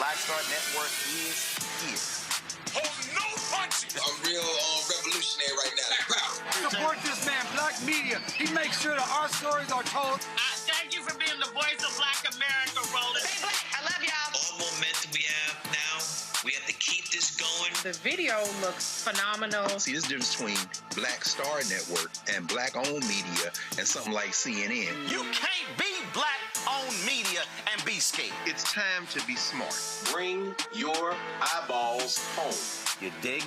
Black Star Network is here. Hold no punches! I'm real revolutionary right now. Support this man, Black Media. He makes sure that our stories are told. Thank you for being the voice of Black America, Roland. Stay black. I love y'all. All momentum we have now, we have to keep this going. The video looks phenomenal. See, this difference between Black Star Network and Black-owned media and something like CNN. You can't be Black-owned media and be scared. It's time to be smart. Bring your eyeballs home. You dig?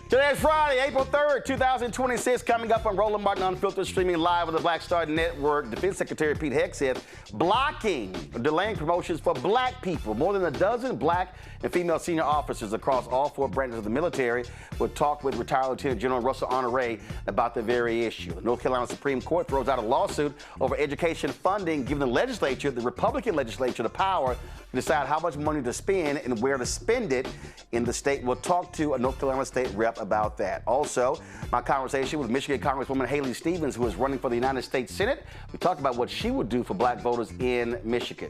Today is Friday, April 3rd, 2026. Coming up on Roland Martin Unfiltered, streaming live on the Black Star Network. Defense Secretary Pete Hegseth blocking or delaying promotions for black people. More than a dozen black and female senior officers across all four branches of the military will talk with retired Lieutenant General Russell Honore about the very issue. The North Carolina Supreme Court throws out a lawsuit over education funding, giving the legislature, the Republican legislature, the power to decide how much money to spend and where to spend it in the state. We'll talk to a North Carolina state rep about that. Also, my conversation with Michigan Congresswoman Haley Stevens, who is running for the United States Senate. We talked about what she would do for black voters in Michigan.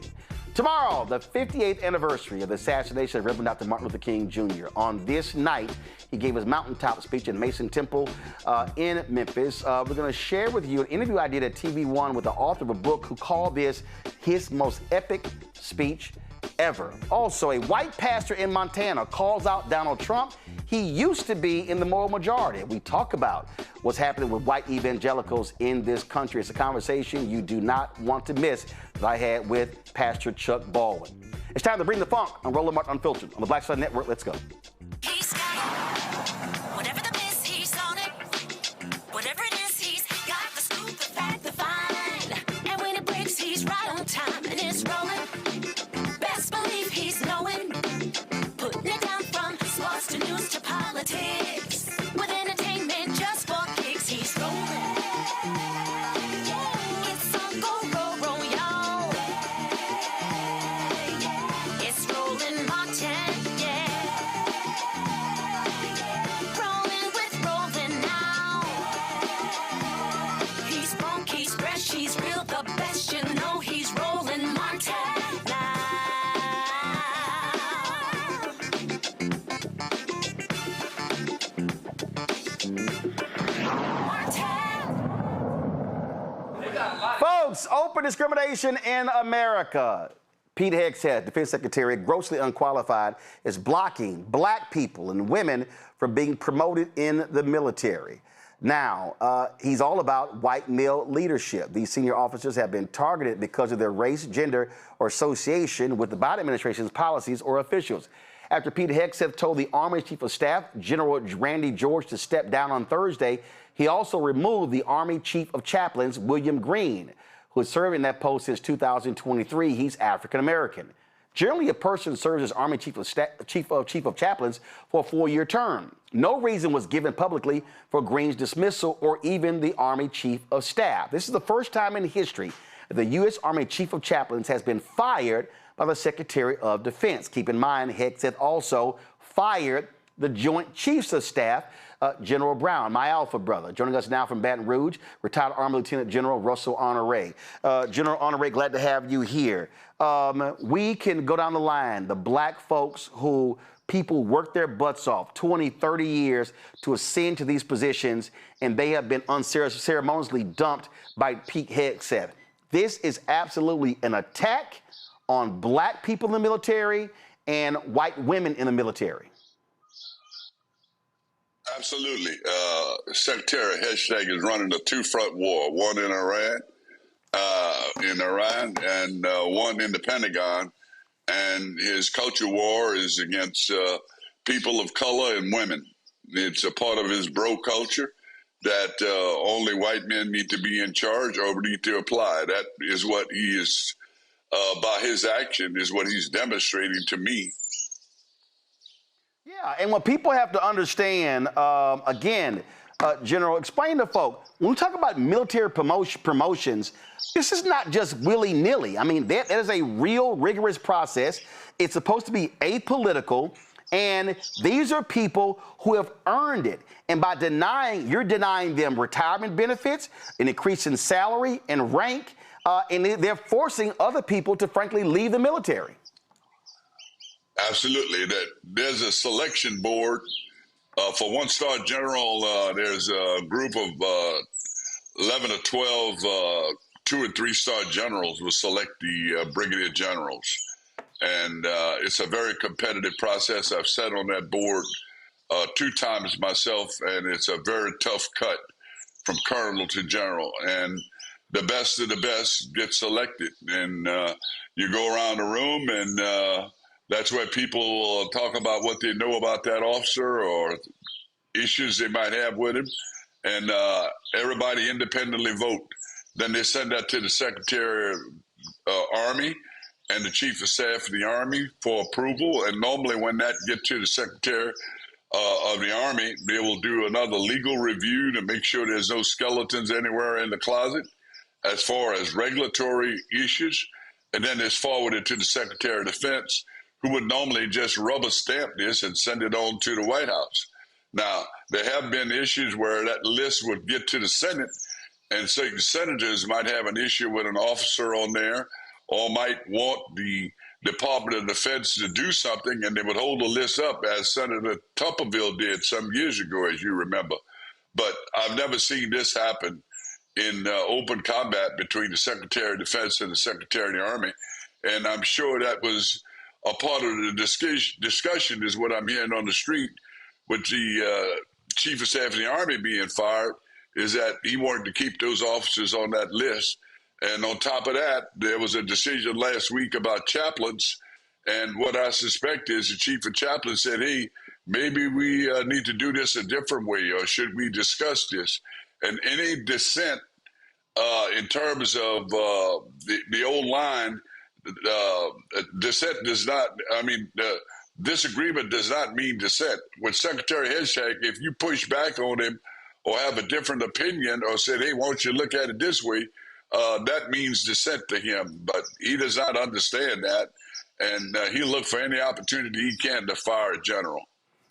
Tomorrow, the 58th anniversary of the assassination of Reverend Dr. Martin Luther King Jr. On this night, he gave his mountaintop speech in Mason Temple in Memphis. We're going to share with you an interview I did at TV One with the author of a book who called this his most epic speech ever. Also, a white pastor in Montana calls out Donald Trump. He used to be in the moral majority. We talk about what's happening with white evangelicals in this country. It's a conversation you do not want to miss that I had with Pastor Chuck Baldwin. It's time to bring the funk on Roland Martin Unfiltered on the Black Star Network. Let's go. He's got it. Whatever the miss, he's on it. Whatever it is, he's got the scoop, the fact, the find. And when it breaks, he's right on time and it's rolling. Best believe he's knowing. Putting it down from sports to news to politics. With entertainment just for kicks, he's rolling. It's on go, y'all. It's Roland Martin, yeah. Folks, open discrimination in America. Pete Hegseth, Defense Secretary, grossly unqualified, is blocking black people and women from being promoted in the military. Now, he's all about white male leadership. These senior officers have been targeted because of their race, gender, or association with the Biden administration's policies or officials. After Pete Hegseth told the Army Chief of Staff, General Randy George, to step down on Thursday, he also removed the Army Chief of Chaplains, William Green, who has served in that post since 2023. He's African American. Generally, a person serves as Army Chief of Chaplains for a 4-year term. No reason was given publicly for Green's dismissal or even the Army Chief of Staff. This is the first time in history that the U.S. Army Chief of Chaplains has been fired by the Secretary of Defense. Keep in mind, Hegseth also fired the Joint Chiefs of Staff, General Brown, my alpha brother. Joining us now from Baton Rouge, retired Army Lieutenant General Russell Honore. General Honore, glad to have you here. We can go down the line, the black folks who people work their butts off 20, 30 years to ascend to these positions, and they have been unceremoniously dumped by Pete Hegseth. This is absolutely an attack on black people in the military and white women in the military. Absolutely. Secretary Hegseth is running a two-front war, one in Iran, and one in the Pentagon. And his culture war is against people of color and women. It's a part of his bro culture that only white men need to be in charge or need to apply. That is what he is, by his action, is what he's demonstrating to me. Yeah, and what people have to understand, again, General, explain to folk, when we talk about military promotions, this is not just willy-nilly. I mean, that is a real rigorous process. It's supposed to be apolitical, and these are people who have earned it. And by you're denying them retirement benefits, an increase in salary and rank, and they're forcing other people to, frankly, leave the military. Absolutely. There's a selection board. For one-star general, there's a group of 11 or 12 2- and 3-star generals will select the brigadier generals. And it's a very competitive process. I've sat on that board 2 times myself, and it's a very tough cut from colonel to general. And the best of the best get selected. And you go around the room, and that's where people talk about what they know about that officer or issues they might have with him. And everybody independently vote. Then they send that to the Secretary of Army and the Chief of Staff of the Army for approval. And normally when that gets to the Secretary of the Army, they will do another legal review to make sure there's no skeletons anywhere in the closet as far as regulatory issues. And then it's forwarded to the Secretary of Defense, who would normally just rubber stamp this and send it on to the White House. Now, there have been issues where that list would get to the Senate, and certain senators might have an issue with an officer on there, or might want the Department of Defense to do something, and they would hold the list up, as Senator Tupperville did some years ago, as you remember. But I've never seen this happen in open combat between the Secretary of Defense and the Secretary of the Army, and I'm sure that was a part of the discussion is what I'm hearing on the street with the Chief of Staff of the Army being fired, is that he wanted to keep those officers on that list. And on top of that, there was a decision last week about chaplains. And what I suspect is the Chief of Chaplains said, hey, maybe we need to do this a different way, or should we discuss this? And any dissent in terms of the old line, dissent does not, disagreement does not mean dissent. With Secretary Hegseth, if you push back on him or have a different opinion or said, hey, why don't you look at it this way, that means dissent to him. But he does not understand that, and he'll look for any opportunity he can to fire a general.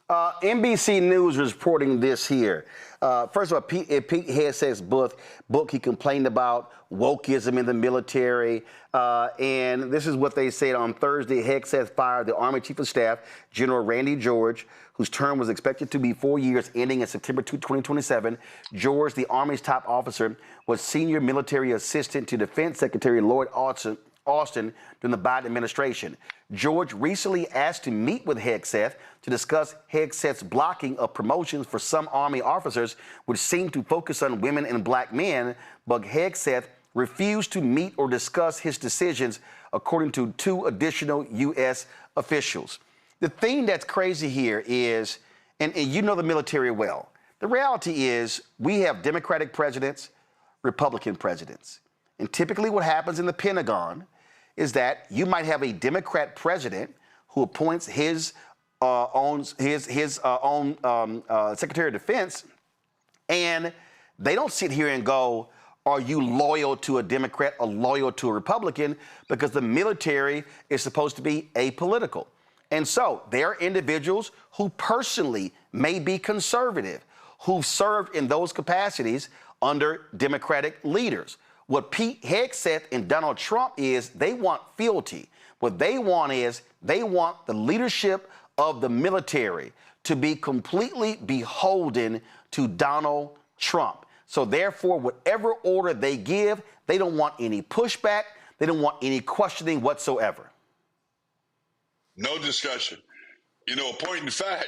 NBC News is reporting this here. First of all, Pete Hegseth's book, he complained about wokeism in the military. And this is what they said on Thursday. Hegseth fired the Army Chief of Staff, General Randy George, whose term was expected to be 4 years, ending in September 2027. George, the Army's top officer, was senior military assistant to Defense Secretary Lloyd Austin during the Biden administration. George recently asked to meet with Hegseth to discuss Hegseth's blocking of promotions for some Army officers, which seemed to focus on women and black men, but Hegseth refused to meet or discuss his decisions, according to 2 additional U.S. officials. The thing that's crazy here is, and you know the military well, the reality is we have Democratic presidents, Republican presidents. And typically what happens in the Pentagon is that you might have a Democrat president who appoints his own Secretary of Defense, and they don't sit here and go, are you loyal to a Democrat or loyal to a Republican? Because the military is supposed to be apolitical. And so there are individuals who personally may be conservative, who've served in those capacities under Democratic leaders. What Pete Hegseth and Donald Trump is, they want fealty. What they want is they want the leadership of the military to be completely beholden to Donald Trump. So therefore, whatever order they give, they don't want any pushback. They don't want any questioning whatsoever. No discussion. You know, a point in fact,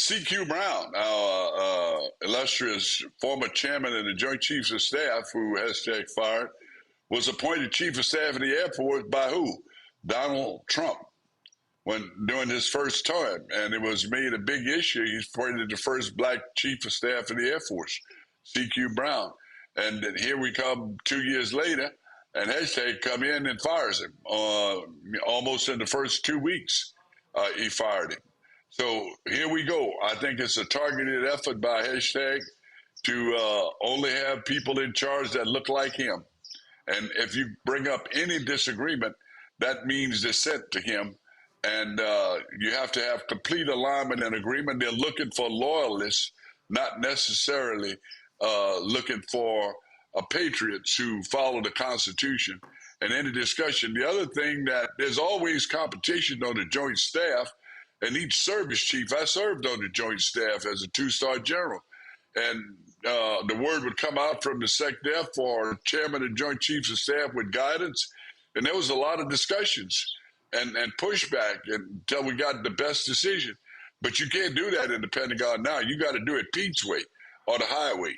C.Q. Brown, our illustrious former chairman of the Joint Chiefs of Staff, who # fired, was appointed Chief of Staff of the Air Force by who? Donald Trump, during his first term. And it was made a big issue. He's appointed the first black Chief of Staff of the Air Force, C.Q. Brown. And here we come 2 years later, and Hegseth come in and fires him. Almost in the first 2 weeks, he fired him. So here we go. I think it's a targeted effort by Hegseth to only have people in charge that look like him. And if you bring up any disagreement, that means dissent to him. And you have to have complete alignment and agreement. They're looking for loyalists, not necessarily looking for patriots who follow the Constitution. And any discussion, the other thing that there's always competition on the Joint Staff. And each service chief, I served on the Joint Staff as a 2-star general. And the word would come out from the SecDef or chairman of Joint Chiefs of Staff with guidance. And there was a lot of discussions and pushback until we got the best decision. But you can't do that in the Pentagon now. You got to do it Pete's way or the highway.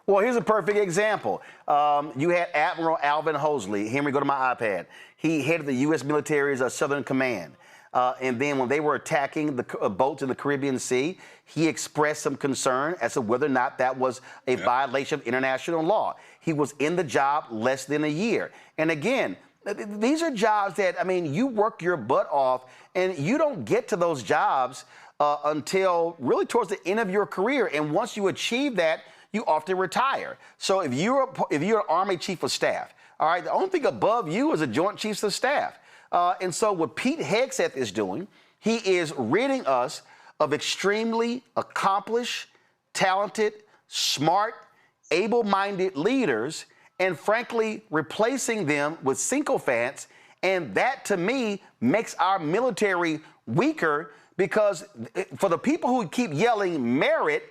Well, here's a perfect example. You had Admiral Alvin Hosley. Henry, go to my iPad. He headed the U.S. military's Southern Command. And then when they were attacking the boats in the Caribbean Sea, he expressed some concern as to whether or not that was a violation of international law. He was in the job less than a year. And again, these are jobs that, I mean, you work your butt off, and you don't get to those jobs until really towards the end of your career. And once you achieve that, you often retire. So if you're an Army Chief of Staff, all right, the only thing above you is a Joint Chiefs of Staff. And so what Pete Hegseth is doing, he is ridding us of extremely accomplished, talented, smart, able-minded leaders, and frankly, replacing them with sycophants. And that, to me, makes our military weaker, because for the people who keep yelling merit,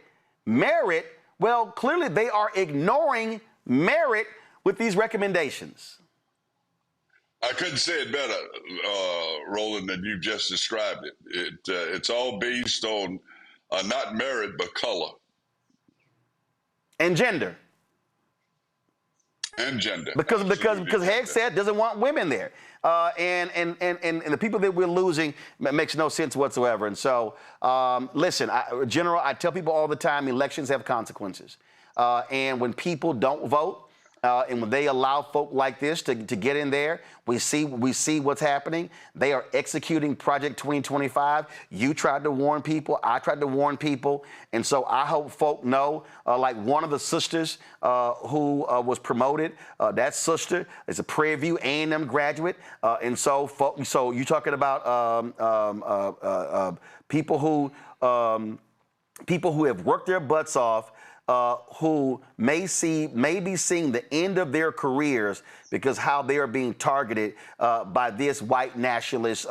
well, clearly they are ignoring merit with these recommendations. I couldn't say it better, Roland, than you just described it. It's all based on not merit, but color. And gender. And gender. Because Hegseth doesn't want women there. And the people that we're losing makes no sense whatsoever. And so, listen, General, I tell people all the time, elections have consequences. And when people don't vote, And when they allow folk like this to get in there, we see what's happening. They are executing Project 2025. You tried to warn people. I tried to warn people. And so I hope folk know, like one of the sisters who was promoted, that sister is a Prairie View A&M graduate. And so you're talking about people who have worked their butts off, who may be seeing the end of their careers because how they are being targeted by this white nationalist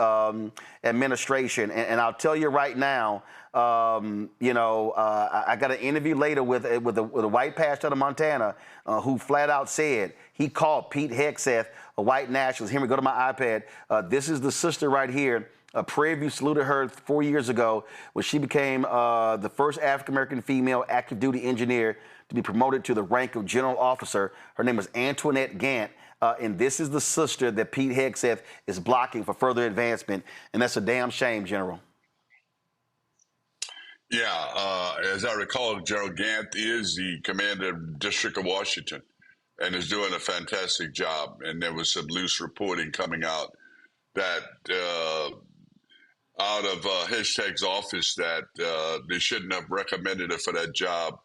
administration. And I'll tell you right now, I got an interview later with a white pastor out of Montana who flat out said he called Pete Hegseth a white nationalist. Here we go to my iPad. This is the sister right here. Prairie View saluted her 4 years ago when she became the first African-American female active duty engineer to be promoted to the rank of general officer. Her name is Antoinette Gant. And this is the sister that Pete Hegseth is blocking for further advancement. And that's a damn shame, General. Yeah, as I recall, General Gant is the commander of the District of Washington and is doing a fantastic job. And there was some loose reporting coming out that out of Hegseth's office that they shouldn't have recommended her for that job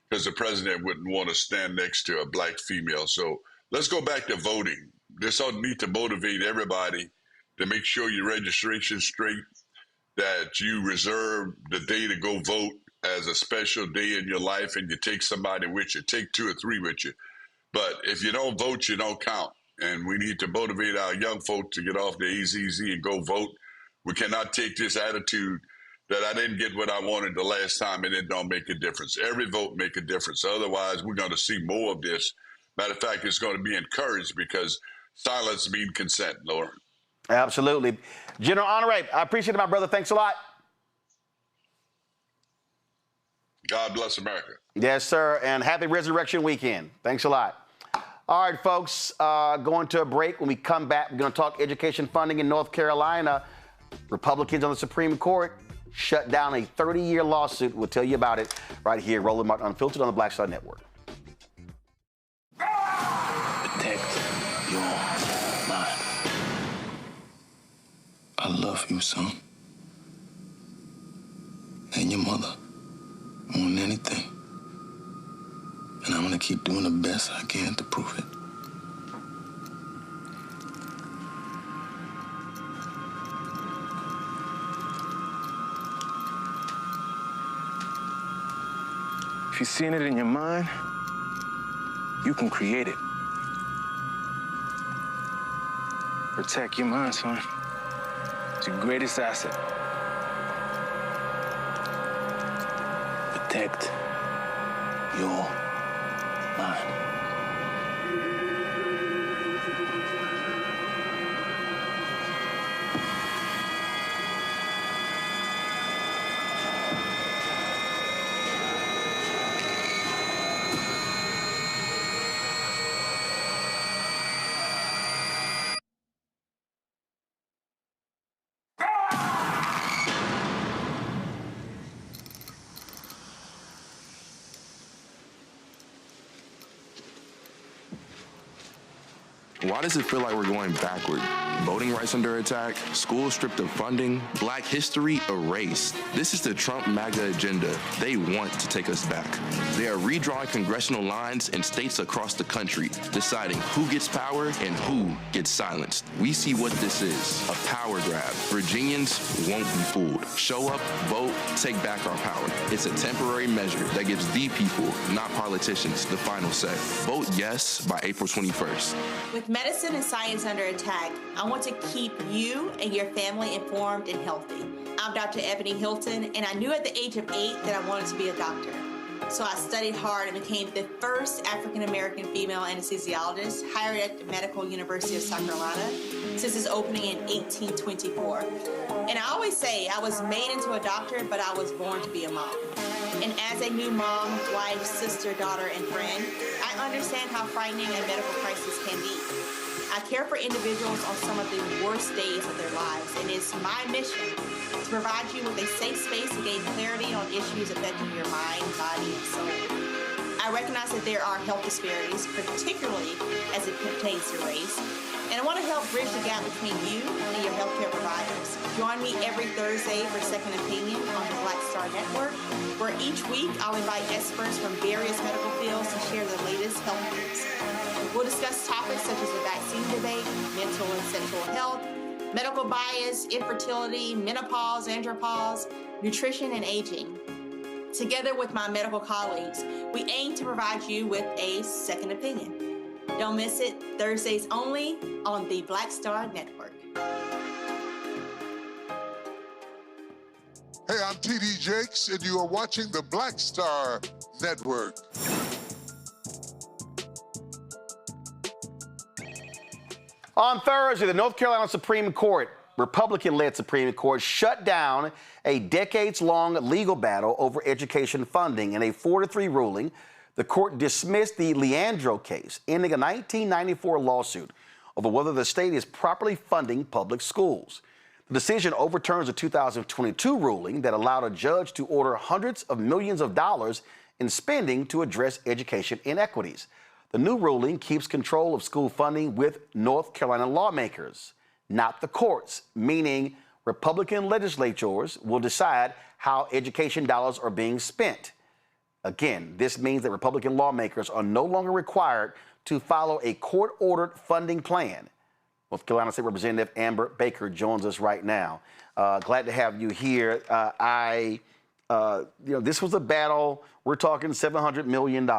because the president wouldn't want to stand next to a black female. So let's go back to voting. This ought need to motivate everybody to make sure your registration's straight, that you reserve the day to go vote as a special day in your life, and you take somebody with you, take 2 or 3 with you. But if you don't vote, you don't count. And we need to motivate our young folks to get off the AZZ and go vote. We cannot take this attitude that I didn't get what I wanted the last time and it don't make a difference. Every vote make a difference. Otherwise, we're going to see more of this. Matter of fact, it's going to be encouraged because silence means consent, Laura. Absolutely. General Honore, I appreciate it, my brother. Thanks a lot. God bless America. Yes, sir. And happy Resurrection Weekend. Thanks a lot. All right, folks, going to a break. When we come back, we're going to talk education funding in North Carolina. Republicans on the Supreme Court shut down a 30-year lawsuit. We'll tell you about it right here. Roland Martin Unfiltered on the Black Star Network. Protect your mind. I love you, son. And your mother. More than anything. And I'm gonna keep doing the best I can to prove it. If you're seeing it in your mind, you can create it. Protect your mind, son. It's your greatest asset. Protect your mind. Why does it feel like we're going backward? Voting rights under attack, schools stripped of funding, black history erased. This is the Trump MAGA agenda. They want to take us back. They are redrawing congressional lines in states across the country, deciding who gets power and who gets silenced. We see what this is, a power grab. Virginians won't be fooled. Show up, vote, take back our power. It's a temporary measure that gives the people, not politicians, the final say. Vote yes by April 21st. With medicine and science under attack, I want to keep you and your family informed and healthy. I'm Dr. Ebony Hilton, and I knew at the age of 8 that I wanted to be a doctor. So I studied hard and became the first African-American female anesthesiologist hired at the Medical University of South Carolina since its opening in 1824. And I always say I was made into a doctor, but I was born to be a mom. And as a new mom, wife, sister, daughter, and friend, I understand how frightening a medical crisis can be. I care for individuals on some of the worst days of their lives, and it's my mission to provide you with a safe space to gain clarity on issues affecting your mind, body, and soul. I I recognize that there are health disparities, particularly as it pertains to race, and I want to help bridge the gap between you and your healthcare providers. Join me every Thursday for Second Opinion on the Black Star Network, where each week I'll invite experts from various medical fields to share the latest health news. We'll discuss topics such as the vaccine debate, mental and sexual health, medical bias, infertility, menopause, andropause, nutrition, and aging. Together with my medical colleagues, we aim to provide you with a second opinion. Don't miss it, Thursdays only on the Black Star Network. Hey, I'm TD Jakes, and you are watching the Black Star Network. On Thursday, the North Carolina Supreme Court, Republican-led Supreme Court, shut down a decades-long legal battle over education funding. In a 4-3 ruling, the court dismissed the Leandro case, ending a 1994 lawsuit over whether the state is properly funding public schools. The decision overturns a 2022 ruling that allowed a judge to order hundreds of millions of dollars in spending to address education inequities. The new ruling keeps control of school funding with North Carolina lawmakers, not the courts, meaning Republican legislators will decide how education dollars are being spent. Again, this means that Republican lawmakers are no longer required to follow a court-ordered funding plan. North Carolina State Representative Amber Baker joins us right now. Glad to have you here. This was a battle. We're talking $700 million.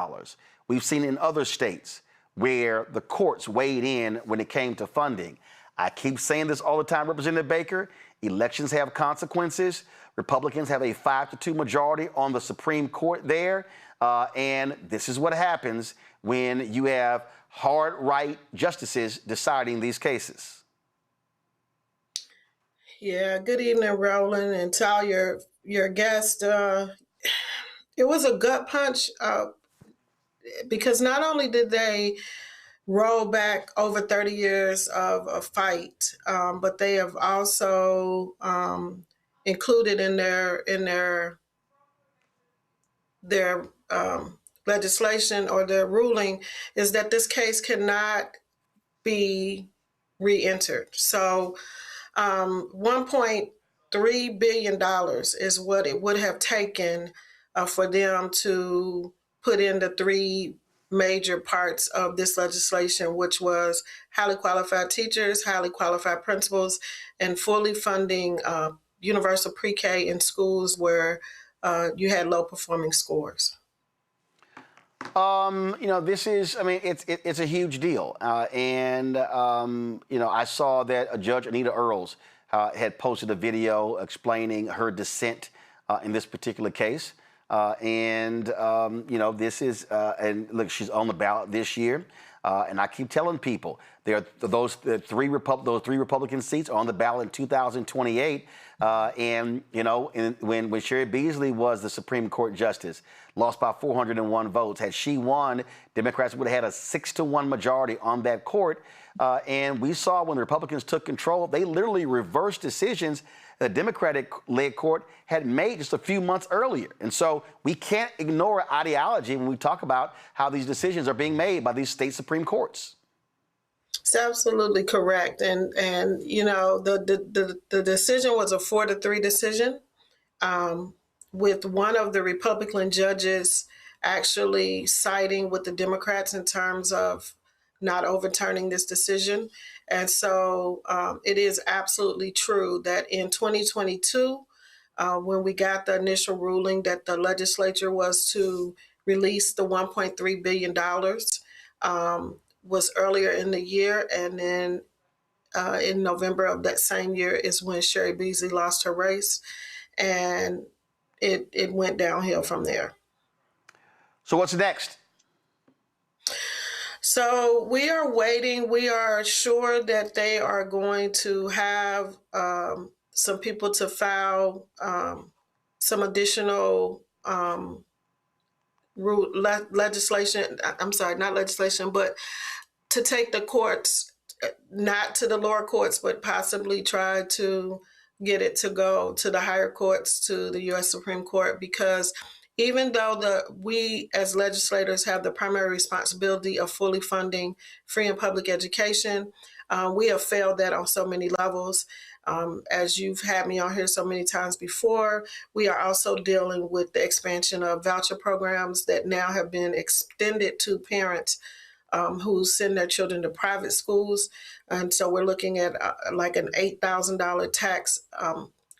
We've seen in other states where the courts weighed in when it came to funding. I keep saying this all the time, Representative Baker. Elections have consequences. Republicans have a 5-2 majority on the Supreme Court there. And this is what happens when you have hard right justices deciding these cases. Yeah, good evening, Roland, and to all your guests. It was a gut punch because not only did they roll back over 30 years of a fight, but they have also included in their legislation or their ruling is that this case cannot be re-entered. So $1.3 billion is what it would have taken for them to put in the three major parts of this legislation, which was highly qualified teachers, highly qualified principals, and fully funding universal pre-K in schools where you had low performing scores. This is, it's a huge deal. I saw that Judge Anita Earls had posted a video explaining her dissent in this particular case. This is, and look, she's on the ballot this year. And I keep telling people, those three Republican seats are on the ballot in 2028. When Sherry Beasley was the Supreme Court justice, lost by 401 votes. Had she won, Democrats would have had a 6-1 majority on that court. And we saw when the Republicans took control, they literally reversed decisions the Democratic-led court had made just a few months earlier. And so we can't ignore ideology when we talk about how these decisions are being made by these state Supreme Courts. It's absolutely correct. And the decision was a 4-3 decision, with one of the Republican judges actually siding with the Democrats in terms of not overturning this decision. And so it is absolutely true that in 2022, when we got the initial ruling that the legislature was to release the $1.3 billion, was earlier in the year. And then in November of that same year is when Sherry Beasley lost her race. And it went downhill from there. So what's next? So we are waiting. We are sure that they are going to have some people to file some additional legislation. I'm sorry, not legislation, but to take the courts, not to the lower courts, but possibly try to get it to go to the higher courts, to the U.S. Supreme Court, because even though we as legislators have the primary responsibility of fully funding free and public education, we have failed that on so many levels. As you've had me on here so many times before, we are also dealing with the expansion of voucher programs that now have been extended to parents who send their children to private schools. And so we're looking at like an $8,000 tax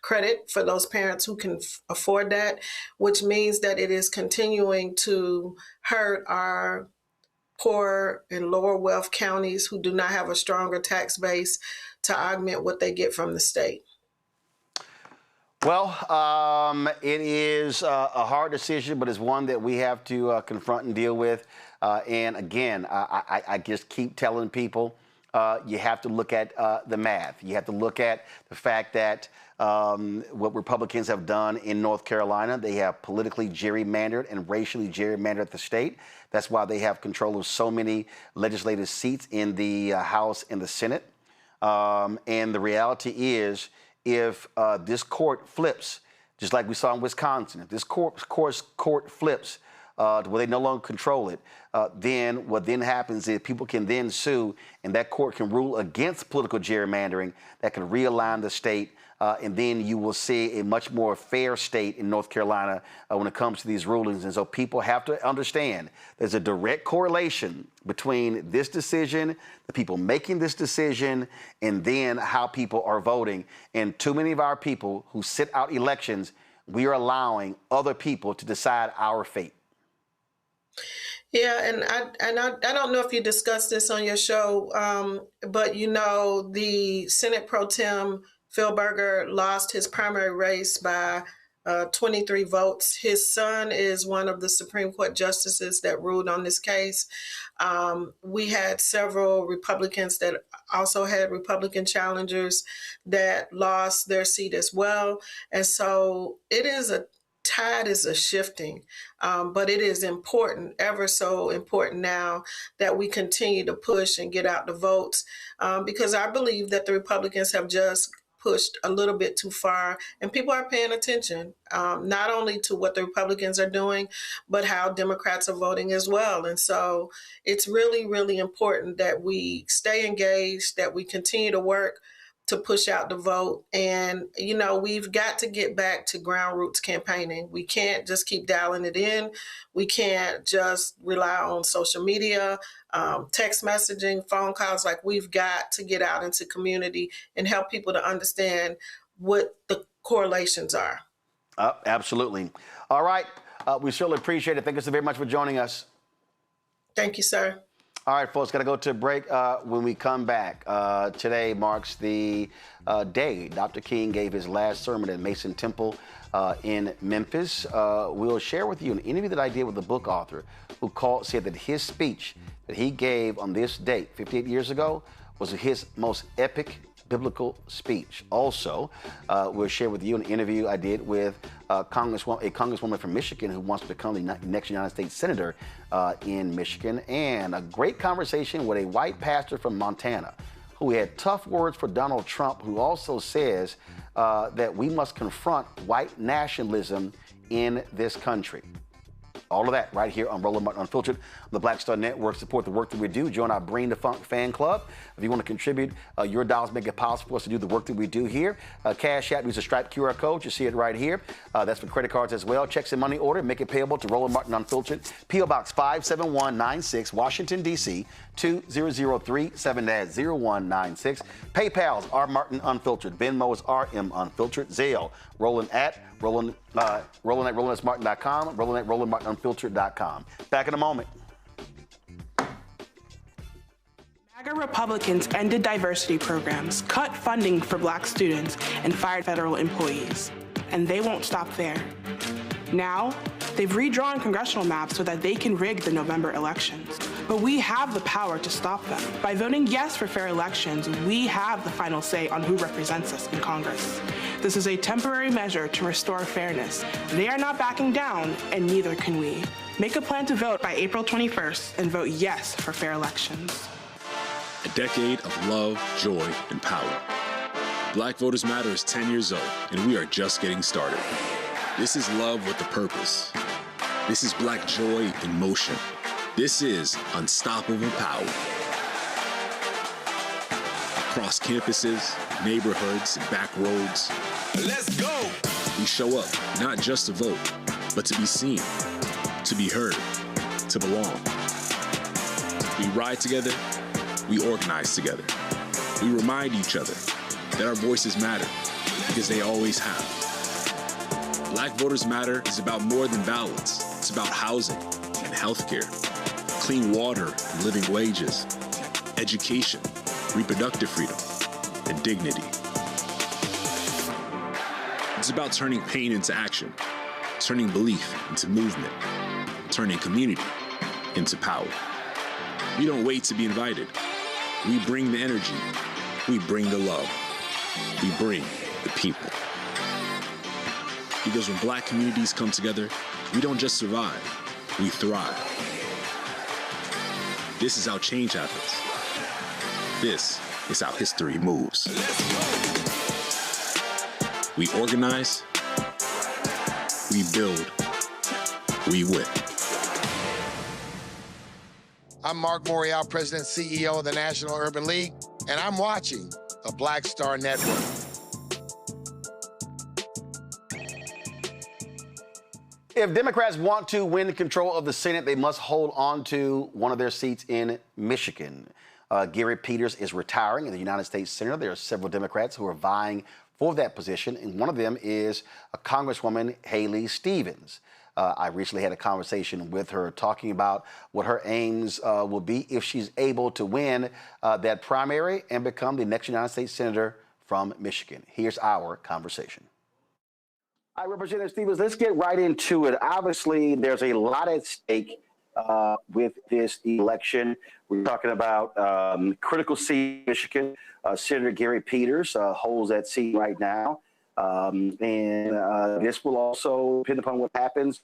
credit for those parents who can afford that, which means that it is continuing to hurt our poor and lower wealth counties who do not have a stronger tax base to augment what they get from the state. Well, it is a hard decision, but it's one that we have to confront and deal with. And again, I just keep telling people, you have to look at the math. You have to look at the fact that what Republicans have done in North Carolina, they have politically gerrymandered and racially gerrymandered the state. That's why they have control of so many legislative seats in the House and the Senate. And the reality is, if this court flips, just like we saw in Wisconsin, if this court flips to where they no longer control it, then what then happens is people can then sue, and that court can rule against political gerrymandering that can realign the state, and then you will see a much more fair state in North Carolina when it comes to these rulings. And so people have to understand there's a direct correlation between this decision, the people making this decision, and then how people are voting. And too many of our people who sit out elections, we are allowing other people to decide our fate. Yeah, and I don't know if you discussed this on your show, but you know, the Senate Pro Tem Phil Berger lost his primary race by 23 votes. His son is one of the Supreme Court justices that ruled on this case. We had several Republicans that also had Republican challengers that lost their seat as well. And so tide is a shifting, but it is important, ever so important now, that we continue to push and get out the votes, because I believe that the Republicans have just pushed a little bit too far, and people are paying attention, not only to what the Republicans are doing, but how Democrats are voting as well. And so it's really, really important that we stay engaged, that we continue to work to push out the vote. And, you know, we've got to get back to ground roots campaigning. We can't just keep dialing it in. We can't just rely on social media, text messaging, phone calls. Like, we've got to get out into community and help people to understand what the correlations are. Absolutely. All right. We certainly appreciate it. Thank you so very much for joining us. Thank you, sir. All right, folks, got to go to a break. When we come back, today marks the day Dr. King gave his last sermon at Mason Temple in Memphis. We'll share with you an interview that I did with the book author who said that his speech that he gave on this date 58 years ago was his most epic biblical speech. Also, we'll share with you an interview I did with a congresswoman from Michigan who wants to become the next United States Senator in Michigan, and a great conversation with a white pastor from Montana who had tough words for Donald Trump, who also says that we must confront white nationalism in this country. All of that right here on Roland Martin Unfiltered, on the Black Star Network. Support the work that we do. Join our Bring the Funk fan club. If you want to contribute, your dollars make it possible for us to do the work that we do here. Cash App, use a striped QR code. You see it right here. That's for credit cards as well. Checks and money order, make it payable to Roland Martin Unfiltered. P.O. Box 57196, Washington, D.C. 2037-0196. PayPal's R Martin Unfiltered. Venmo is RM Unfiltered. Zelle, Roland at RolandSmartin.com, Roland at RolandMartinUnfiltered.com. Back in a moment. MAGA Republicans ended diversity programs, cut funding for black students, and fired federal employees. And they won't stop there. Now, they've redrawn congressional maps so that they can rig the November elections. But we have the power to stop them. By voting yes for fair elections, we have the final say on who represents us in Congress. This is a temporary measure to restore fairness. They are not backing down, and neither can we. Make a plan to vote by April 21st and vote yes for fair elections. A decade of love, joy, and power. Black Voters Matter is 10 years old, and we are just getting started. This is love with a purpose. This is Black joy in motion. This is unstoppable power. Across campuses, neighborhoods, and back roads. Let's go! We show up not just to vote, but to be seen, to be heard, to belong. We ride together, we organize together. We remind each other that our voices matter, because they always have. Black Voters Matter is about more than ballots. It's about housing and healthcare, clean water and living wages, education, reproductive freedom, and dignity. It's about turning pain into action, turning belief into movement, turning community into power. We don't wait to be invited. We bring the energy. We bring the love. We bring the people. Because when Black communities come together, we don't just survive, we thrive. This is how change happens. This is how history moves. We organize, we build, we win. I'm Mark Morial, President and CEO of the National Urban League, and I'm watching the Black Star Network. If Democrats want to win control of the Senate, they must hold on to one of their seats in Michigan. Gary Peters is retiring as the United States Senator. There are several Democrats who are vying for that position, and one of them is Congresswoman Haley Stevens. I recently had a conversation with her talking about what her aims will be if she's able to win that primary and become the next United States Senator from Michigan. Here's our conversation. All right, Representative Stevens, let's get right into it. Obviously, there's a lot at stake with this election. We're talking about critical seat in Michigan. Senator Gary Peters holds that seat right now. And this will also depend upon what happens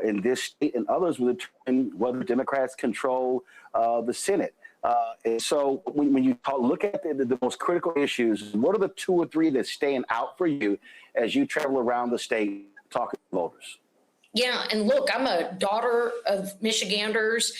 in this state, and others will determine whether Democrats control the Senate. And so when you look at the most critical issues, what are the two or three that stand out for you as you travel around the state talking to voters? Yeah, and look, I'm a daughter of Michiganders.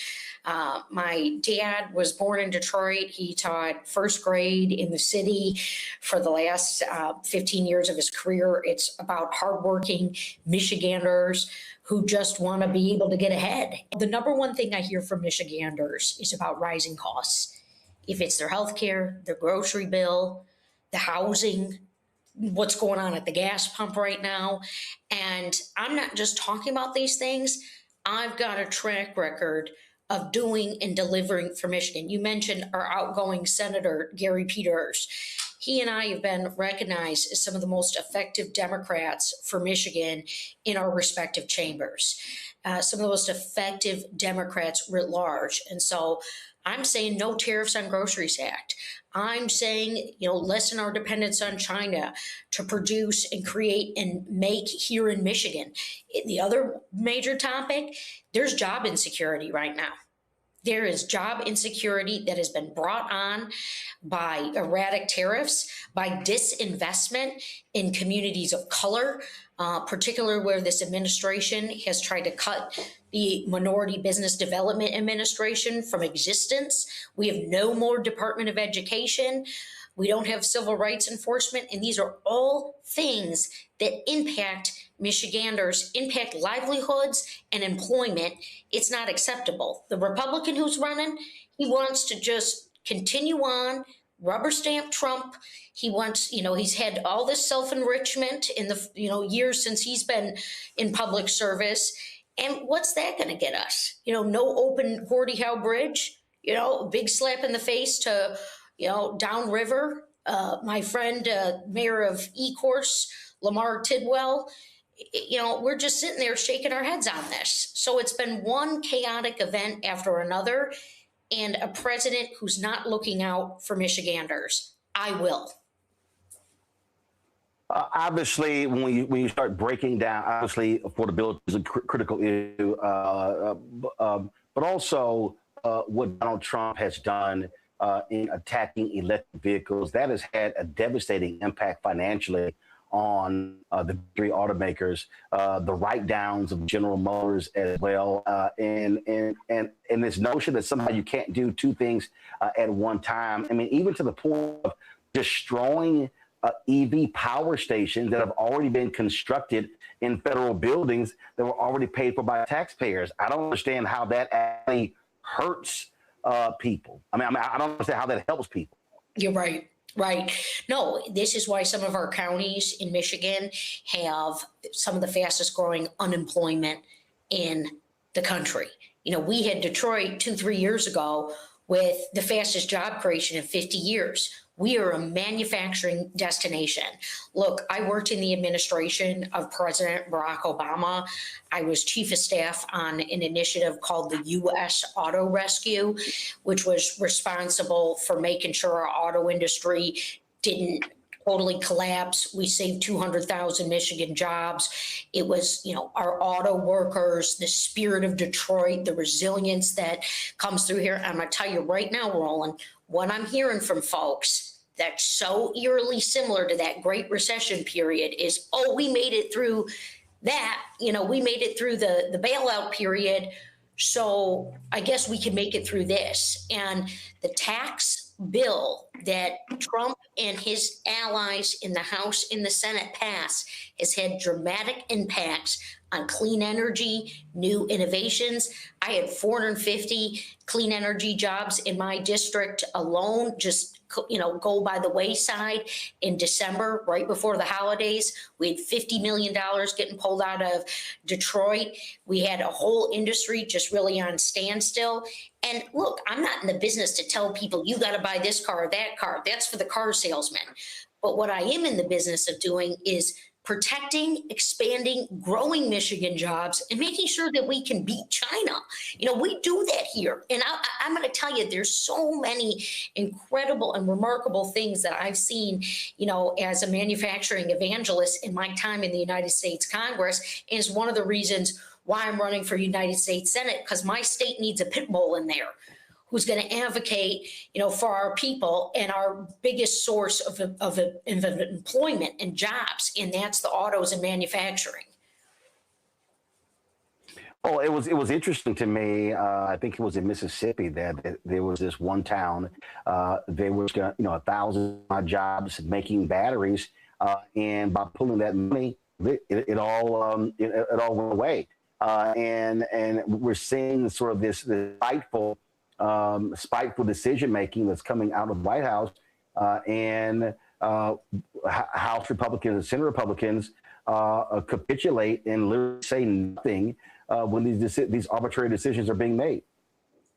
My dad was born in Detroit. He taught first grade in the city for the last 15 years of his career. It's about hardworking Michiganders who just want to be able to get ahead. The number one thing I hear from Michiganders is about rising costs. If it's their health care, their grocery bill, the housing, what's going on at the gas pump right now. And I'm not just talking about these things. I've got a track record of doing and delivering for Michigan. You mentioned our outgoing Senator, Gary Peters. He and I have been recognized as some of the most effective Democrats for Michigan in our respective chambers. Some of the most effective Democrats writ large. And so I'm saying no tariffs on Groceries Act. I'm saying, lessen our dependence on China to produce and create and make here in Michigan. The other major topic, there's job insecurity right now. There is job insecurity that has been brought on by erratic tariffs, by disinvestment in communities of color, particularly where this administration has tried to cut the Minority Business Development Administration from existence. We have no more Department of Education. We don't have civil rights enforcement. And these are all things that impact Michiganders, impact livelihoods and employment. It's not acceptable. The Republican who's running, he wants to just continue on, rubber stamp Trump. He wants, he's had all this self-enrichment in the, years since he's been in public service. And what's that going to get us? No open Gordie Howe Bridge, a big slap in the face to, downriver. My friend, Mayor of Ecorse, Lamar Tidwell, we're just sitting there shaking our heads on this. So it's been one chaotic event after another, and a president who's not looking out for Michiganders. I will. Obviously, when you start breaking down, obviously, affordability is a critical issue, but also what Donald Trump has done in attacking electric vehicles, that has had a devastating impact financially on the three automakers, the write-downs of General Motors as well, and this notion that somehow you can't do two things at one time. I mean, even to the point of destroying EV power stations that have already been constructed in federal buildings that were already paid for by taxpayers. I don't understand how that actually hurts people. I mean, I don't understand how that helps people. You're right. Right. No, this is why some of our counties in Michigan have some of the fastest growing unemployment in the country. You know, we had Detroit 2-3 years ago with the fastest job creation in 50 years. We are a manufacturing destination. Look, I worked in the administration of President Barack Obama. I was chief of staff on an initiative called the U.S. Auto Rescue, which was responsible for making sure our auto industry didn't totally collapse. We saved 200,000 Michigan jobs. It was, you know, our auto workers, the spirit of Detroit, the resilience that comes through here. I'm going to tell you right now, Roland, what I'm hearing from folks that's so eerily similar to that Great Recession period is, oh, we made it through that. You know, we made it through the bailout period. So I guess we can make it through this. And the tax bill that Trump and his allies in the House and the Senate pass has had dramatic impacts on clean energy, new innovations. I had 450 clean energy jobs in my district alone, just, you know, go by the wayside in December, right before the holidays. We had $50 million getting pulled out of Detroit. We had a whole industry just really on standstill. And look, I'm not in the business to tell people you got to buy this car or that car. That's for the car salesman. But what I am in the business of doing is protecting, expanding, growing Michigan jobs, and making sure that we can beat China. You know, we do that here. And I'm going to tell you, there's so many incredible and remarkable things that I've seen, you know, as a manufacturing evangelist in my time in the United States Congress, is one of the reasons why I'm running for United States Senate, because my state needs a pit bull in there who's going to advocate, you know, for our people and our biggest source of employment and jobs, and that's the autos and manufacturing. Oh, it was interesting to me. I think it was in Mississippi that there was this one town. There was, you know, 1,000 jobs making batteries, and by pulling that money, it all went away. And we're seeing sort of this spiteful decision making that's coming out of the White House, and House Republicans and Senate Republicans capitulate and literally say nothing when these arbitrary decisions are being made.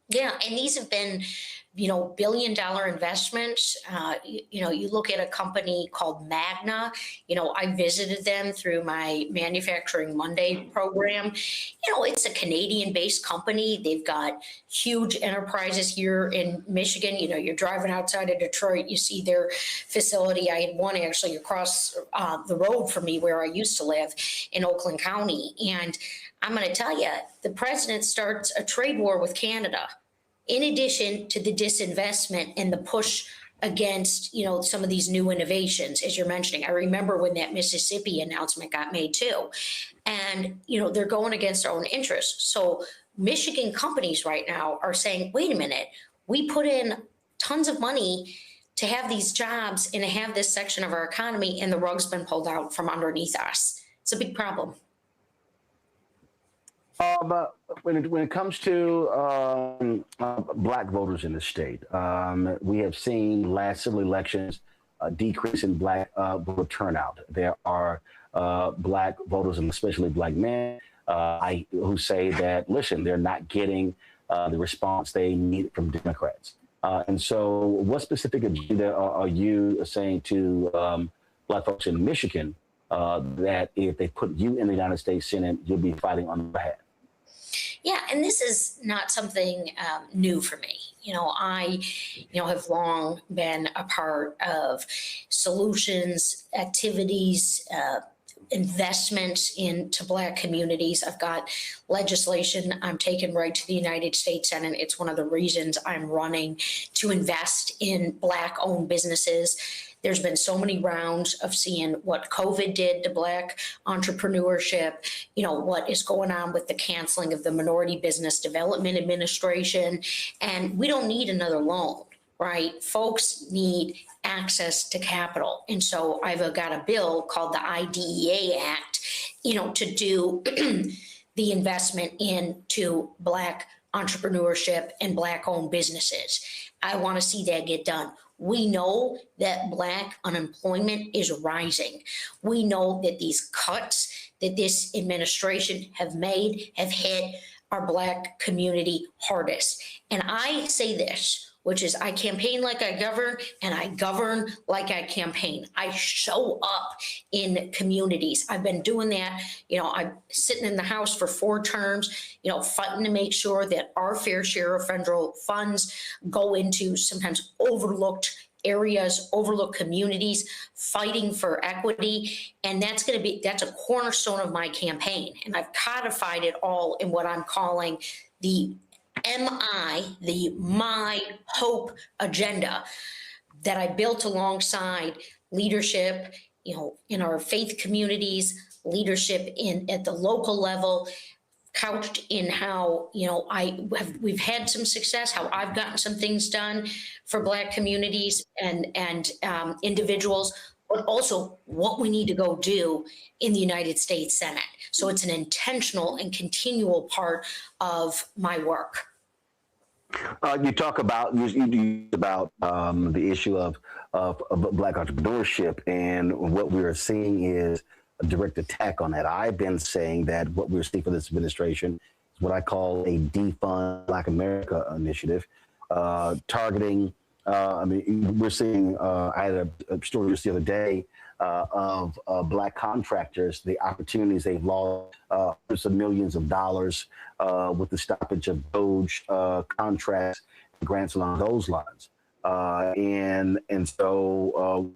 Yeah, and these have been, you know, billion-dollar investments. You know, you look at a company called Magna. You know, I visited them through my Manufacturing Monday program. You know, it's a Canadian-based company. They've got huge enterprises here in Michigan. You know, you're driving outside of Detroit, you see their facility. I had one actually across the road from me where I used to live in Oakland County. And I'm going to tell you, the president starts a trade war with Canada, in addition to the disinvestment and the push against, you know, some of these new innovations, as you're mentioning. I remember when that Mississippi announcement got made too. And, you know, they're going against their own interests. So Michigan companies right now are saying, wait a minute, we put in tons of money to have these jobs and to have this section of our economy, and the rug's been pulled out from underneath us. It's a big problem. But when it comes to black voters in the state, we have seen last civil elections a decrease in black voter turnout. There are black voters, and especially black men, who say that, listen, they're not getting the response they need from Democrats. And so what specific agenda are you saying to black folks in Michigan that if they put you in the United States Senate, you'll be fighting on their behalf? Yeah, and this is not something new for me. You know, I have long been a part of solutions, activities, investments into Black communities. I've got legislation I'm taking right to the United States Senate. It's one of the reasons I'm running to invest in Black-owned businesses. There's been so many rounds of seeing what COVID did to Black entrepreneurship, what is going on with the canceling of the Minority Business Development Administration. And we don't need another loan, right? Folks need access to capital. And so I've got a bill called the IDEA Act, to do the investment into Black entrepreneurship and Black-owned businesses. I want to see that get done. We know that Black unemployment is rising. We know that these cuts that this administration have made have hit our Black community hardest. And I say this, which is I campaign like I govern, and I govern like I campaign. I show up in communities. I've been doing that. I'm sitting in the House for 4 terms, fighting to make sure that our fair share of federal funds go into sometimes overlooked areas, overlooked communities, fighting for equity. And that's a cornerstone of my campaign. And I've codified it all in what I'm calling the My Hope agenda that I built alongside leadership, in our faith communities, leadership at the local level, couched in how, we've had some success, how I've gotten some things done for Black communities and individuals, but also what we need to go do in the United States Senate. So it's an intentional and continual part of my work. You talk about the issue of Black entrepreneurship, and what we are seeing is a direct attack on that. I've been saying that what we're seeing for this administration is what I call a defund Black America initiative, targeting. We're seeing. I had a story just the other day of Black contractors, the opportunities they've lost, hundreds of millions of dollars with the stoppage of Doge contracts, grants along those lines. So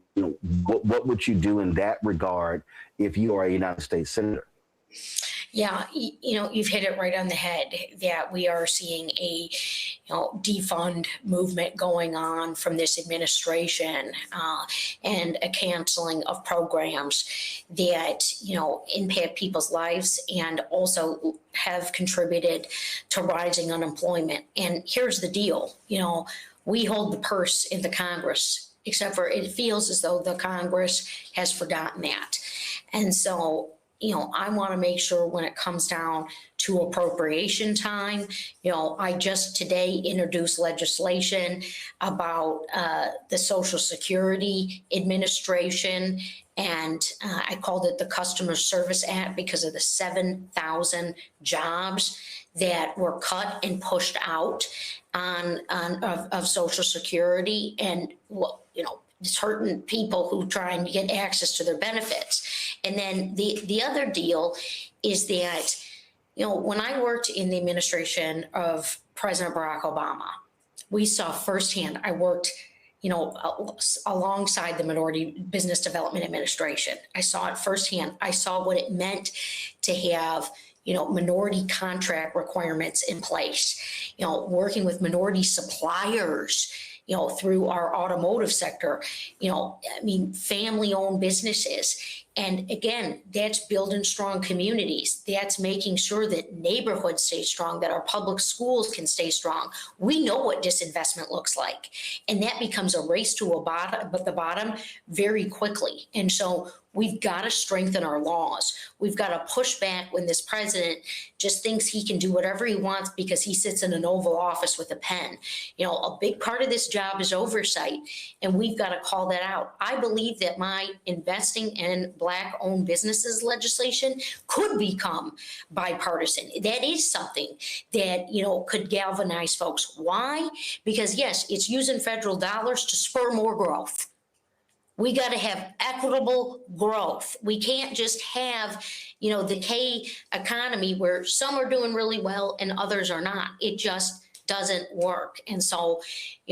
what would you do in that regard if you are a United States Senator? Yeah, you've hit it right on the head that we are seeing a defund movement going on from this administration and a canceling of programs that, impact people's lives and also have contributed to rising unemployment. And here's the deal, we hold the purse in the Congress, except for it feels as though the Congress has forgotten that. And so, I want to make sure when it comes down to appropriation time, I just today introduced legislation about the Social Security Administration, and I called it the Customer Service Act because of the 7,000 jobs that were cut and pushed out of Social Security, and it's hurting people who try and get access to their benefits. And then the other deal is that, when I worked in the administration of President Barack Obama, we saw firsthand, I worked, alongside the Minority Business Development Administration. I saw it firsthand. I saw what it meant to have minority contract requirements in place, working with minority suppliers, through our automotive sector, family-owned businesses. And again, that's building strong communities. That's making sure that neighborhoods stay strong, that our public schools can stay strong. We know what disinvestment looks like. And that becomes a race to the bottom very quickly. And so we've got to strengthen our laws. We've got to push back when this president just thinks he can do whatever he wants because he sits in an Oval Office with a pen. A big part of this job is oversight, and we've got to call that out. I believe that my investing in Black-owned businesses legislation could become bipartisan. That is something that, could galvanize folks. Why? Because yes, it's using federal dollars to spur more growth. We got to have equitable growth. We can't just have, the K economy where some are doing really well and others are not. It just doesn't work. And so,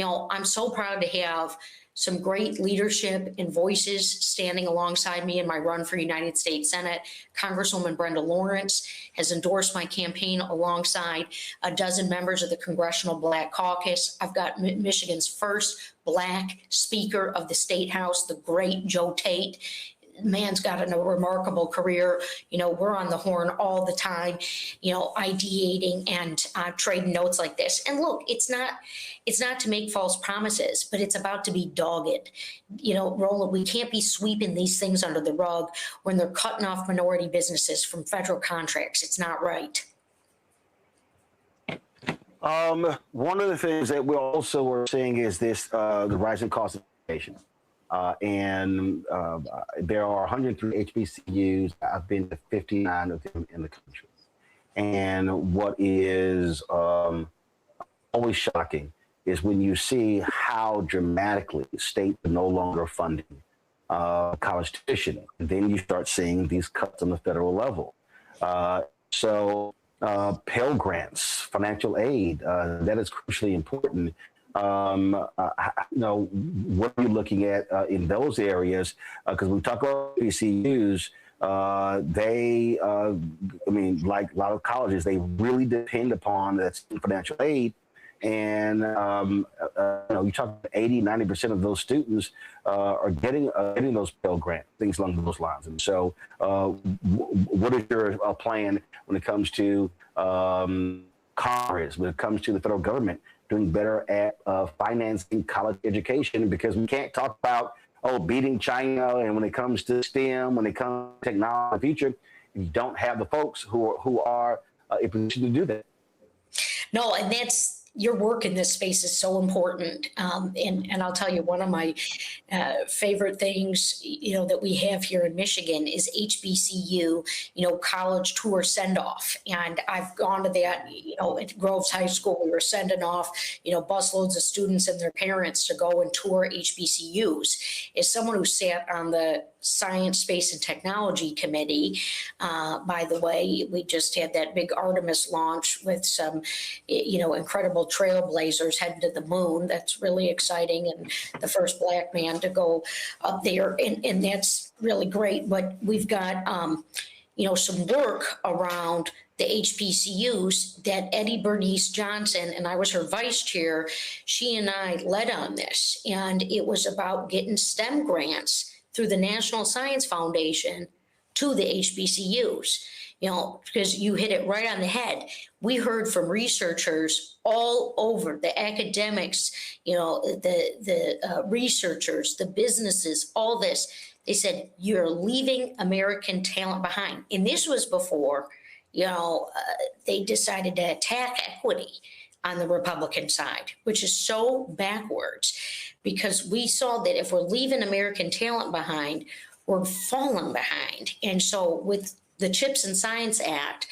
I'm so proud to have some great leadership and voices standing alongside me in my run for United States Senate. Congresswoman Brenda Lawrence has endorsed my campaign alongside a dozen members of the Congressional Black Caucus. I've got Michigan's first Black Speaker of the State House, the great Joe Tate. Man's got a remarkable career. We're on the horn all the time, ideating and trading notes like this. And look, it's not to make false promises, but it's about to be dogged. Roland, we can't be sweeping these things under the rug when they're cutting off minority businesses from federal contracts. It's not right. One of the things that we also are seeing is this, the rising cost of education. There are 103 HBCUs. I've been to 59 of them in the country. And what is always shocking is when you see how dramatically states are no longer funding college tuition. And then you start seeing these cuts on the federal level. Pell Grants, financial aid, that is crucially important. What are you looking at in those areas? Because we talk about PCUs, like a lot of colleges, they really depend upon that financial aid. And, you talk about 80-90% of those students are getting those Pell Grants, things along those lines. And so what is your plan when it comes to Congress, when it comes to the federal government, doing better at financing college education? Because we can't talk about, beating China, and when it comes to STEM, when it comes to technology in the future, you don't have the folks who are in position to do that. No, and your work in this space is so important. And I'll tell you, one of my favorite things, that we have here in Michigan is HBCU, college tour send-off. And I've gone to that, at Groves High School, we were sending off, busloads of students and their parents to go and tour HBCUs. As someone who sat on the Science, Space, and Technology Committee, by the way, we just had that big Artemis launch with some, incredible trailblazers heading to the moon. That's really exciting. And the first Black man to go up there. And that's really great. But we've got, some work around the HBCUs that Eddie Bernice Johnson, and I was her vice chair, she and I led on this. And it was about getting STEM grants through the National Science Foundation to the HBCUs. Because you hit it right on the head. We heard from researchers all over, the academics, the researchers, the businesses, all this. They said, you're leaving American talent behind. And this was before, they decided to attack equity on the Republican side, which is so backwards, because we saw that if we're leaving American talent behind, we're falling behind. And so with the CHIPS and Science Act,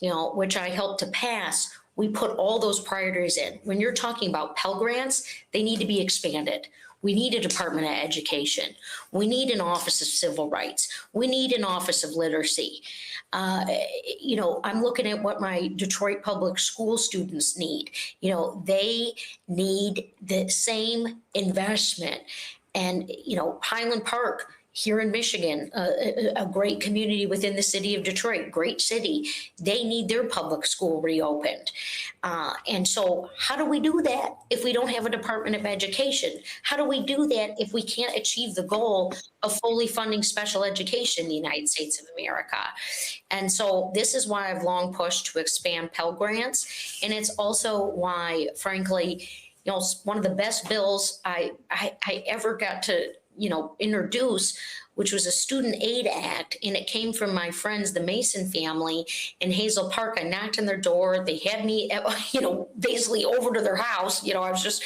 which I helped to pass, we put all those priorities in. When you're talking about Pell Grants, they need to be expanded. We need a Department of Education. We need an Office of Civil Rights. We need an Office of Literacy. I'm looking at what my Detroit public school students need. They need the same investment. And, Highland Park, here in Michigan, a great community within the city of Detroit, great city, they need their public school reopened. And so how do we do that if we don't have a Department of Education? How do we do that if we can't achieve the goal of fully funding special education in the United States of America? And so this is why I've long pushed to expand Pell Grants. And it's also why, frankly, one of the best bills I ever got to introduce, which was a Student Aid Act, and it came from my friends, the Mason family in Hazel Park. I knocked on their door. They had me, basically over to their house. I was just,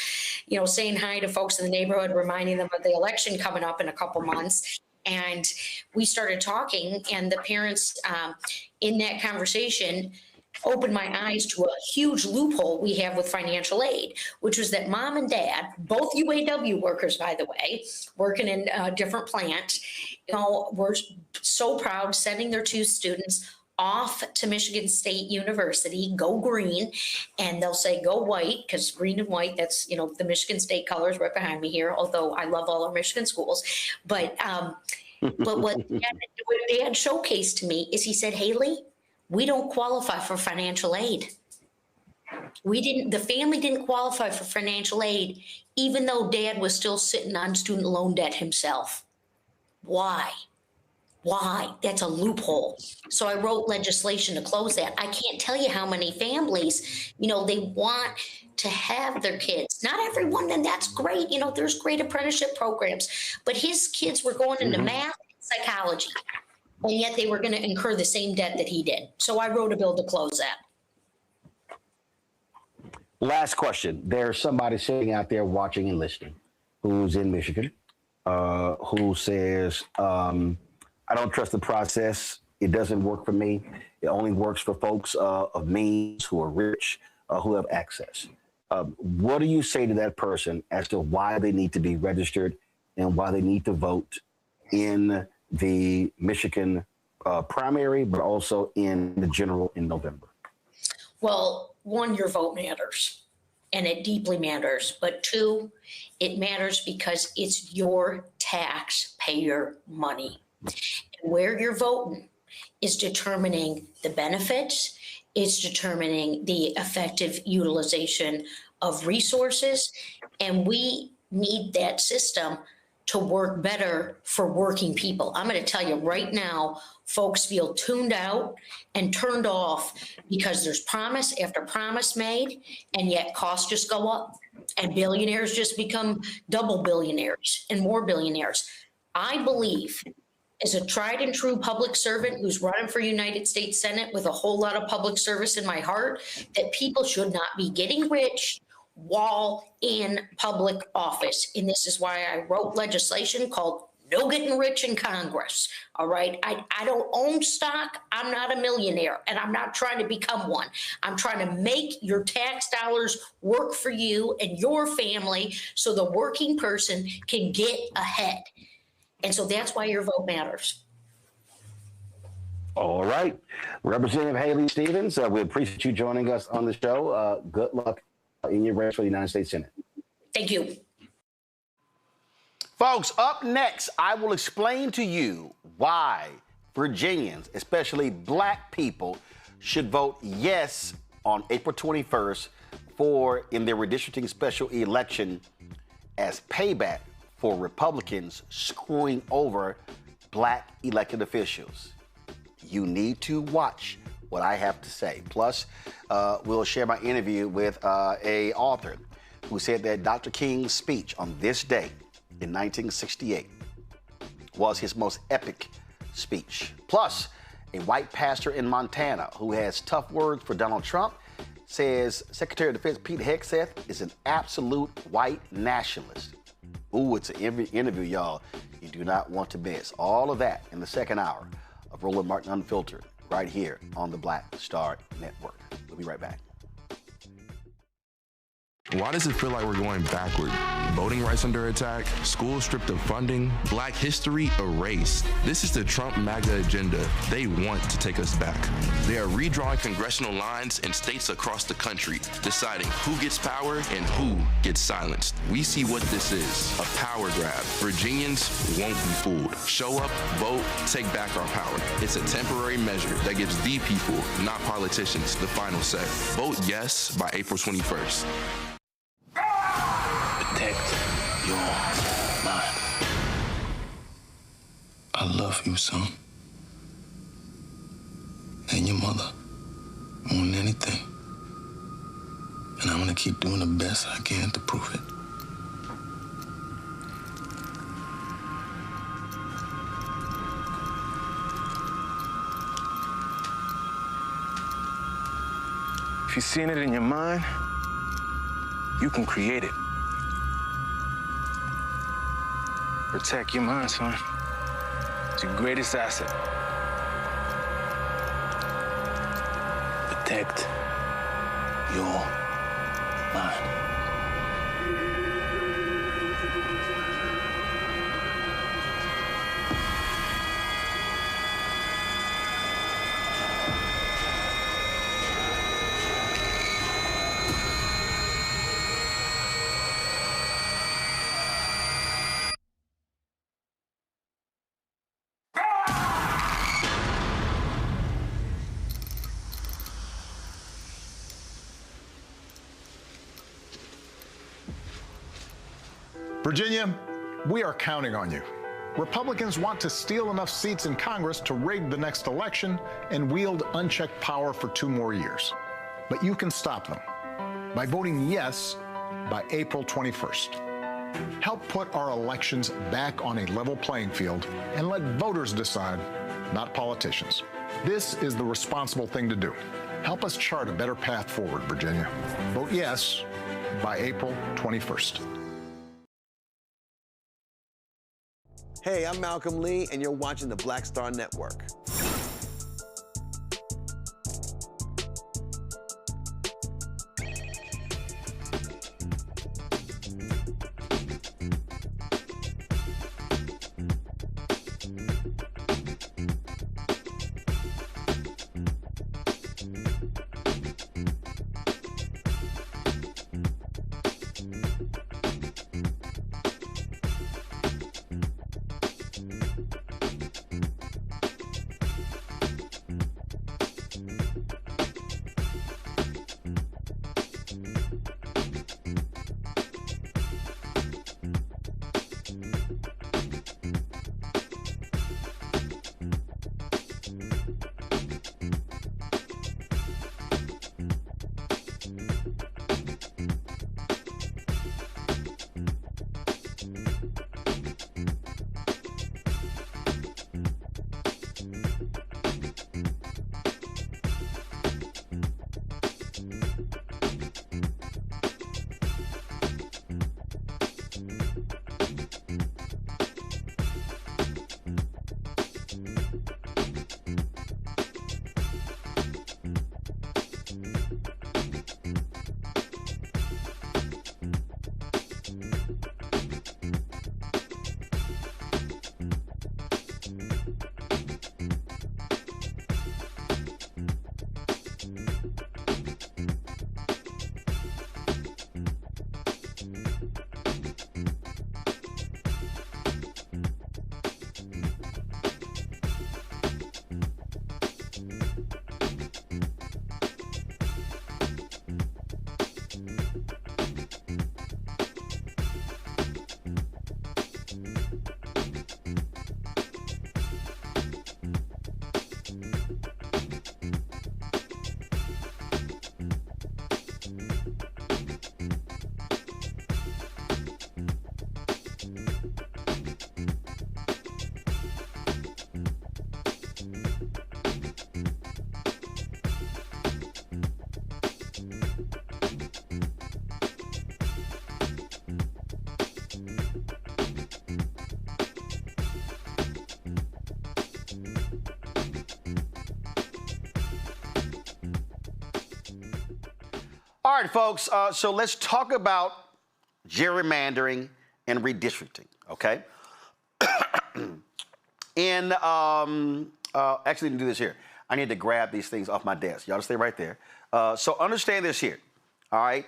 saying hi to folks in the neighborhood, reminding them of the election coming up in a couple months. And we started talking, and the parents in that conversation opened my eyes to a huge loophole we have with financial aid, which was that mom and dad, both UAW workers, by the way, working in a different plant, were so proud, sending their two students off to Michigan State University, go green, and they'll say go white, because green and white, that's, the Michigan State colors right behind me here, although I love all our Michigan schools. But what Dad showcased to me is he said, Haley, we don't qualify for financial aid. The family didn't qualify for financial aid, even though Dad was still sitting on student loan debt himself. Why? That's a loophole. So I wrote legislation to close that. I can't tell you how many families, they want to have their kids. Not everyone, and that's great. There's great apprenticeship programs, but his kids were going into math and psychology, and yet they were going to incur the same debt that he did. So I wrote a bill to close that. Last question. There's somebody sitting out there watching and listening who's in Michigan, who says, I don't trust the process. It doesn't work for me. It only works for folks of means, who are rich, who have access. What do you say to that person as to why they need to be registered and why they need to vote in the Michigan primary, but also in the general in November? Well, one, your vote matters, and it deeply matters. But two, it matters because it's your taxpayer money. And where you're voting is determining the benefits, it's determining the effective utilization of resources, and we need that system to work better for working people. I'm going to tell you right now, folks feel tuned out and turned off because there's promise after promise made, and yet costs just go up, and billionaires just become double billionaires and more billionaires. I believe, as a tried and true public servant who's running for United States Senate with a whole lot of public service in my heart, that people should not be getting rich while in public office. And this is why I wrote legislation called No Getting Rich in Congress. All right. I don't own stock. I'm not a millionaire, and I'm not trying to become one. I'm trying to make your tax dollars work for you and your family so the working person can get ahead. And so that's why your vote matters. All right. Representative Haley Stevens, we appreciate you joining us on the show. Good luck in your race for the United States Senate. Thank you. Folks, up next, I will explain to you why Virginians, especially black people, should vote yes on April 21st in their redistricting special election as payback for Republicans screwing over black elected officials. You need to watch what I have to say. Plus, we'll share my interview with a author who said that Dr. King's speech on this day in 1968 was his most epic speech. Plus, a white pastor in Montana who has tough words for Donald Trump says Secretary of Defense Pete Hegseth is an absolute white nationalist. Ooh, it's an interview, y'all, you do not want to miss. All of that in the second hour of Roland Martin Unfiltered, right here on the Black Star Network. We'll be right back. Why does it feel like we're going backward? Voting rights under attack, schools stripped of funding, black history erased. This is the Trump MAGA agenda. They want to take us back. They are redrawing congressional lines in states across the country, deciding who gets power and who gets silenced. We see what this is, a power grab. Virginians won't be fooled. Show up, vote, take back our power. It's a temporary measure that gives the people, not politicians, the final say. Vote yes by April 21st. Protect your mind. I love you, son. And your mother. More than anything. And I'm gonna keep doing the best I can to prove it. If you've seen it in your mind, you can create it. Protect your mind, son. It's your greatest asset. Protect your mind. Virginia, we are counting on you. Republicans want to steal enough seats in Congress to rig the next election and wield unchecked power for 2 more years. But you can stop them by voting yes by April 21st. Help put our elections back on a level playing field and let voters decide, not politicians. This is the responsible thing to do. Help us chart a better path forward, Virginia. Vote yes by April 21st. Hey, I'm Malcolm Lee, and you're watching the Black Star Network. All right, folks, so let's talk about gerrymandering and redistricting, okay? And actually, to do this here, I need to grab these things off my desk. Y'all stay right there. So understand this here, all right?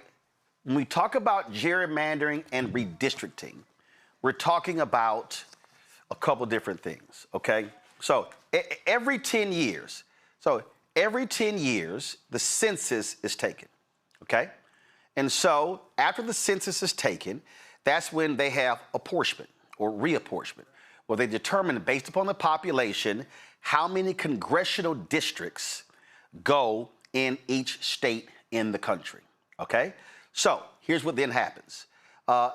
When we talk about gerrymandering and redistricting, we're talking about a couple different things, okay? So every 10 years, the census is taken, okay? And so after the census is taken, that's when they have apportionment or reapportionment, where they determine based upon the population how many congressional districts go in each state in the country, okay? So here's what then happens.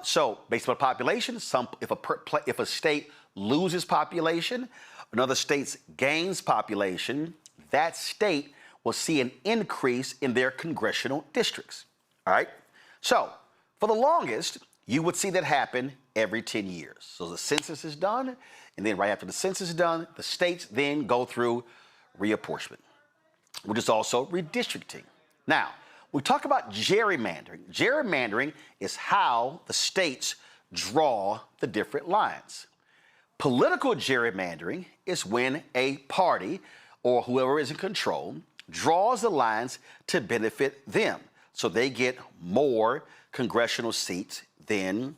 So based on population, if a state loses population, another state gains population, that state will see an increase in their congressional districts, all right? So for the longest, you would see that happen every 10 years. So the census is done, and then right after the census is done, the states then go through reapportionment, which is also redistricting. Now, we talk about gerrymandering. Gerrymandering is how the states draw the different lines. Political gerrymandering is when a party or whoever is in control draws the lines to benefit them, so they get more congressional seats than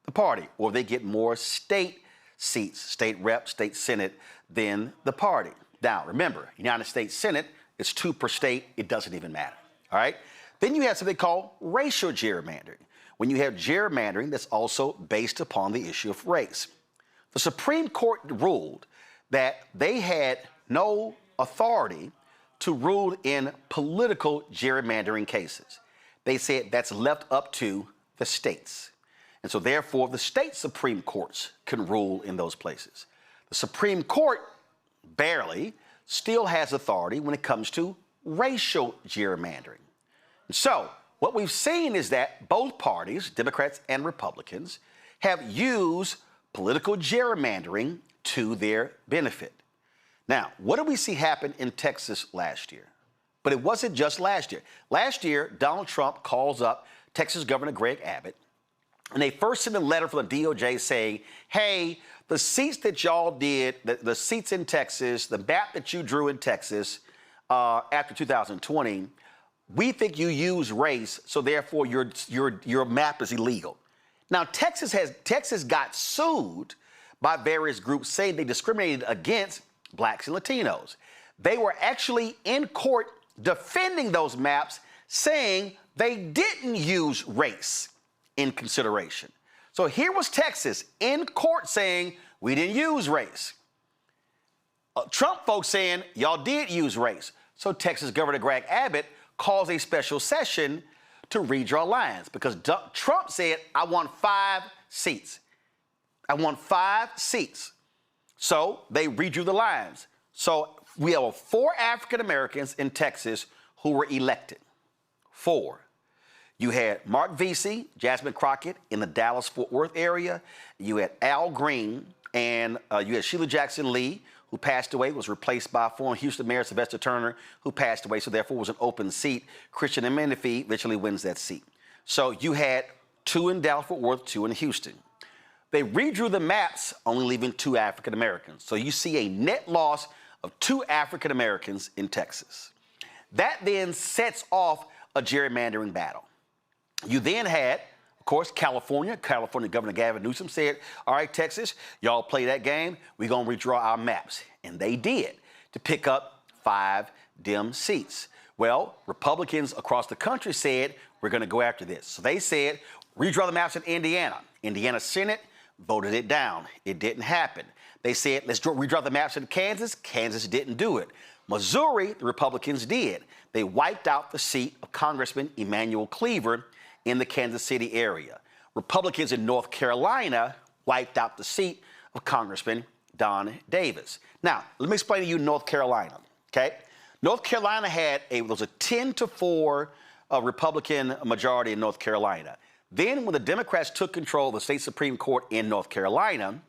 the party, or they get more state seats, state rep, state senate, than the party. Now, remember, United States Senate, it's 2 per state, it doesn't even matter, all right? Then you have something called racial gerrymandering, when you have gerrymandering that's also based upon the issue of race. The Supreme Court ruled that they had no authority to rule in political gerrymandering cases. They said that's left up to the states. And so therefore, the state Supreme Courts can rule in those places. The Supreme Court barely still has authority when it comes to racial gerrymandering. So what we've seen is that both parties, Democrats and Republicans, have used political gerrymandering to their benefit. Now, what did we see happen in Texas last year? But it wasn't just last year. Last year, Donald Trump calls up Texas Governor Greg Abbott, and they first sent a letter from the DOJ saying, hey, the seats that y'all did, the seats in Texas, the map that you drew in Texas after 2020, we think you use race, so therefore your map is illegal. Now, Texas got sued by various groups saying they discriminated against blacks and Latinos. They were actually in court defending those maps, saying they didn't use race in consideration. So here was Texas in court saying we didn't use race. Trump folks saying y'all did use race. So Texas Governor Greg Abbott calls a special session to redraw lines because Trump said, I want 5 seats. I want 5 seats. So they redrew the lines. So we have 4 African Americans in Texas who were elected. 4. You had Mark Vesey, Jasmine Crockett in the Dallas-Fort Worth area. You had Al Green, and you had Sheila Jackson Lee, who passed away, was replaced by former Houston Mayor Sylvester Turner, who passed away, so therefore was an open seat. Christian Menifee eventually wins that seat. So you had 2 in Dallas-Fort Worth, 2 in Houston. They redrew the maps, only leaving 2 African Americans. So you see a net loss of 2 African Americans in Texas. That then sets off a gerrymandering battle. You then had, of course, California Governor Gavin Newsom said, all right, Texas, y'all play that game. We're going to redraw our maps. And they did to pick up 5 Dem seats. Well, Republicans across the country said, we're going to go after this. So they said, redraw the maps in Indiana. Indiana Senate voted it down. It didn't happen. They said, let's redraw the maps in Kansas. Kansas didn't do it. Missouri, the Republicans did. They wiped out the seat of Congressman Emanuel Cleaver in the Kansas City area. Republicans in North Carolina wiped out the seat of Congressman Don Davis. Now, let me explain to you North Carolina, okay? North Carolina was a 10-4 Republican majority in North Carolina. Then when the Democrats took control of the state Supreme Court in North Carolina,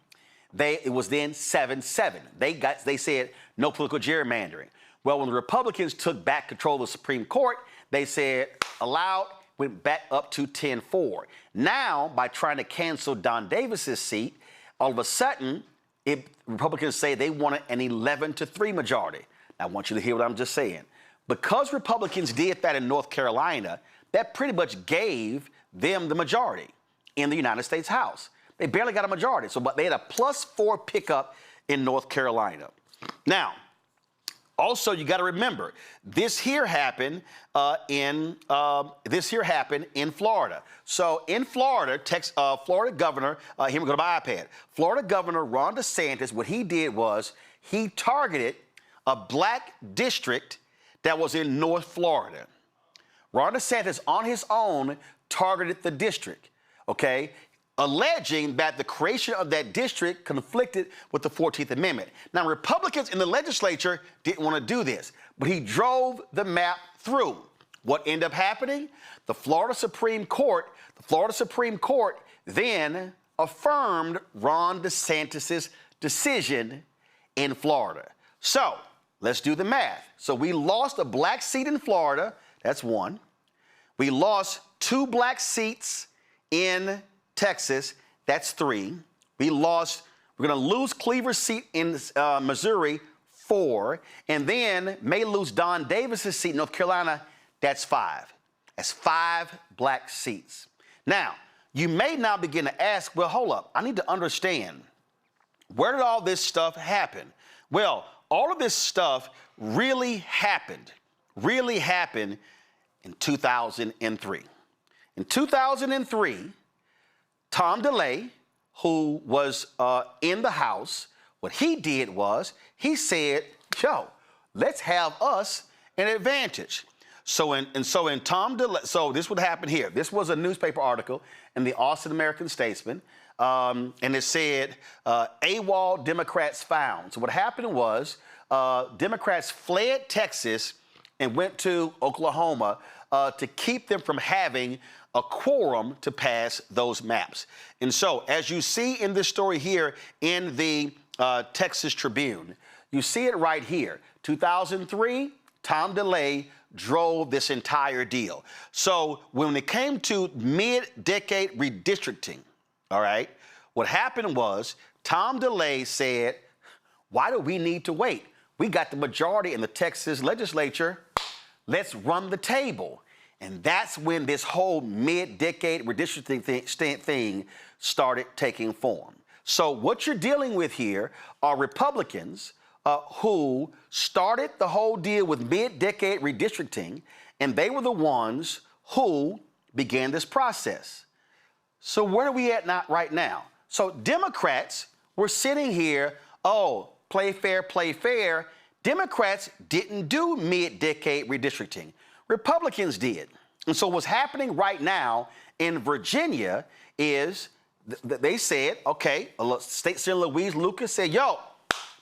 it was then 7-7. They said no political gerrymandering. Well, when the Republicans took back control of the Supreme Court, they said allowed, went back up to 10-4. Now, by trying to cancel Don Davis's seat, all of a sudden, Republicans say they wanted an 11-3 majority. Now, I want you to hear what I'm just saying. Because Republicans did that in North Carolina, that pretty much gave them the majority in the United States House. They barely got a majority, but they had a +4 pickup in North Carolina. Now, also, you got to remember, this here happened in Florida. So in Florida, Florida Governor, here we go to my iPad. Florida Governor Ron DeSantis, what he did was he targeted a black district that was in North Florida. Ron DeSantis, on his own, targeted the district, okay, alleging that the creation of that district conflicted with the 14th Amendment. Now, Republicans in the legislature didn't want to do this, but he drove the map through. What ended up happening? The Florida Supreme Court then affirmed Ron DeSantis' decision in Florida. So, let's do the math. So we lost a black seat in Florida, that's 1. We lost 2 black seats in Texas, that's 3. We're going to lose Cleaver's seat in Missouri, 4. And then may lose Don Davis's seat in North Carolina, that's 5. That's 5 black seats. Now, you may now begin to ask, well, hold up, I need to understand, where did all this stuff happen? Well, all of this stuff really happened in 2003. In 2003, Tom DeLay, who was in the House, what he did was he said, yo, let's have us an advantage. So in Tom DeLay, so this would happen here. This was a newspaper article in the Austin American-Statesman, and it said, AWOL Democrats found. So what happened was Democrats fled Texas and went to Oklahoma to keep them from having a quorum to pass those maps. And so, as you see in this story here in the Texas Tribune, you see it right here. 2003, Tom DeLay drove this entire deal. So when it came to mid-decade redistricting, all right, what happened was Tom DeLay said, why do we need to wait? We got the majority in the Texas legislature. Let's run the table. And that's when this whole mid-decade redistricting thing started taking form. So what you're dealing with here are Republicans who started the whole deal with mid-decade redistricting, and they were the ones who began this process. So where are we at right now? So Democrats were sitting here, oh, play fair, play fair. Democrats didn't do mid-decade redistricting. Republicans did. And so what's happening right now in Virginia is they said, okay, State Senator Louise Lucas said, yo,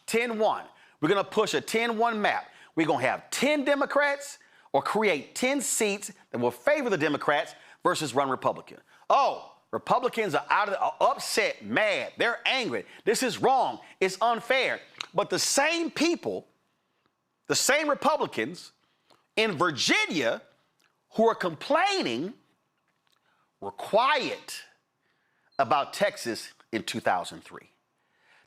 10-1. We're going to push a 10-1 map. We're going to have 10 Democrats or create 10 seats that will favor the Democrats versus run Republican. Oh, Republicans are upset, mad. They're angry. This is wrong. It's unfair. But the same people, the same Republicans in Virginia who are complaining were quiet about Texas in 2003.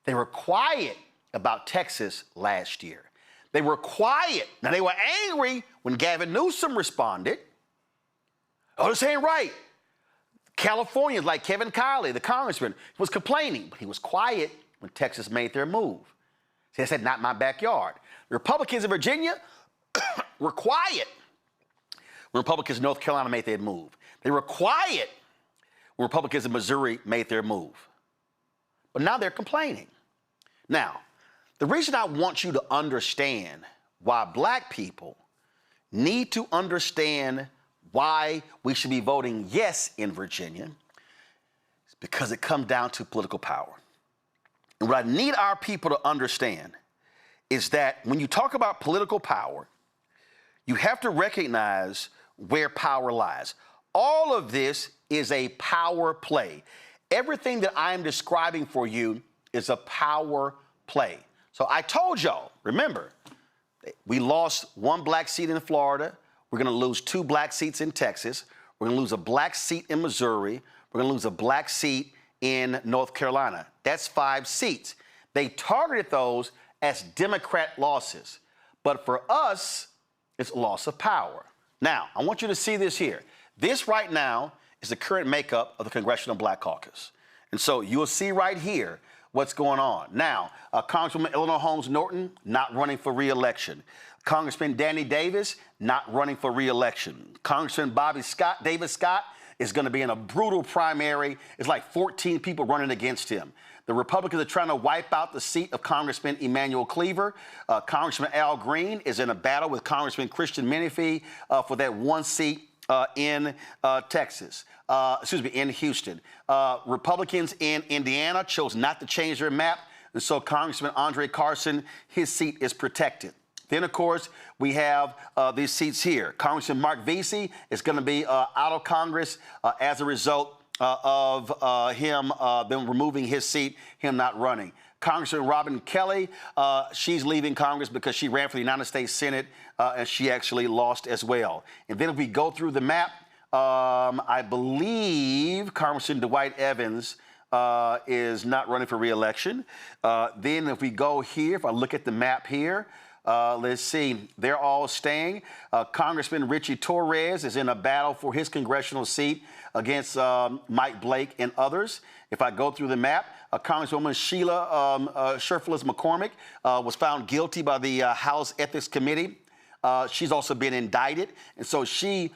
They were quiet about Texas last year. They were quiet. Now, they were angry when Gavin Newsom responded. Oh, this ain't right. Californians like Kevin Kiley, the congressman, was complaining, but he was quiet when Texas made their move. They said, not my backyard. The Republicans in Virginia were quiet when Republicans in North Carolina made their move. They were quiet when Republicans in Missouri made their move. But now they're complaining. Now, the reason I want you to understand why black people need to understand why we should be voting yes in Virginia is because it comes down to political power. And what I need our people to understand is that when you talk about political power, you have to recognize where power lies. All of this is a power play. Everything that I am describing for you is a power play. So I told y'all, remember, we lost one black seat in Florida. We're going to lose 2 black seats in Texas. We're going to lose a black seat in Missouri. We're going to lose a black seat in North Carolina. That's 5 seats. They targeted those as Democrat losses. But for us, it's a loss of power. Now, I want you to see this here. This right now is the current makeup of the Congressional Black Caucus. And so you'll see right here what's going on. Now, Congresswoman Eleanor Holmes Norton not running for re-election. Congressman Danny Davis not running for re-election. Congressman Davis Scott is going to be in a brutal primary. It's like 14 people running against him. The Republicans are trying to wipe out the seat of Congressman Emmanuel Cleaver. Congressman Al Green is in a battle with Congressman Christian Menifee for that 1 seat in Texas. In Houston. Republicans in Indiana chose not to change their map, and so Congressman Andre Carson, his seat is protected. Then, of course, we have these seats here. Congressman Mark Vesey is going to be out of Congress as a result of them removing his seat, him not running. Congressman Robin Kelly, she's leaving Congress because she ran for the United States Senate, and she actually lost as well. And then if we go through the map, I believe Congressman Dwight Evans is not running for re-election. Then if we go here, if I look at the map here, let's see, they're all staying. Congressman Richie Torres is in a battle for his congressional seat against Mike Blake and others. If I go through the map, Congresswoman Sheila Sherflis McCormick was found guilty by the House Ethics Committee. She's also been indicted, and so she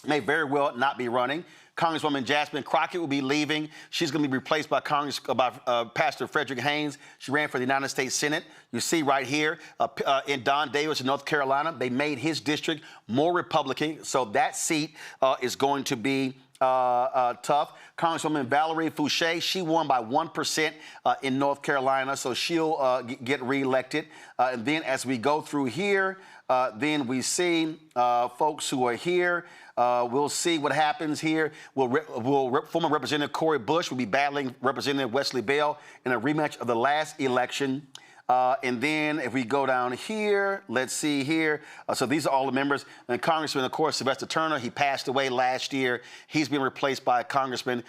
may very well not be running. Congresswoman Jasmine Crockett will be leaving. She's going to be replaced by Pastor Frederick Haynes. She ran for the United States Senate. You see right here in Don Davis in North Carolina, they made his district more Republican. So that seat is going to be tough. Congresswoman Valerie Fouché, she won by 1% in North Carolina, so she'll get reelected. And then as we go through here, then we see folks who are here. We'll see what happens here. Former Representative Cori Bush will be battling Representative Wesley Bell in a rematch of the last election. And then if we go down here, let's see here. So these are all the members. And Congressman, of course, Sylvester Turner, he passed away last year. He's been replaced by Congressman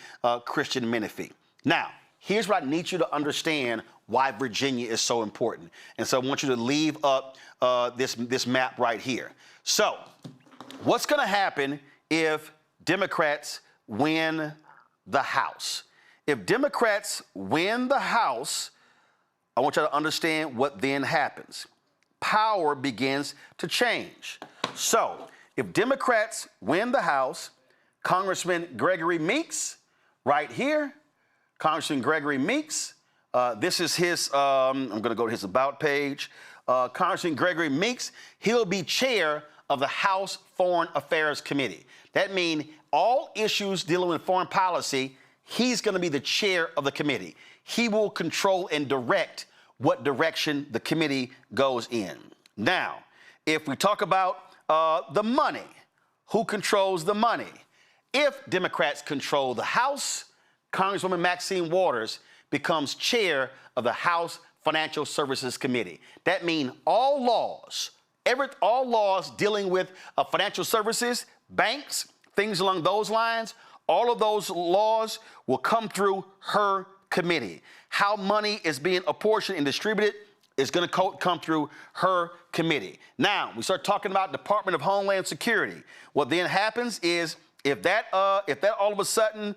Christian Menifee. Now, here's what I need you to understand why Virginia is so important. And so I want you to leave up this map right here. So what's going to happen if Democrats win the House? If Democrats win the House, I want you to understand what then happens. Power begins to change. So if Democrats win the House, Congressman Gregory Meeks, right here, Congressman Gregory Meeks, this is his, I'm going to go to his About page. Congressman Gregory Meeks, he'll be chair of the House Foreign Affairs Committee. That means all issues dealing with foreign policy, he's going to be the chair of the committee. He will control and direct what direction the committee goes in. Now, if we talk about the money, who controls the money? If Democrats control the House, Congresswoman Maxine Waters becomes chair of the House Financial Services Committee. That means all laws dealing with financial services, banks, things along those lines, all of those laws will come through her committee. How money is being apportioned and distributed is going to come through her committee. Now, we start talking about Department of Homeland Security. What then happens is if that all of a sudden,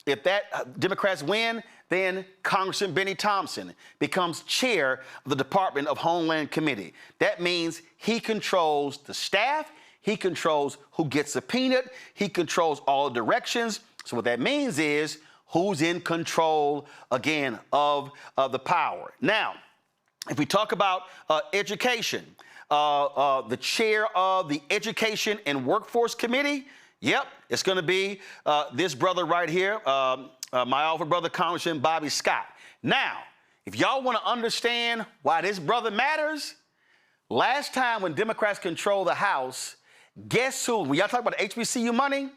if that Democrats win, then Congressman Benny Thompson becomes chair of the Department of Homeland Committee. That means he controls the staff, he controls who gets subpoenaed, he controls all the directions. So what that means is who's in control, again, of the power. Now, if we talk about education, the chair of the Education and Workforce Committee, yep, it's going to be this brother right here, my alpha brother, Congressman Bobby Scott. Now, if y'all want to understand why this brother matters, last time when Democrats controlled the House, guess who? When y'all talk about HBCU money,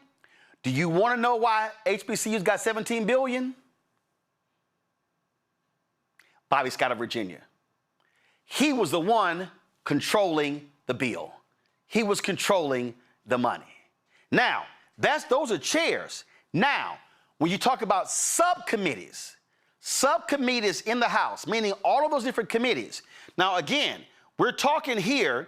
do you want to know why HBCUs got $17 billion? Bobby Scott of Virginia. He was the one controlling the bill. He was controlling the money. Now, those are chairs. Now, when you talk about subcommittees in the House, meaning all of those different committees. Now, again, we're talking here,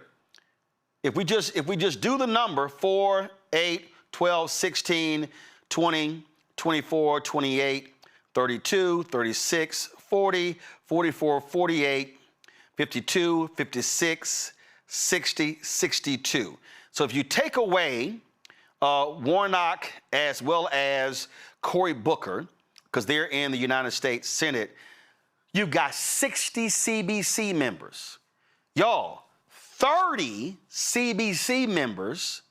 if we just do the number 4, 8, 12, 16, 20, 24, 28, 32, 36, 40, 44, 48, 52, 56, 60, 62. So if you take away Warnock as well as Cory Booker, because they're in the United States Senate, you've got 60 CBC members. Y'all, 30 CBC members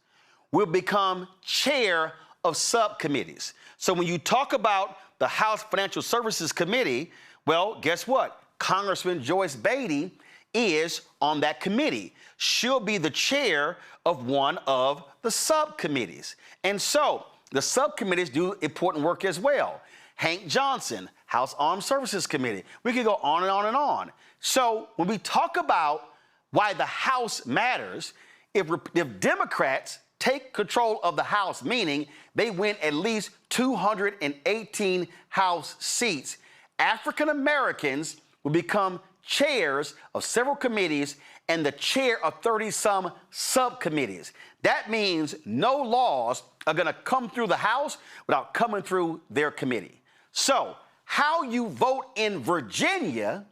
will become chair of subcommittees. So when you talk about the House Financial Services Committee, well, guess what? Congressman Joyce Beatty is on that committee. She'll be the chair of one of the subcommittees. And so the subcommittees do important work as well. Hank Johnson, House Armed Services Committee. We could go on and on and on. So when we talk about why the House matters, if Democrats take control of the House, meaning they win at least 218 House seats, African Americans will become chairs of several committees and the chair of 30-some subcommittees. That means no laws are going to come through the House without coming through their committee. So how you vote in Virginia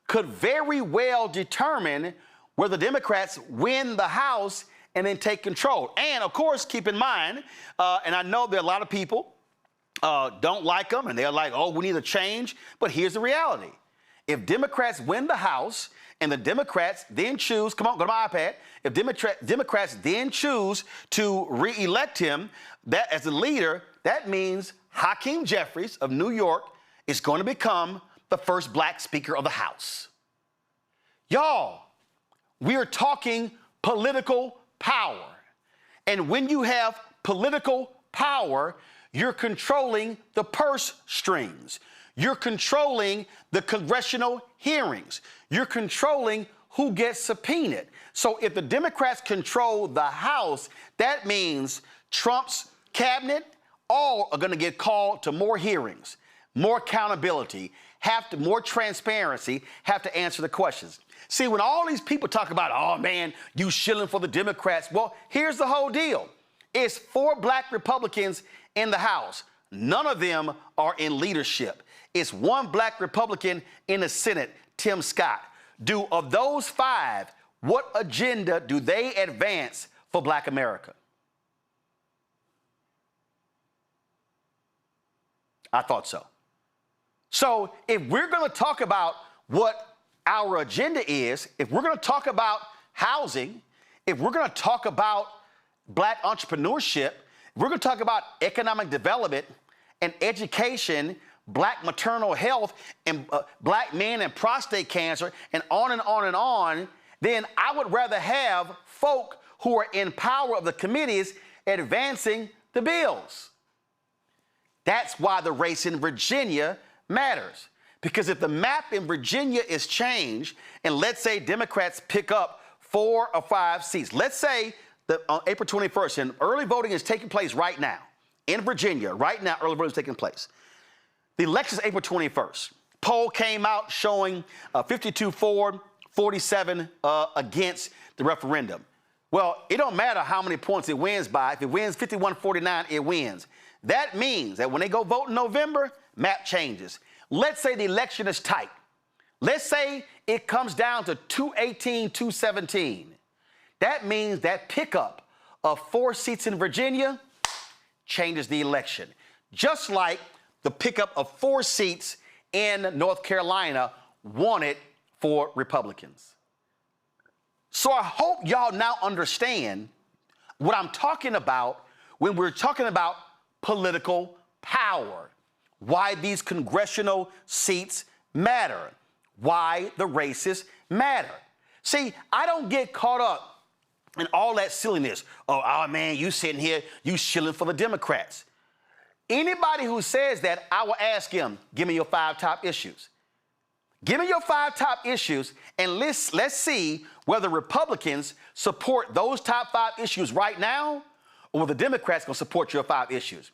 could very well determine whether Democrats win the House and then take control. And of course, keep in mind, and I know there are a lot of people don't like them, and they're like, oh, we need a change. But here's the reality. If Democrats win the House and the Democrats then choose, come on, go to my iPad. If Democrats then choose to re-elect him that as the leader, that means Hakeem Jeffries of New York is going to become the first black Speaker of the House. Y'all, we are talking political power. And when you have political power, you're controlling the purse strings. You're controlling the congressional hearings. You're controlling who gets subpoenaed. So if the Democrats control the House, that means Trump's cabinet, all are going to get called to more hearings, more accountability, more transparency, have to answer the questions. See, when all these people talk about, oh, man, you shilling for the Democrats, well, here's the whole deal. It's 4 black Republicans in the House. None of them are in leadership. It's 1 black Republican in the Senate, Tim Scott. Of those 5, what agenda do they advance for black America? I thought so. So if we're going to talk about what our agenda is, if we're going to talk about housing, if we're going to talk about black entrepreneurship, if we're going to talk about economic development and education, black maternal health, and black men and prostate cancer, and on and on and on, then I would rather have folk who are in power of the committees advancing the bills. That's why the race in Virginia matters. Because if the map in Virginia is changed, and let's say Democrats pick up 4 or 5 seats, let's say that on April 21st, and early voting is taking place right now in Virginia, right now, early voting is taking place. The election is April 21st. Poll came out showing 52 for, 47 against the referendum. Well, it don't matter how many points it wins by. If it wins 51-49, it wins. That means that when they go vote in November, map changes. Let's say the election is tight. Let's say it comes down to 218, 217. That means that pickup of 4 seats in Virginia changes the election. Just like the pickup of 4 seats in North Carolina wanted for Republicans. So I hope y'all now understand what I'm talking about when we're talking about political power, why these congressional seats matter, why the races matter. See, I don't get caught up in all that silliness. Oh man, you sitting here, you shilling for the Democrats. Anybody who says that, I will ask him, give me your 5 top issues. Give me your 5 top issues, and let's see whether Republicans support those top 5 issues right now, or whether the Democrats gonna support your 5 issues.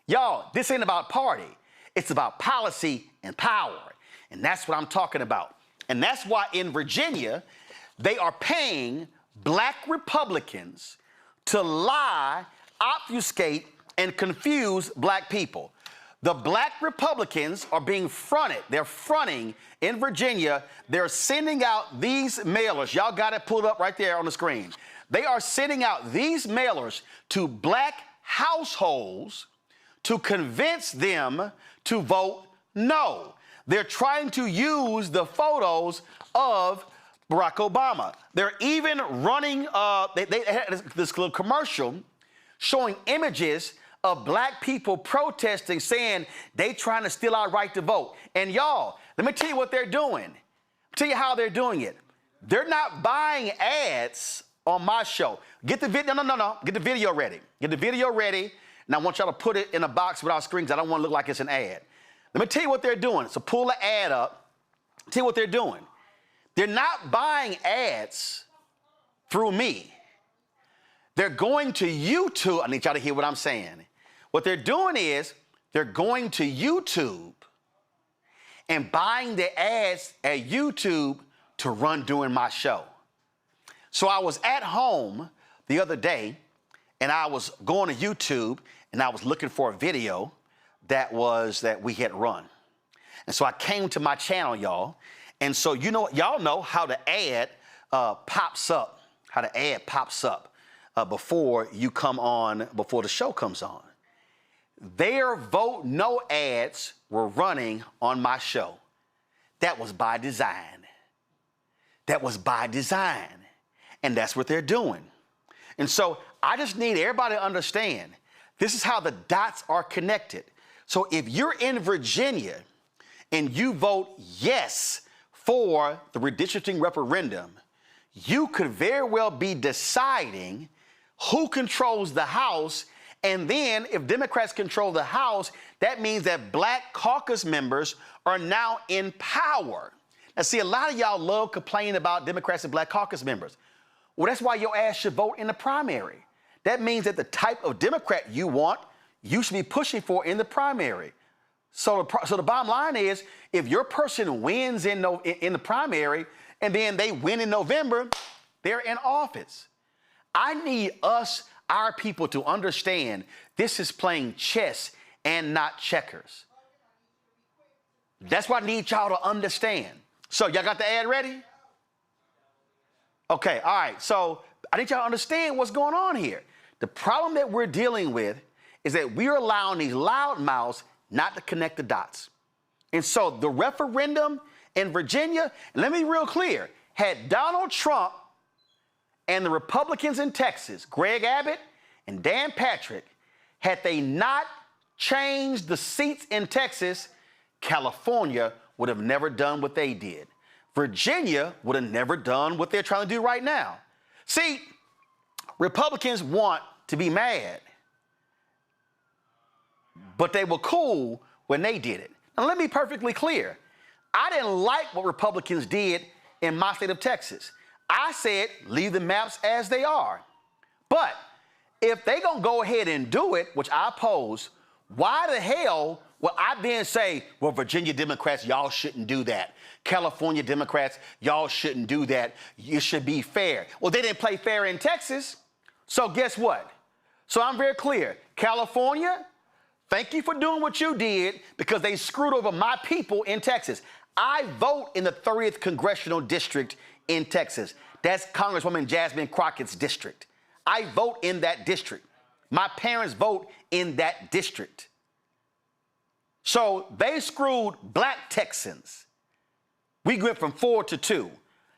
Y'all, this ain't about party. It's about policy and power. And that's what I'm talking about. And that's why in Virginia, they are paying black Republicans to lie, obfuscate, and confuse black people. The black Republicans are being fronted. They're fronting in Virginia. They're sending out these mailers. Y'all got it pulled up right there on the screen. They are sending out these mailers to black households to convince them to vote no. They're trying to use the photos of Barack Obama. They're even running, they had this little commercial showing images of black people protesting, saying they trying to steal our right to vote. And y'all, let me tell you what they're doing. I'll tell you how they're doing it. They're not buying ads on my show. Get the video, no. Get the video ready. Get the video ready, and I want y'all to put it in a box without screens. I don't want to look like it's an ad. Let me tell you what they're doing. So pull the ad up. Tell you what they're doing. They're not buying ads through me. They're going to YouTube. I need y'all to hear what I'm saying. What they're doing is they're going to YouTube and buying the ads at YouTube to run during my show. So I was at home the other day, and I was going to YouTube, and I was looking for a video that we had run. And so I came to my channel, y'all. And so y'all know how the ad pops up, before the show comes on. Their vote no ads were running on my show. That was by design. That was by design. And that's what they're doing. And so I just need everybody to understand this is how the dots are connected. So if you're in Virginia and you vote yes for the redistricting referendum, you could very well be deciding who controls the House. And then if Democrats control the House, that means that Black caucus members are now in power. Now, see, a lot of y'all love complaining about Democrats and Black caucus members. Well, that's why your ass should vote in the primary. That means that the type of Democrat you want, you should be pushing for in the primary. So the bottom line is, if your person wins in the primary and then they win in November, they're in office. I need our people to understand this is playing chess and not checkers. That's what I need y'all to understand. So y'all got the ad ready? Okay, all right. So I need y'all to understand what's going on here. The problem that we're dealing with is that we're allowing these loudmouths not to connect the dots. And so the referendum in Virginia, and let me be real clear, had Donald Trump and the Republicans in Texas, Greg Abbott and Dan Patrick, had they not changed the seats in Texas, California would have never done what they did. Virginia would have never done what they're trying to do right now. See, Republicans want to be mad, but they were cool when they did it. Now, let me be perfectly clear. I didn't like what Republicans did in my state of Texas. I said, leave the maps as they are. But if they gonna go ahead and do it, which I oppose, why the hell would I then say, well, Virginia Democrats, y'all shouldn't do that. California Democrats, y'all shouldn't do that. You should be fair. Well, they didn't play fair in Texas. So guess what? So I'm very clear. California, thank you for doing what you did because they screwed over my people in Texas. I vote in the 30th Congressional District in Texas. That's Congresswoman Jasmine Crockett's district. I vote in that district. My parents vote in that district. So they screwed Black Texans. We went from 4 to 2.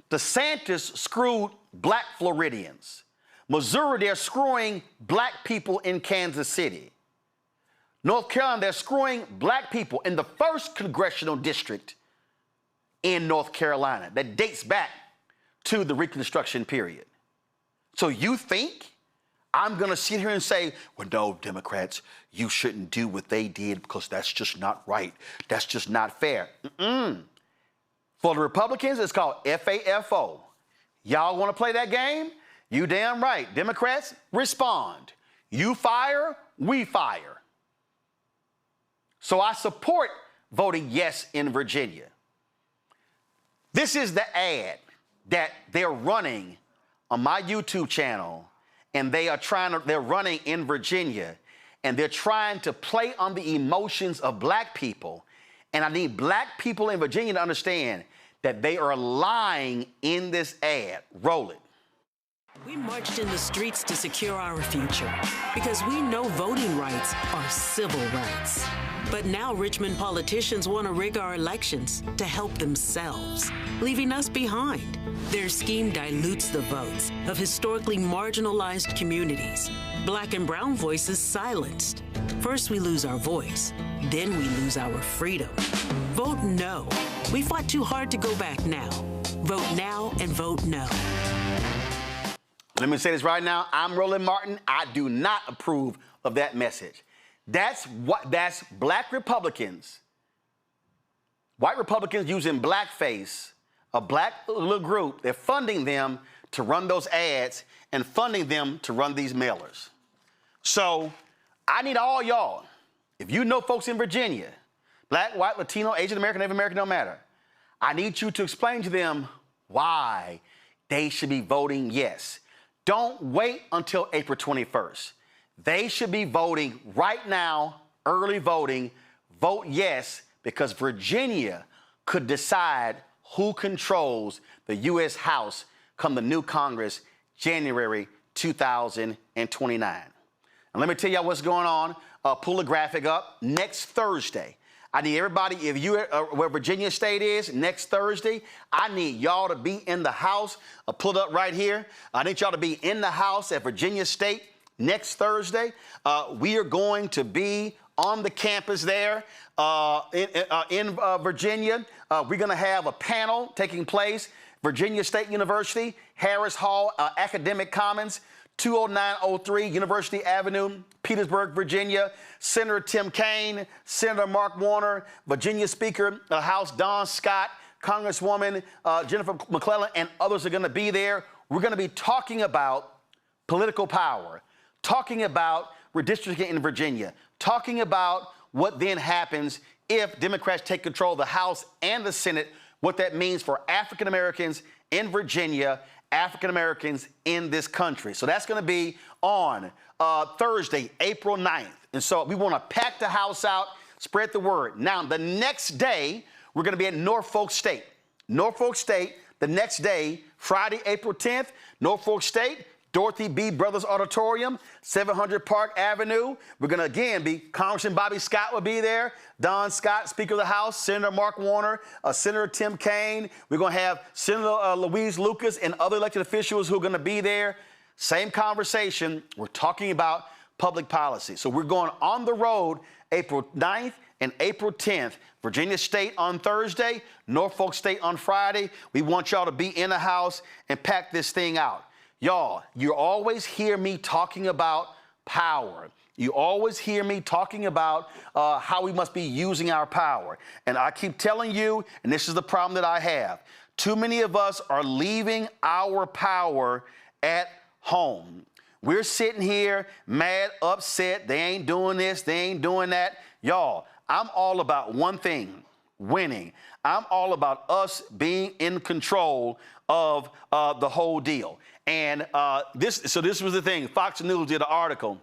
DeSantis screwed Black Floridians. Missouri, they're screwing Black people in Kansas City. North Carolina, they're screwing Black people in the 1st Congressional District in North Carolina that dates back to the Reconstruction period. So you think I'm going to sit here and say, well, no, Democrats, you shouldn't do what they did because that's just not right. That's just not fair. For the Republicans, it's called FAFO. Y'all want to play that game? You damn right. Democrats, respond. You fire, we fire. So I support voting yes in Virginia. This is the ad that they're running on my YouTube channel, and they're running in Virginia, and they're trying to play on the emotions of Black people. And I need Black people in Virginia to understand that they are lying in this ad. Roll it. We marched in the streets to secure our future because we know voting rights are civil rights. But now Richmond politicians want to rig our elections to help themselves, leaving us behind. Their scheme dilutes the votes of historically marginalized communities. Black and brown voices silenced. First we lose our voice, then we lose our freedom. Vote no. We fought too hard to go back now. Vote now and vote no. Let me say this right now. I'm Roland Martin. I do not approve of that message. That's Black Republicans, white Republicans using blackface, a Black little group. They're funding them to run those ads and funding them to run these mailers. So I need all y'all, if you know folks in Virginia, Black, white, Latino, Asian American, Native American, no matter, I need you to explain to them why they should be voting yes. Don't wait until April 21st. They should be voting right now, early voting, vote yes, because Virginia could decide who controls the U.S. House come the new Congress, January 2029. And let me tell y'all what's going on. Pull the graphic up. Next Thursday, I need everybody, if you're where Virginia State is, next Thursday, I need y'all to be in the house. Pull it up right here. I need y'all to be in the house at Virginia State next Thursday. We are going to be on the campus there in Virginia. We're going to have a panel taking place. Virginia State University, Harris Hall, Academic Commons, 20903 University Avenue, Petersburg, Virginia. Senator Tim Kaine, Senator Mark Warner, Virginia Speaker of the House Don Scott, Congresswoman Jennifer McClellan, and others are going to be there. We're going to be talking about political power, talking about redistricting in Virginia, talking about what then happens if Democrats take control of the House and the Senate, what that means for African Americans in Virginia, African Americans in this country. So that's going to be on Thursday, April 9th. And so we want to pack the house out, spread the word. Now, the next day, we're going to be at Norfolk State. Norfolk State, the next day, Friday, April 10th, Norfolk State, Dorothy B. Brothers Auditorium, 700 Park Avenue. We're going to again be, Congressman Bobby Scott will be there, Don Scott, Speaker of the House, Senator Mark Warner, Senator Tim Kaine. We're going to have Senator Louise Lucas and other elected officials who are going to be there. Same conversation. We're talking about public policy. So we're going on the road April 9th and April 10th. Virginia State on Thursday, Norfolk State on Friday. We want y'all to be in the house and pack this thing out. Y'all, you always hear me talking about power. You always hear me talking about how we must be using our power. And I keep telling you, and this is the problem that I have, too many of us are leaving our power at home. We're sitting here mad, upset, they ain't doing this, they ain't doing that. Y'all, I'm all about one thing, winning. I'm all about us being in control of the whole deal. And this was the thing. Fox News did an article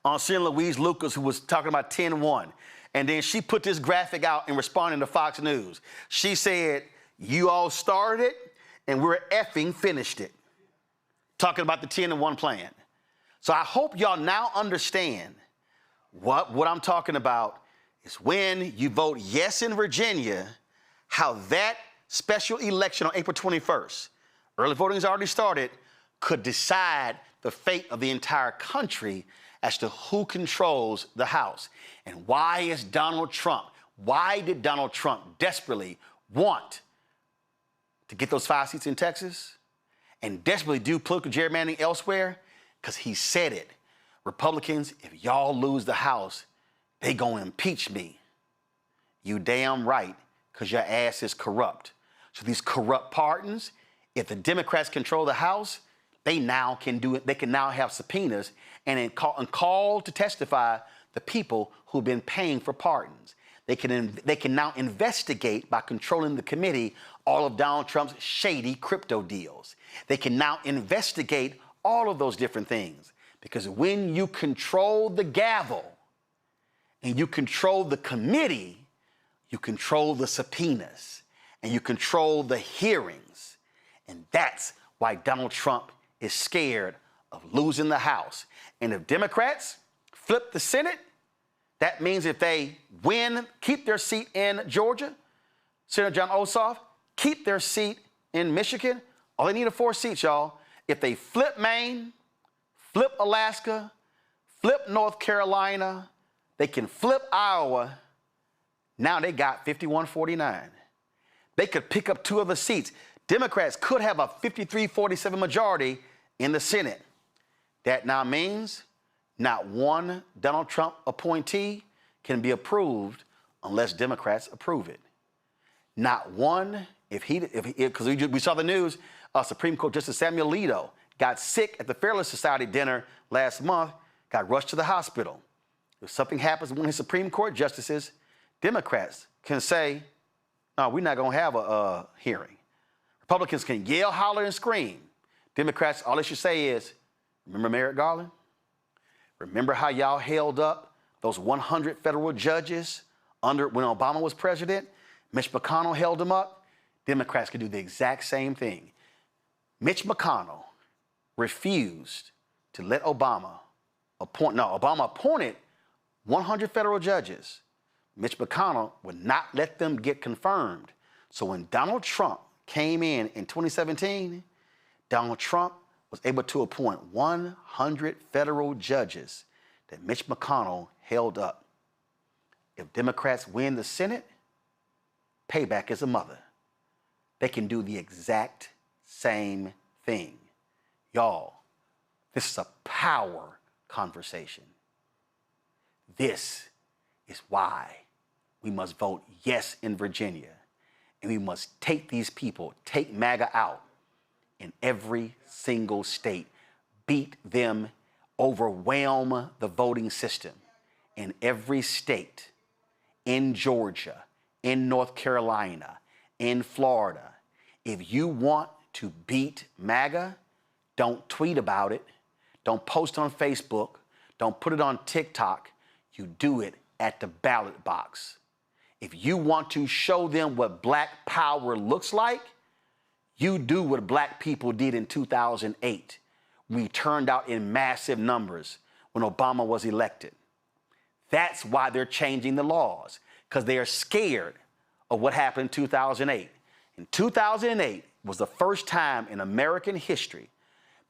on Senator Louise Lucas, who was talking about 10-1. And then she put this graphic out in responding to Fox News. She said, you all started it, and we're effing finished it. Talking about the 10-1 plan. So I hope y'all now understand what I'm talking about is when you vote yes in Virginia, how that special election on April 21st, early voting has already started, could decide the fate of the entire country as to who controls the House. And why is Donald Trump, why did Donald Trump desperately want to get those 5 seats in Texas and desperately do political gerrymandering elsewhere? Because he said it. Republicans, if y'all lose the House, they gonna impeach me. You damn right, because your ass is corrupt. So these corrupt pardons, if the Democrats control the House, they now can do it. They can now have subpoenas and call to testify the people who've been paying for pardons. They can now investigate, by controlling the committee, all of Donald Trump's shady crypto deals. They can now investigate all of those different things. Because when you control the gavel and you control the committee, you control the subpoenas and you control the hearings. And that's why Donald Trump is scared of losing the House. And if Democrats flip the Senate, that means if they win, keep their seat in Georgia, Senator John Ossoff, keep their seat in Michigan, all they need are 4 seats, y'all. If they flip Maine, flip Alaska, flip North Carolina, they can flip Iowa, now they got 51-49. They could pick up 2 other seats. Democrats could have a 53-47 majority in the Senate. That now means not one Donald Trump appointee can be approved unless Democrats approve it. Not one, because we saw the news, Supreme Court Justice Samuel Alito got sick at the Fairless Society dinner last month, got rushed to the hospital. If something happens to one of his Supreme Court justices, Democrats can say, no, we're not going to have a hearing. Republicans can yell, holler, and scream. Democrats, all they should say is, remember Merrick Garland? Remember how y'all held up those 100 federal judges when Obama was president? Mitch McConnell held them up. Democrats can do the exact same thing. Mitch McConnell refused to let Obama Obama appointed 100 federal judges. Mitch McConnell would not let them get confirmed. So when Donald Trump came in 2017, Donald Trump was able to appoint 100 federal judges that Mitch McConnell held up. If Democrats win the Senate, payback is a mother. They can do the exact same thing. Y'all, this is a power conversation. This is why we must vote yes in Virginia, and we must take these people, take MAGA out in every single state, beat them, overwhelm the voting system in every state, in Georgia, in North Carolina, in Florida. If you want to beat MAGA, don't tweet about it, don't post on Facebook, don't put it on TikTok. You do it at the ballot box. If you want to show them what black power looks like, you do what black people did in 2008. We turned out in massive numbers when Obama was elected. That's why they're changing the laws, because they are scared of what happened in 2008. In 2008 was the first time in American history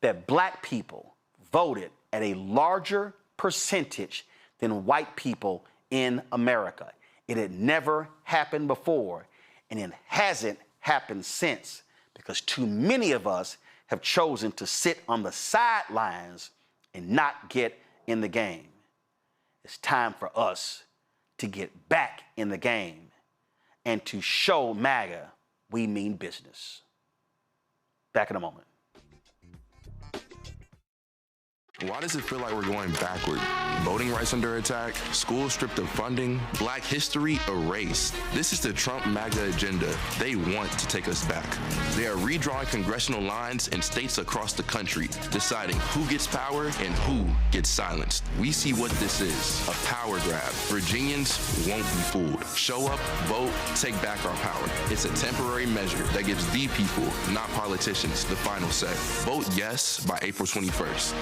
that black people voted at a larger percentage than white people in America. It had never happened before, and it hasn't happened since, because too many of us have chosen to sit on the sidelines and not get in the game. It's time for us to get back in the game and to show MAGA we mean business. Back in a moment. Why does it feel like we're going backward? Voting rights under attack, schools stripped of funding, black history erased. This is the Trump MAGA agenda. They want to take us back. They are redrawing congressional lines in states across the country, deciding who gets power and who gets silenced. We see what this is, a power grab. Virginians won't be fooled. Show up, vote, take back our power. It's a temporary measure that gives the people, not politicians, the final say. Vote yes by April 21st.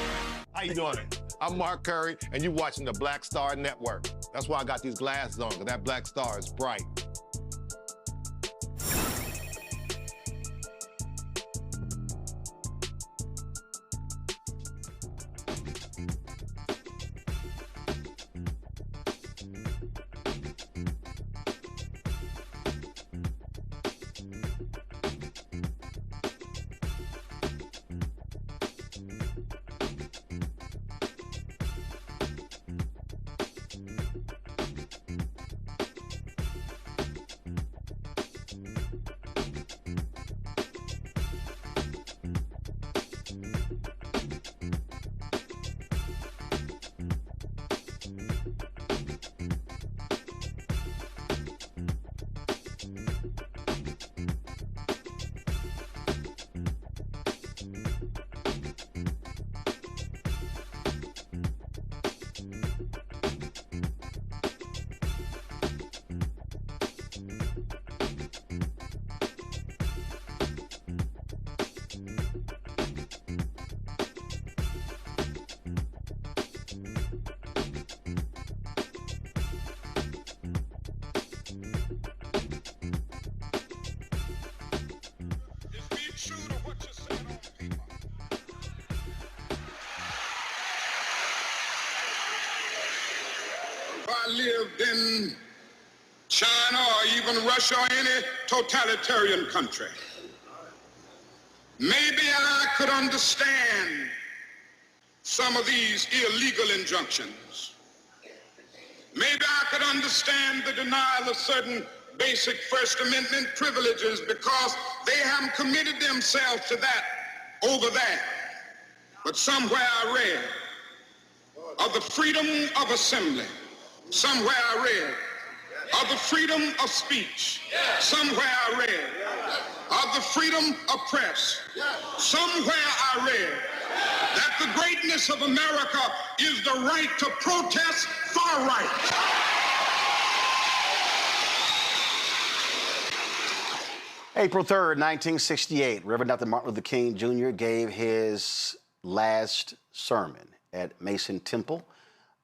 How you doing? I'm Mark Curry, and you're watching the Black Star Network. That's why I got these glasses on, because that black star is bright. I lived in China or even Russia or any totalitarian country, maybe I could understand some of these illegal injunctions. Maybe I could understand the denial of certain basic First Amendment privileges because they haven't committed themselves to that over there. But somewhere I read of the freedom of assembly. Somewhere I read of the freedom of speech. Somewhere I read of the freedom of press. Somewhere I read that the greatness of America is the right to protest far right. April 3rd, 1968, Reverend Dr. Martin Luther King Jr. gave his last sermon at Mason Temple.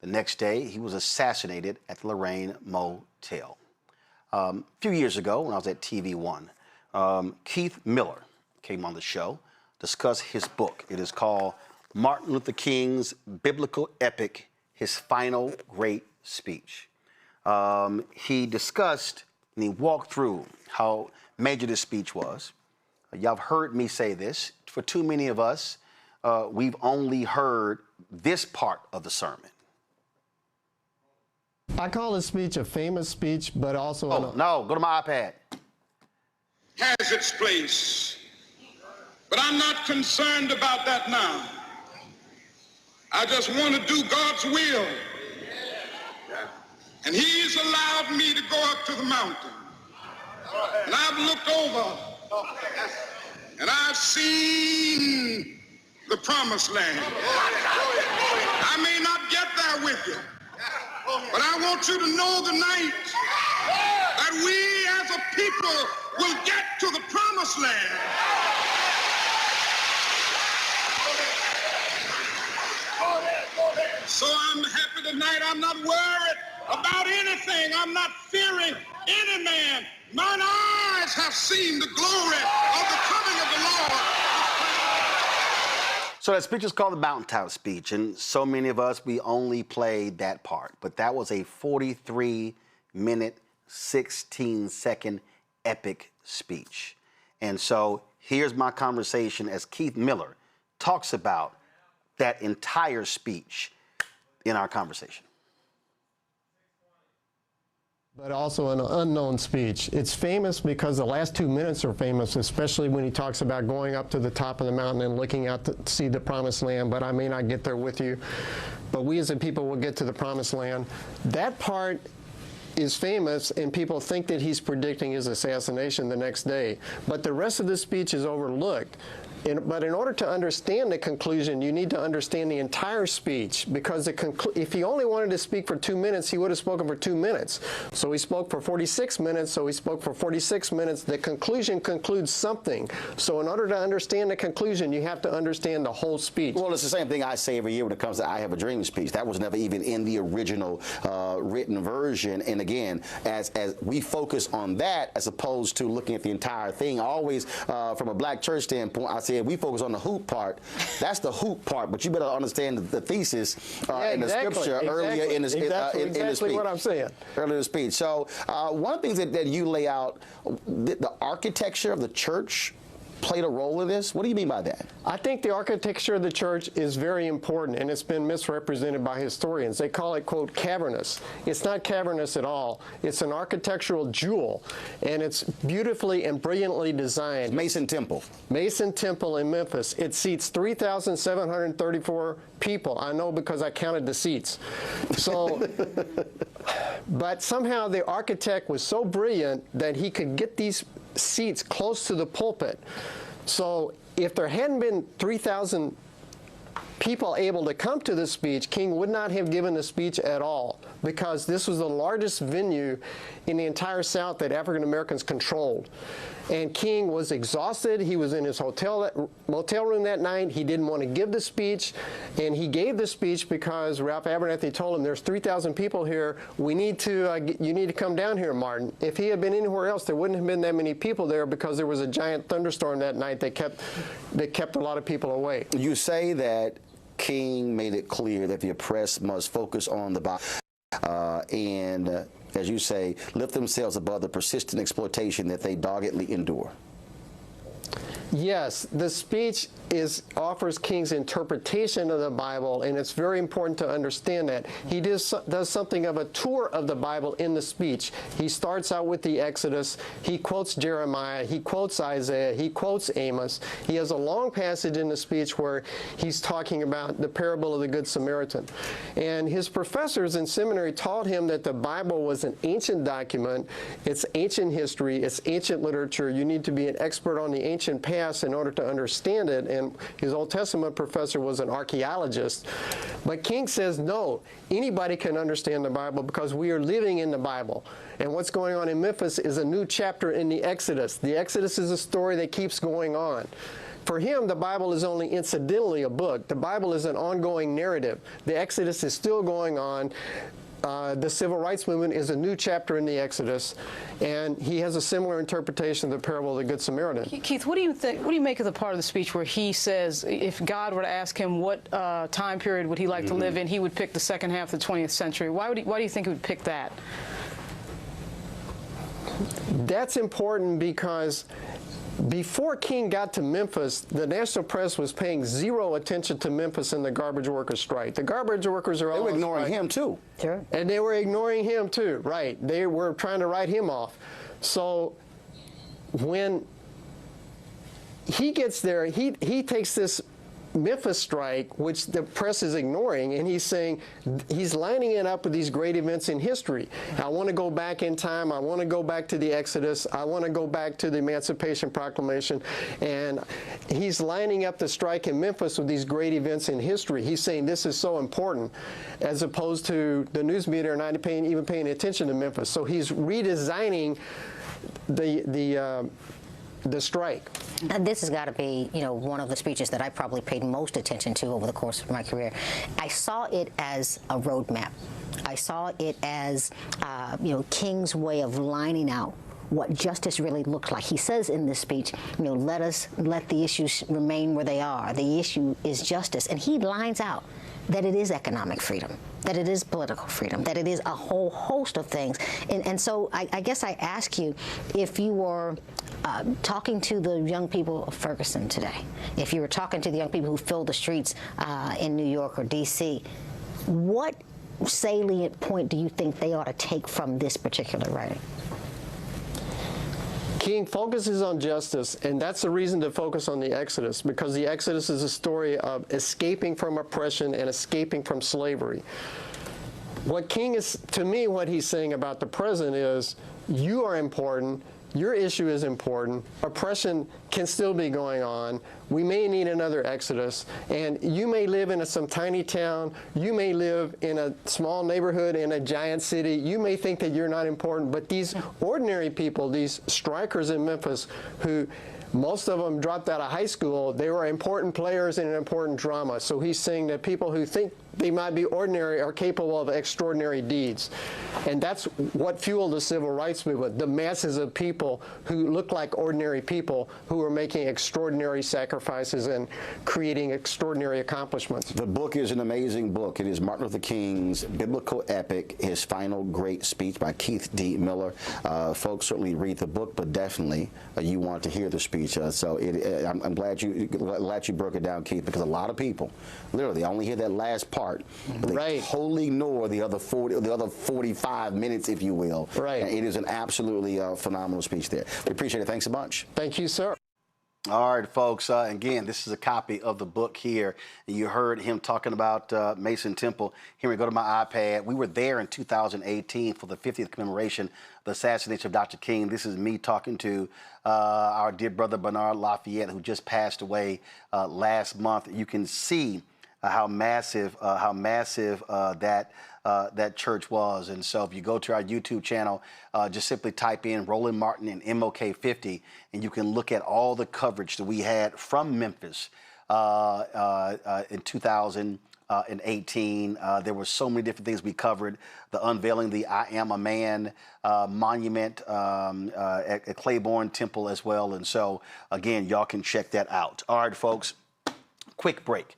The next day, he was assassinated at the Lorraine Motel. A few years ago, when I was at TV One, Keith Miller came on the show, discussed his book. It is called Martin Luther King's Biblical Epic, His Final Great Speech. He discussed and he walked through how major this speech was. Y'all have heard me say this. For too many of us, we've only heard this part of the sermon. I call this speech a famous speech, but also... Oh, no, go to my iPad. Has its place. But I'm not concerned about that now. I just want to do God's will. And he's allowed me to go up to the mountain. And I've looked over and I've seen the promised land. I may not get there with you, but I want you to know tonight that we as a people will get to the promised land. So I'm happy tonight. I'm not worried about anything. I'm not fearing any man. Mine eyes have seen the glory of the coming of the Lord. So that speech is called the Mountaintop Speech, and so many of us, we only played that part. But that was a 43-minute, 16-second epic speech. And so here's my conversation as Keith Miller talks about that entire speech in our conversation. But also an unknown speech. It's famous because the last 2 minutes are famous, especially when he talks about going up to the top of the mountain and looking out to see the promised land, but I may not get there with you. But we as a people will get to the promised land. That part is famous, and people think that he's predicting his assassination the next day. But the rest of the speech is overlooked. But in order to understand the conclusion, you need to understand the entire speech, because if he only wanted to speak for 2 minutes, he would have spoken for 2 minutes. So he spoke for 46 minutes, so he spoke for 46 minutes. The conclusion concludes something. So in order to understand the conclusion, you have to understand the whole speech. Well, it's the same thing I say every year when it comes to I Have a Dream speech. That was never even in the original written version. And again, as we focus on that as opposed to looking at the entire thing, always from a black church standpoint, I say we focus on the hoop part. That's the hoop part, but you better understand the thesis in the scripture earlier in the speech. Exactly what I'm saying. Earlier in the speech. So one of the things that you lay out, the architecture of the church played a role in this? What do you mean by that? I think the architecture of the church is very important, and it's been misrepresented by historians. They call it, quote, cavernous. It's not cavernous at all. It's an architectural jewel, and it's beautifully and brilliantly designed. Mason Temple. Mason Temple in Memphis. It seats 3,734 people. I know because I counted the seats. So, but somehow the architect was so brilliant that he could get these seats close to the pulpit. So if there hadn't been 3,000 people able to come to this speech, King would not have given the speech at all, because this was the largest venue in the entire South that African Americans controlled. And King was exhausted. He was in his motel room that night. He didn't want to give the speech, and he gave the speech because Ralph Abernathy told him, there's 3,000 people here. We need to, you need to come down here, Martin. If he had been anywhere else, there wouldn't have been that many people there, because there was a giant thunderstorm that night that kept a lot of people away. You say that King made it clear that the oppressed must focus on the Bible and, as you say, lift themselves above the persistent exploitation that they doggedly endure. Yes, the speech offers King's interpretation of the Bible, and it's very important to understand that. He does something of a tour of the Bible in the speech. He starts out with the Exodus. He quotes Jeremiah. He quotes Isaiah. He quotes Amos. He has a long passage in the speech where he's talking about the parable of the Good Samaritan. And his professors in seminary taught him that the Bible was an ancient document. It's ancient history. It's ancient literature. You need to be an expert on the ancient past in order to understand it, and his Old Testament professor was an archaeologist. But King says, no, anybody can understand the Bible because we are living in the Bible. And what's going on in Memphis is a new chapter in the Exodus. The Exodus is a story that keeps going on. For him, the Bible is only incidentally a book. The Bible is an ongoing narrative. The Exodus is still going on. The civil rights movement is a new chapter in the Exodus, and he has a similar interpretation of the parable of the Good Samaritan. Keith, what do you think? What do you make of the part of the speech where he says if God were to ask him what time period would he like to live in, he would pick the second half of the 20th century? Why do you think he would pick that? That's important because before King got to Memphis, the national press was paying zero attention to Memphis and the garbage workers' strike. The garbage workers are all They were ignoring him, too. Sure. And they were ignoring him, too, right. They were trying to write him off. So when he gets there, he takes this Memphis strike, which the press is ignoring, and he's saying, he's lining it up with these great events in history. I want to go back in time. I want to go back to the Exodus. I want to go back to the Emancipation Proclamation. And he's lining up the strike in Memphis with these great events in history. He's saying this is so important, as opposed to the news media are not even paying attention to Memphis. So he's redesigning the strike. And this has got to be, one of the speeches that I probably paid most attention to over the course of my career. I saw it as a roadmap. I saw it as, King's way of lining out what justice really looks like. He says in this speech, let the issues remain where they are. The issue is justice. And he lines out that it is economic freedom, that it is political freedom, that it is a whole host of things. And so I guess I ask you, if you were talking to the young people of Ferguson today, if you were talking to the young people who filled the streets in New York or D.C., what salient point do you think they ought to take from this particular writing? King focuses on justice, and that's the reason to focus on the Exodus, because the Exodus is a story of escaping from oppression and escaping from slavery. What King is, to me, what he's saying about the present is, you are important, your issue is important, oppression can still be going on, we may need another Exodus, and you may live in some tiny town, you may live in a small neighborhood in a giant city, you may think that you're not important, but these ordinary people, these strikers in Memphis, who most of them dropped out of high school, they were important players in an important drama. So he's saying that people who think they might be ordinary are capable of extraordinary deeds. And that's what fueled the civil rights movement, the masses of people who look like ordinary people who are making extraordinary sacrifices and creating extraordinary accomplishments. The book is an amazing book. It is Martin Luther King's biblical epic, his final great speech by Keith D. Miller. Folks, certainly read the book, but definitely you want to hear the speech. I'm glad you broke it down, Keith, because a lot of people, literally, only hear that last part. They totally ignore the other 45 minutes, if you will. Right. And it is an absolutely phenomenal speech there. We appreciate it. Thanks a bunch. Thank you, sir. All right, folks. Again, this is a copy of the book here. You heard him talking about Mason Temple. Here we go to my iPad. We were there in 2018 for the 50th commemoration of the assassination of Dr. King. This is me talking to our dear brother Bernard Lafayette, who just passed away last month. You can see how massive that church was. And so if you go to our YouTube channel, just simply type in Roland Martin and MLK 50, and you can look at all the coverage that we had from Memphis in 2018. There were so many different things we covered. The unveiling the I Am a Man monument at Claiborne Temple as well. And so, again, y'all can check that out. All right, folks, quick break.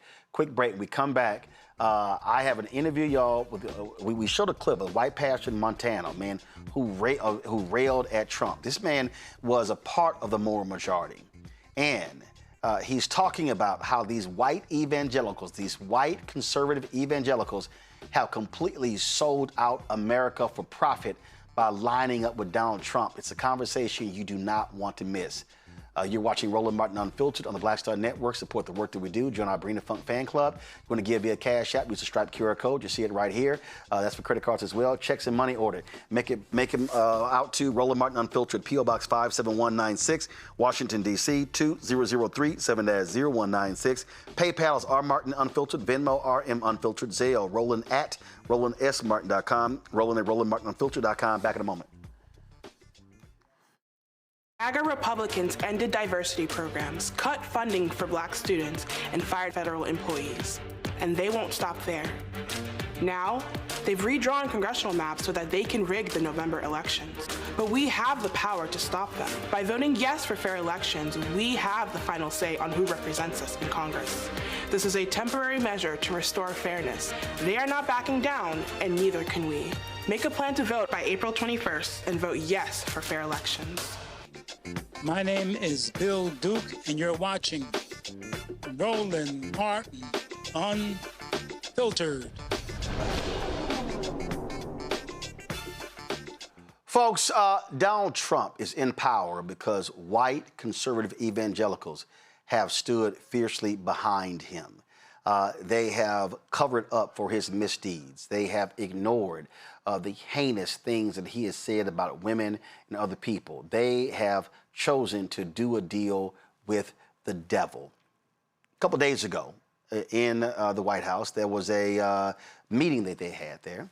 We come back. I have an interview, y'all. We showed a clip of a white pastor in Montana, man, who railed at Trump. This man was a part of the moral majority. And he's talking about how these white evangelicals, these white conservative evangelicals, have completely sold out America for profit by lining up with Donald Trump. It's a conversation you do not want to miss. You're watching Roland Martin Unfiltered on the Black Star Network. Support the work that we do. Join our Brina Funk fan club. You want to give via Cash App, use the Stripe QR code. You see it right here. That's for credit cards as well. Checks and money order. Make them out to Roland Martin Unfiltered, P.O. Box 57196, Washington, D.C. 20037-0196. PayPal is R Martin Unfiltered, Venmo RM Unfiltered, Zelle, Roland at RolandSMartin.com, Roland at RolandMartinUnfiltered.com. Back in a moment. MAGA Republicans ended diversity programs, cut funding for black students, and fired federal employees. And they won't stop there. Now, they've redrawn congressional maps so that they can rig the November elections. But we have the power to stop them. By voting yes for fair elections, we have the final say on who represents us in Congress. This is a temporary measure to restore fairness. They are not backing down, and neither can we. Make a plan to vote by April 21st and vote yes for fair elections. My name is Bill Duke, and you're watching Roland Martin Unfiltered. Folks, Donald Trump is in power because white conservative evangelicals have stood fiercely behind him. They have covered up for his misdeeds. They have ignored the heinous things that he has said about women and other people. They have chosen to do a deal with the devil. A couple days ago in the White House, there was a meeting that they had there.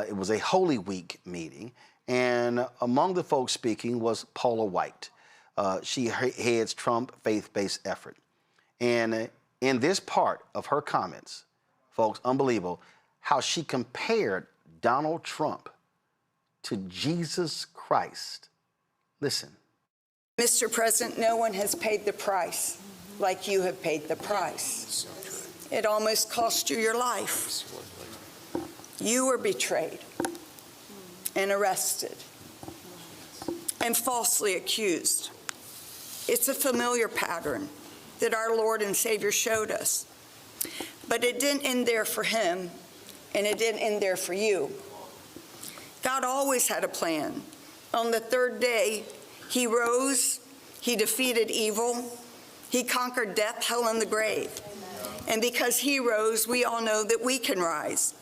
It was a Holy Week meeting. And among the folks speaking was Paula White. She heads Trump faith-based effort. And in this part of her comments, folks, unbelievable, how she compared Donald Trump to Jesus Christ. Listen. Mr. President, no one has paid the price like you have paid the price. It almost cost you your life. You were betrayed and arrested and falsely accused. It's a familiar pattern that our Lord and Savior showed us. But it didn't end there for him, and it didn't end there for you. God always had a plan. On the third day, he rose, he defeated evil, he conquered death, hell, and the grave. And because he rose, we all know that we can rise.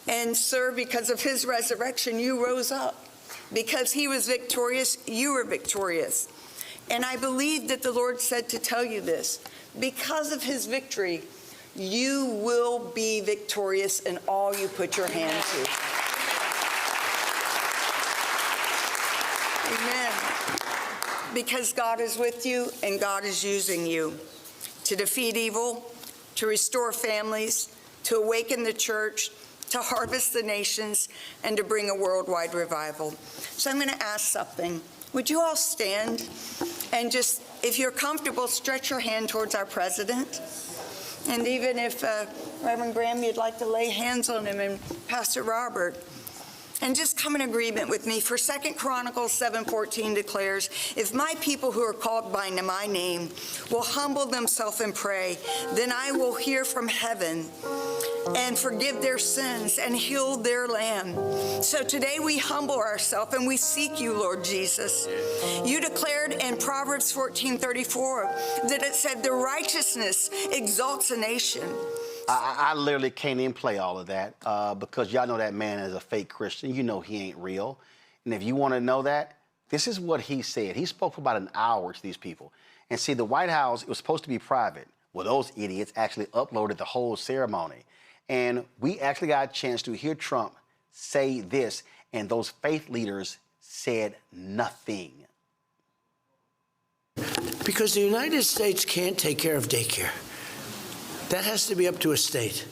And sir, because of his resurrection, you rose up. Because he was victorious, you were victorious. And I believe that the Lord said to tell you this. Because of his victory, you will be victorious in all you put your hand to. Amen. Because God is with you and God is using you to defeat evil, to restore families, to awaken the church, to harvest the nations, and to bring a worldwide revival. So I'm going to ask something. Would you all stand and just, if you're comfortable, stretch your hand towards our president? And even if Reverend Graham, you'd like to lay hands on him, and Pastor Robert, and just come in agreement with me. For 2 Chronicles 7:14 declares, if my people who are called by my name will humble themselves and pray, then I will hear from heaven and forgive their sins and heal their land. So today we humble ourselves and we seek you, Lord Jesus. You declared in Proverbs 14:34 that it said the righteousness exalts a nation. I literally can't even play all of that because y'all know that man is a fake Christian. You know he ain't real. And if you want to know that, this is what he said. He spoke for about an hour to these people. And see, the White House, it was supposed to be private. Well, those idiots actually uploaded the whole ceremony. And we actually got a chance to hear Trump say this, and those faith leaders said nothing. Because the United States can't take care of daycare. That has to be up to a state.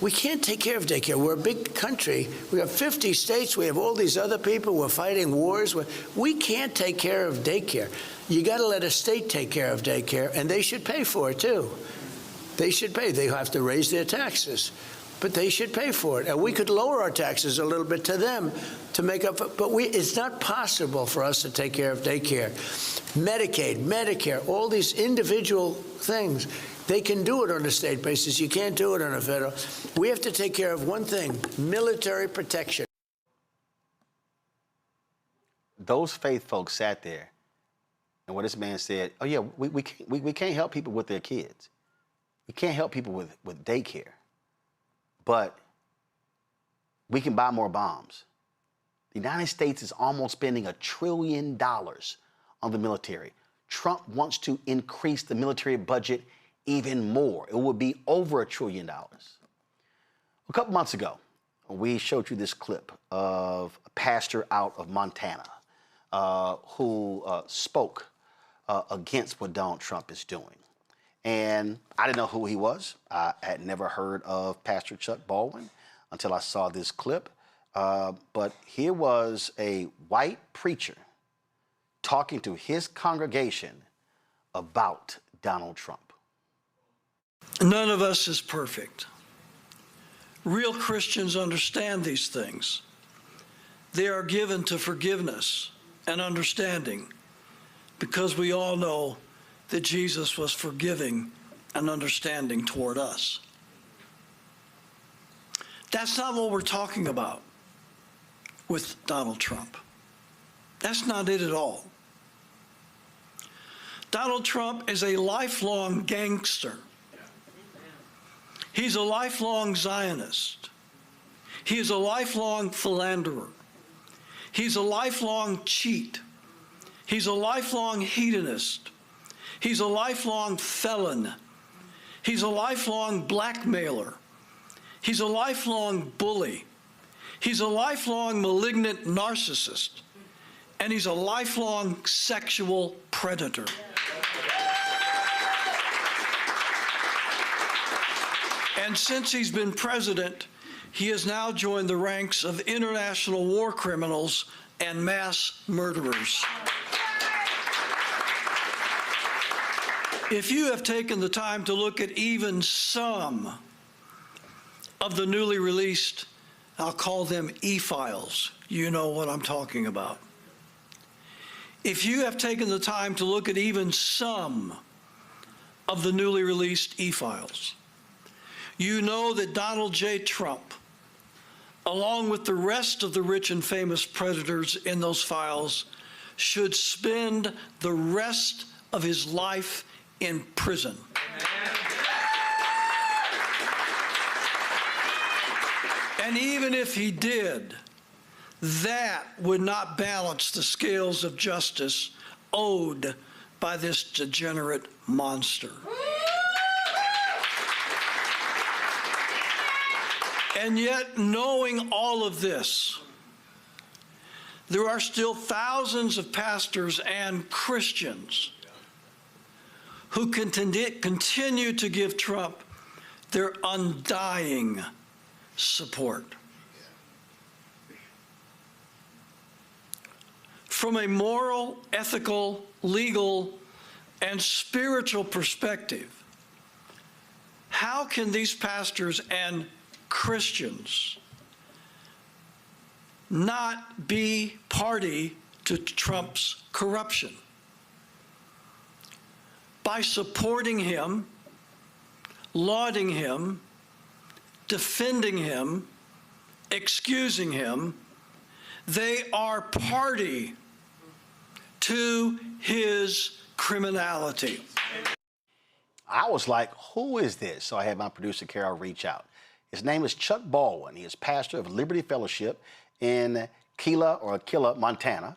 We can't take care of daycare. We're a big country. We have 50 states. We have all these other people. We're fighting wars. We can't take care of daycare. You got to let a state take care of daycare, and they should pay for it, too. They should pay. They have to raise their taxes, but they should pay for it. And we could lower our taxes a little bit to them to make up for, but it's not possible for us to take care of daycare. Medicaid, Medicare, all these individual things, they can do it on a state basis. You can't do it on a federal. We have to take care of one thing, military protection. Those faith folks sat there, and what this man said, oh yeah, we can't help people with their kids. We can't help people with daycare, but we can buy more bombs. The United States is almost spending $1 trillion on the military. Trump wants to increase the military budget even more. It would be over $1 trillion. A couple months ago, we showed you this clip of a pastor out of Montana. who spoke against what Donald Trump is doing. And I didn't know who he was. I had never heard of Pastor Chuck Baldwin until I saw this clip. But here was a white preacher talking to his congregation about Donald Trump. None of us is perfect. Real Christians understand these things. They are given to forgiveness and understanding because we all know that Jesus was forgiving and understanding toward us. That's not what we're talking about with Donald Trump. That's not it at all. Donald Trump is a lifelong gangster. He's a lifelong Zionist. He is a lifelong philanderer. He's a lifelong cheat. He's a lifelong hedonist. He's a lifelong felon. He's a lifelong blackmailer. He's a lifelong bully. He's a lifelong malignant narcissist. And he's a lifelong sexual predator. And since he's been president, he has now joined the ranks of international war criminals and mass murderers. If you have taken the time to look at even some of the newly released, I'll call them e-files, you know what I'm talking about. If you have taken the time to look at even some of the newly released e-files, you know that Donald J. Trump, along with the rest of the rich and famous predators in those files, should spend the rest of his life in prison. And even if he did, that would not balance the scales of justice owed by this degenerate monster. And yet, knowing all of this, there are still thousands of pastors and Christians who continue to give Trump their undying support. From a moral, ethical, legal, and spiritual perspective, how can these pastors and Christians not be party to Trump's corruption? By supporting him, lauding him, defending him, excusing him, they are party to his criminality. I was like, who is this? So I had my producer, Carol, reach out. His name is Chuck Baldwin. He is pastor of Liberty Fellowship in Killa, Montana.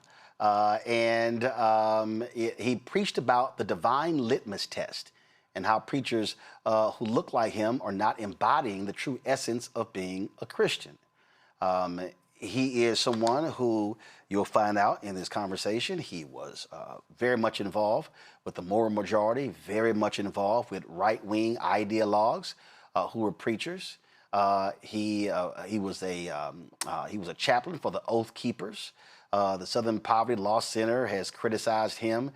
He preached about the divine litmus test and how preachers who look like him are not embodying the true essence of being a Christian. He is someone who you'll find out in this conversation. He was very much involved with the moral majority, very much involved with right-wing ideologues who were preachers. He was a chaplain for the Oath Keepers. The Southern Poverty Law Center has criticized him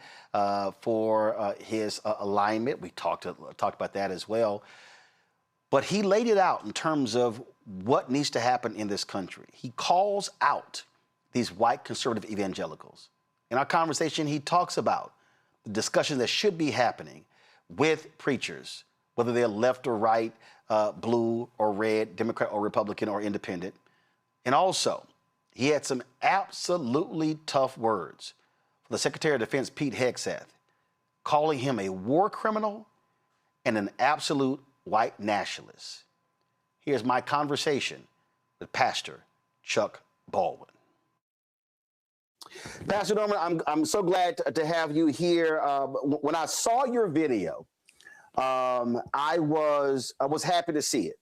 for his alignment. We talked about that as well. But he laid it out in terms of what needs to happen in this country. He calls out these white conservative evangelicals. In our conversation, he talks about the discussions that should be happening with preachers, whether they're left or right, blue or red, Democrat or Republican or independent. And also, he had some absolutely tough words for the Secretary of Defense, Pete Hegseth, calling him a war criminal and an absolute white nationalist. Here's my conversation with Pastor Chuck Baldwin. Pastor Norman, I'm so glad to have you here. When I saw your video, I was happy to see it.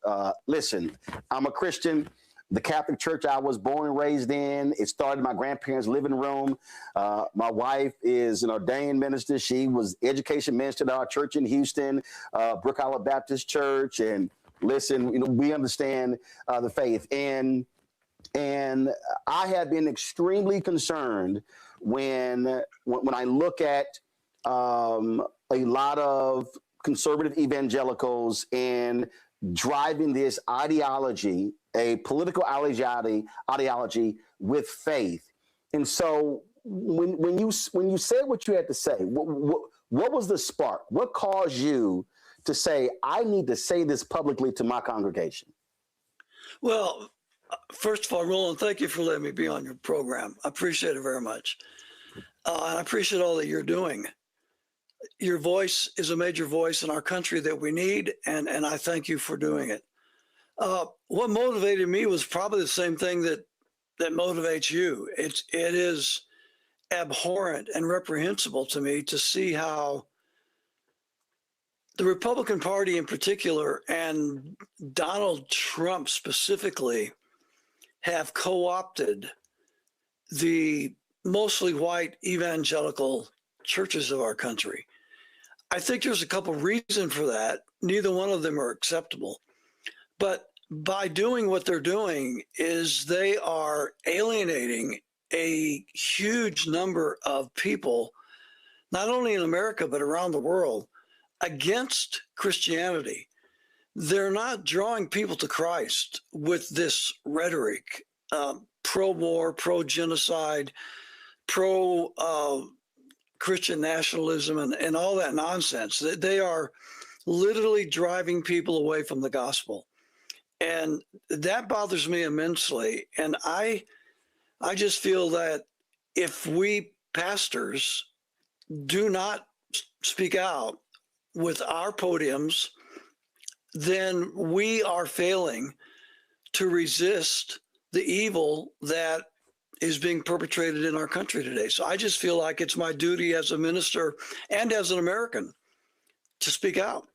Listen, I'm a Christian. the Catholic Church I was born and raised in. It started in my grandparents' living room. My wife is an ordained minister. She was education minister at our church in Houston, Brook Island Baptist Church. And listen, we understand the faith. And I have been extremely concerned when I look at a lot of conservative evangelicals and driving this ideology, a political ideology with faith. And so when you said what you had to say, what was the spark? What caused you to say, I need to say this publicly to my congregation? Well, first of all, Roland, thank you for letting me be on your program. I appreciate it very much. And I appreciate all that you're doing. Your voice is a major voice in our country that we need, and I thank you for doing it. What motivated me was probably the same thing that motivates you. It is abhorrent and reprehensible to me to see how the Republican Party in particular and Donald Trump specifically have co-opted the mostly white evangelical churches of our country. I think there's a couple reasons for that. Neither one of them are acceptable. But by doing what they're doing is they are alienating a huge number of people, not only in America, but around the world, against Christianity. They're not drawing people to Christ with this rhetoric, pro-war, pro-genocide, pro-Christian nationalism, and all that nonsense. They are literally driving people away from the gospel. And that bothers me immensely. And I just feel that if we pastors do not speak out with our podiums, then we are failing to resist the evil that is being perpetrated in our country today. So I just feel like it's my duty as a minister and as an American to speak out.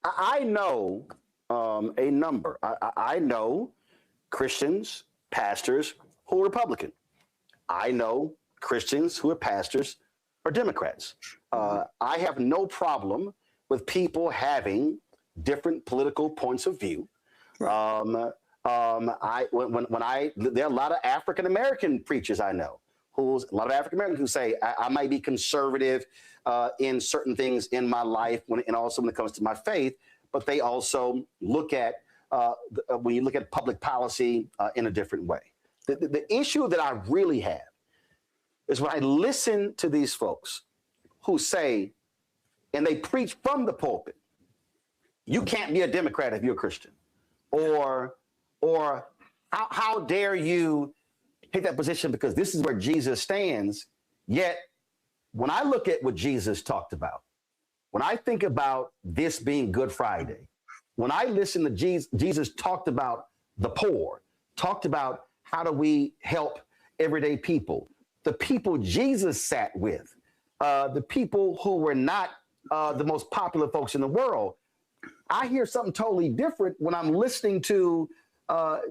I know a number. I know Christians, pastors who are Republican. I know Christians who are pastors or Democrats. I have no problem with people having different political points of view. There are a lot of African American preachers I know, a lot of African Americans who say I might be conservative in certain things in my life, and also when it comes to my faith, but they also look at when you look at public policy in a different way. The issue that I really have is when I listen to these folks who say, and they preach from the pulpit, you can't be a Democrat if you're a Christian, or how dare you take that position because this is where Jesus stands. Yet, when I look at what Jesus talked about, when I think about this being Good Friday, when I listen to Jesus talked about the poor, talked about how do we help everyday people, the people Jesus sat with, the people who were not the most popular folks in the world, I hear something totally different when I'm listening to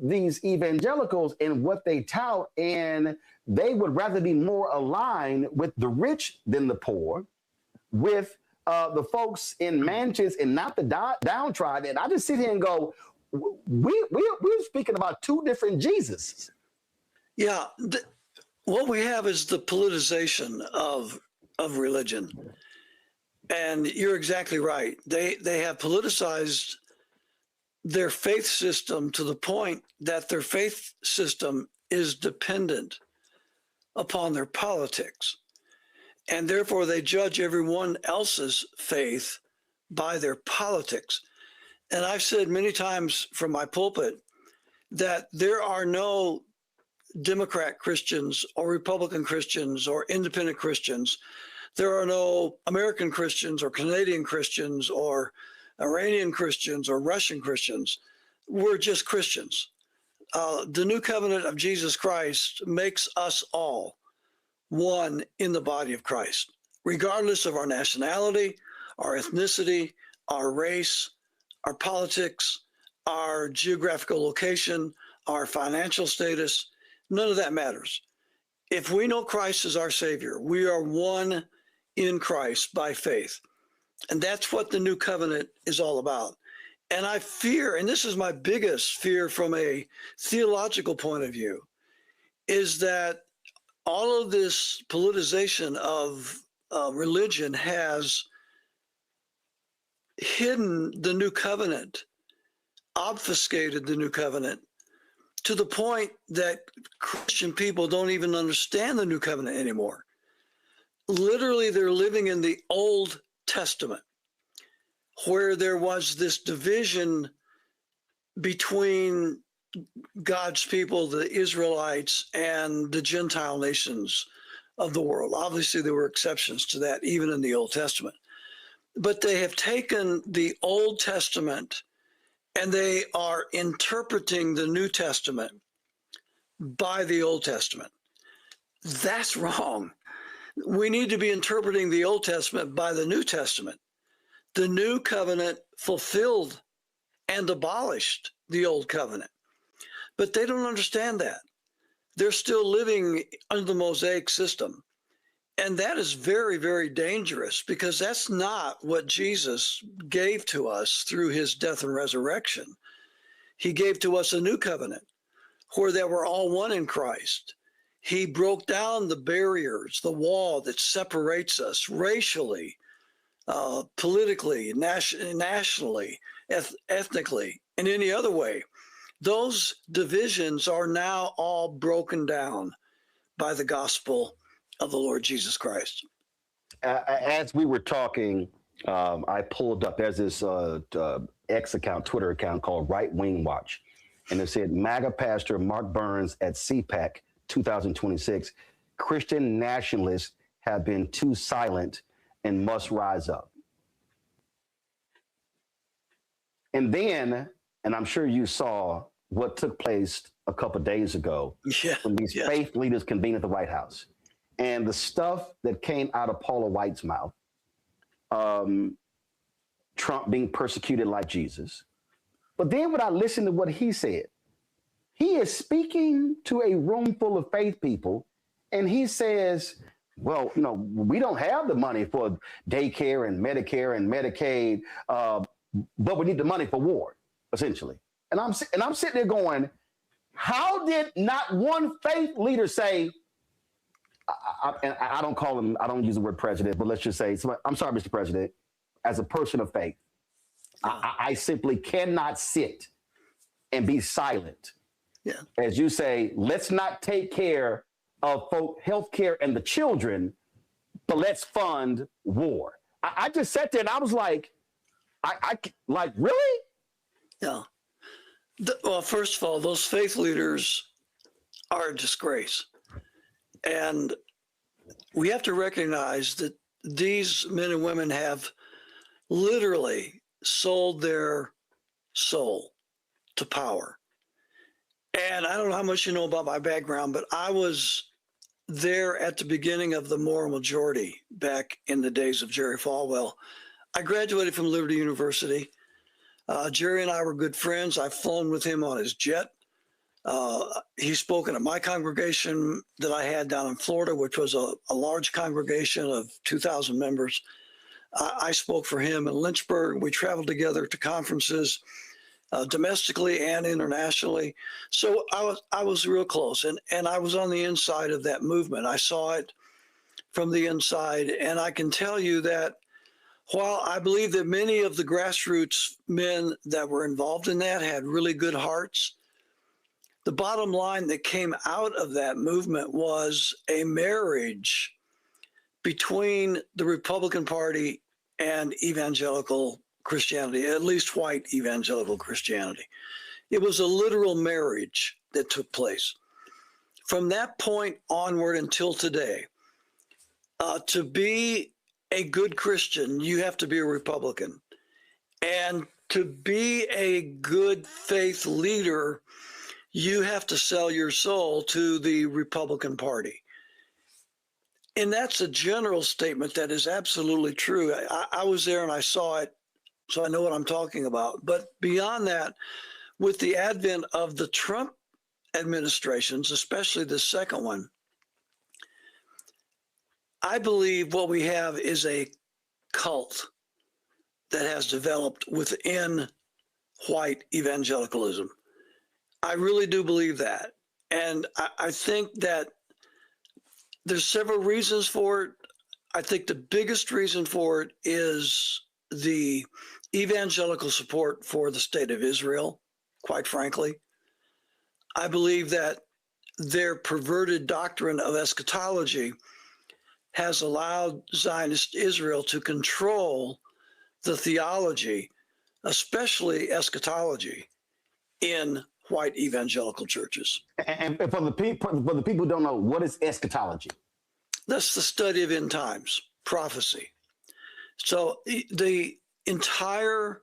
these evangelicals and what they tout, and they would rather be more aligned with the rich than the poor, with the folks in mansions and not the downtrodden. And I just sit here and go, we're speaking about two different Jesuses. Yeah, what we have is the politicization of religion. And you're exactly right. They have politicized their faith system to the point that their faith system is dependent upon their politics. And therefore, they judge everyone else's faith by their politics. And I've said many times from my pulpit that there are no Democrat Christians or Republican Christians or independent Christians. There are no American Christians or Canadian Christians or Iranian Christians or Russian Christians. We're just Christians. The new covenant of Jesus Christ makes us all one in the body of Christ, regardless of our nationality, our ethnicity, our race, our politics, our geographical location, our financial status, none of that matters. If we know Christ as our Savior, we are one in Christ by faith. And that's what the new covenant is all about. And I fear, and this is my biggest fear from a theological point of view, is that all of this politicization of religion has hidden the new covenant, obfuscated the new covenant, to the point that Christian people don't even understand the new covenant anymore. Literally, they're living in the Old Testament, where there was this division between God's people, the Israelites, and the Gentile nations of the world. Obviously, there were exceptions to that, even in the Old Testament. But they have taken the Old Testament and they are interpreting the New Testament by the Old Testament. That's wrong. We need to be interpreting the Old Testament by the New Testament. The New Covenant fulfilled and abolished the Old Covenant. But they don't understand that. They're still living under the Mosaic system. And that is very, very dangerous, because that's not what Jesus gave to us through his death and resurrection. He gave to us a new covenant where they were all one in Christ. He broke down the barriers, the wall that separates us racially, politically, nationally, ethnically, and any other way. Those divisions are now all broken down by the gospel of the Lord Jesus Christ. As we were talking, I pulled up, there's this X account, Twitter account called Right Wing Watch. And it said, MAGA pastor Mark Burns at CPAC 2026, Christian nationalists have been too silent and must rise up. And then, and I'm sure you saw what took place a couple of days ago when these faith leaders convened at the White House. And the stuff that came out of Paula White's mouth, Trump being persecuted like Jesus. But then when I listened to what he said, he is speaking to a room full of faith people, and he says, well, you know, we don't have the money for daycare and Medicare and Medicaid, but we need the money for war, essentially. And I'm sitting there going, how did not one faith leader say, I don't call him, I don't use the word president, but let's just say, I'm sorry, Mr. President, as a person of faith, I simply cannot sit and be silent. Yeah. As you say, let's not take care of health care and the children, but let's fund war. I just sat there and I was like, like, really? Yeah. Well, first of all, those faith leaders are a disgrace. And we have to recognize that these men and women have literally sold their soul to power. And I don't know how much you know about my background, but I was there at the beginning of the moral majority back in the days of Jerry Falwell. I graduated from Liberty University. Jerry and I were good friends. I've flown with him on his jet. He's spoken at my congregation that I had down in Florida, which was a large congregation of 2,000 members. I spoke for him in Lynchburg. We traveled together to conferences domestically and internationally. So I was real close, and I was on the inside of that movement. I saw it from the inside, and I can tell you that while I believe that many of the grassroots men that were involved in that had really good hearts, the bottom line that came out of that movement was a marriage between the Republican Party and evangelical Christianity, at least white evangelical Christianity. It was a literal marriage that took place. From that point onward until today, to be a good Christian, you have to be a Republican. And to be a good faith leader, you have to sell your soul to the Republican Party. And that's a general statement that is absolutely true. I was there and I saw it, so I know what I'm talking about. But beyond that, with the advent of the Trump administrations, especially the second one, I believe what we have is a cult that has developed within white evangelicalism. I really do believe that. And I think that there's several reasons for it. I think the biggest reason for it is the evangelical support for the state of Israel, quite frankly. I believe that their perverted doctrine of eschatology has allowed Zionist Israel to control the theology, especially eschatology, in white evangelical churches. And for the people who don't know, what is eschatology? That's the study of end times, prophecy. So the entire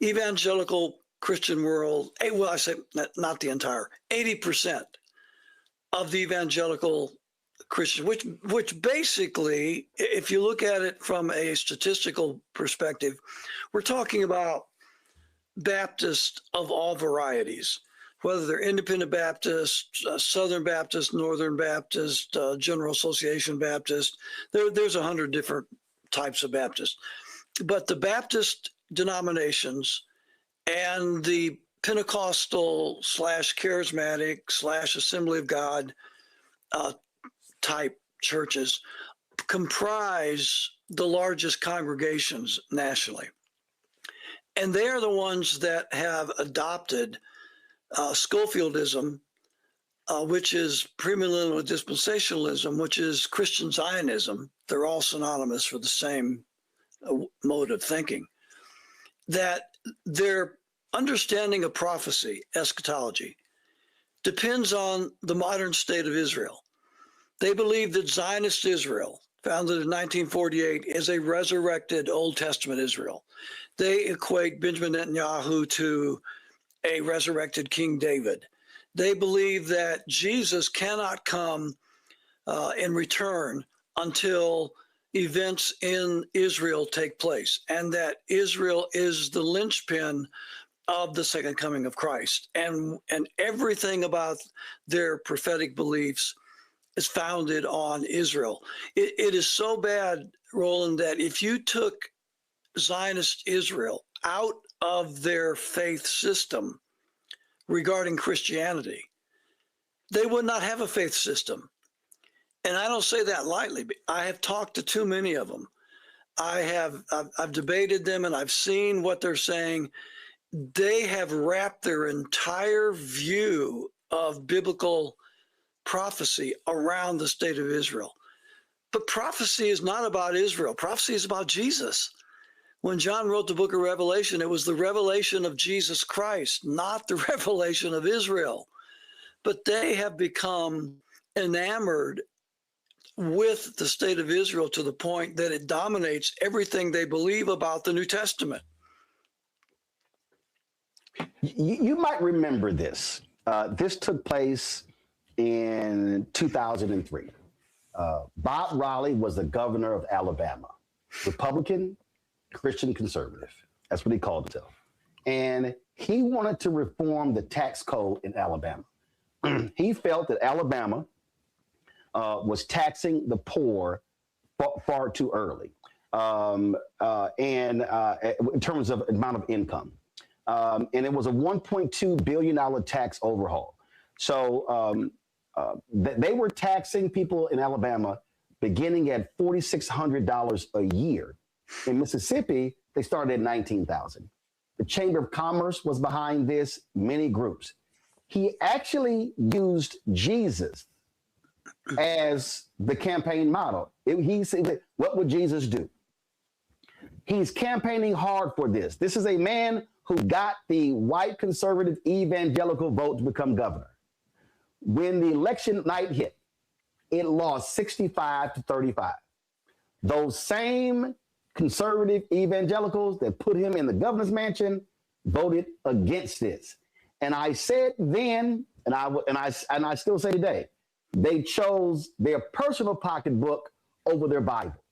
evangelical Christian world, well, I say not the entire, 80% of the evangelical Christian, which basically, if you look at it from a statistical perspective, we're talking about Baptists of all varieties, whether they're Independent Baptist, Southern Baptist, Northern Baptist, General Association Baptist. There's 100 different types of Baptists. But the Baptist denominations and the Pentecostal / charismatic / Assembly of God type churches comprise the largest congregations nationally. And they are the ones that have adopted Schofieldism, which is premillennial dispensationalism, which is Christian Zionism. They're all synonymous for the same mode of thinking. That their understanding of prophecy, eschatology, depends on the modern state of Israel. They believe that Zionist Israel, founded in 1948, is a resurrected Old Testament Israel. They equate Benjamin Netanyahu to a resurrected King David. They believe that Jesus cannot come in return until events in Israel take place, and that Israel is the linchpin of the second coming of Christ. And everything about their prophetic beliefs is founded on Israel. It is so bad, Roland, that if you took Zionist Israel out of their faith system regarding Christianity, they would not have a faith system. And I don't say that lightly. I have talked to too many of them. I've debated them, and I've seen what they're saying. They have wrapped their entire view of biblical prophecy around the state of Israel. But prophecy is not about Israel. Prophecy is about Jesus. When John wrote the book of Revelation, it was the revelation of Jesus Christ, not the revelation of Israel. But they have become enamored with the state of Israel to the point that it dominates everything they believe about the New Testament. You might remember this. This took place in 2003. Bob Riley was the governor of Alabama, Republican, Christian conservative. That's what he called himself. And he wanted to reform the tax code in Alabama. He felt that Alabama was taxing the poor far too early, and in terms of amount of income. And it was a $1.2 billion tax overhaul. So they were taxing people in Alabama beginning at $4,600 a year. In Mississippi, they started at $19,000. The Chamber of Commerce was behind this, many groups. He actually used Jesus as the campaign model. He said, what would Jesus do? He's campaigning hard for this. This is a man who got the white conservative evangelical vote to become governor. When the election night hit, it lost 65 to 35. Those same conservative evangelicals that put him in the governor's mansion voted against this. And I said then, and I still say today, they chose their personal pocketbook over their Bible.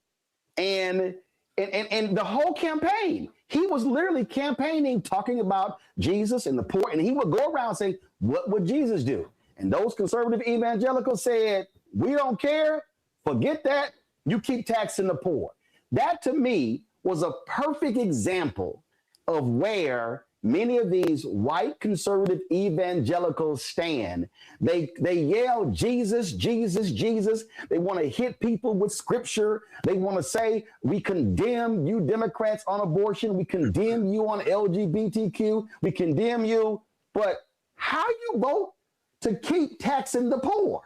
And And the whole campaign, he was literally campaigning, talking about Jesus and the poor, and he would go around saying, what would Jesus do? And those conservative evangelicals said, we don't care, forget that, you keep taxing the poor. That to me was a perfect example of where many of these white conservative evangelicals stand. They yell, Jesus, Jesus, Jesus. They want to hit people with scripture. They want to say, we condemn you Democrats on abortion. We condemn you on LGBTQ. We condemn you. But how you vote to keep taxing the poor?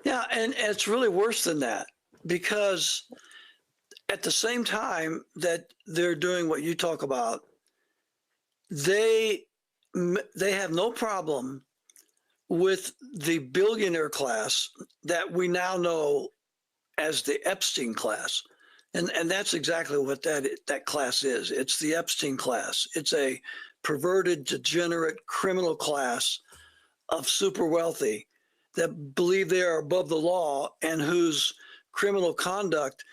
Yeah, and it's really worse than that, because at the same time that they're doing what you talk about, they have no problem with the billionaire class that we now know as the Epstein class. And that's exactly what that class is. It's the Epstein class. It's a perverted, degenerate, criminal class of super wealthy that believe they are above the law and whose criminal conduct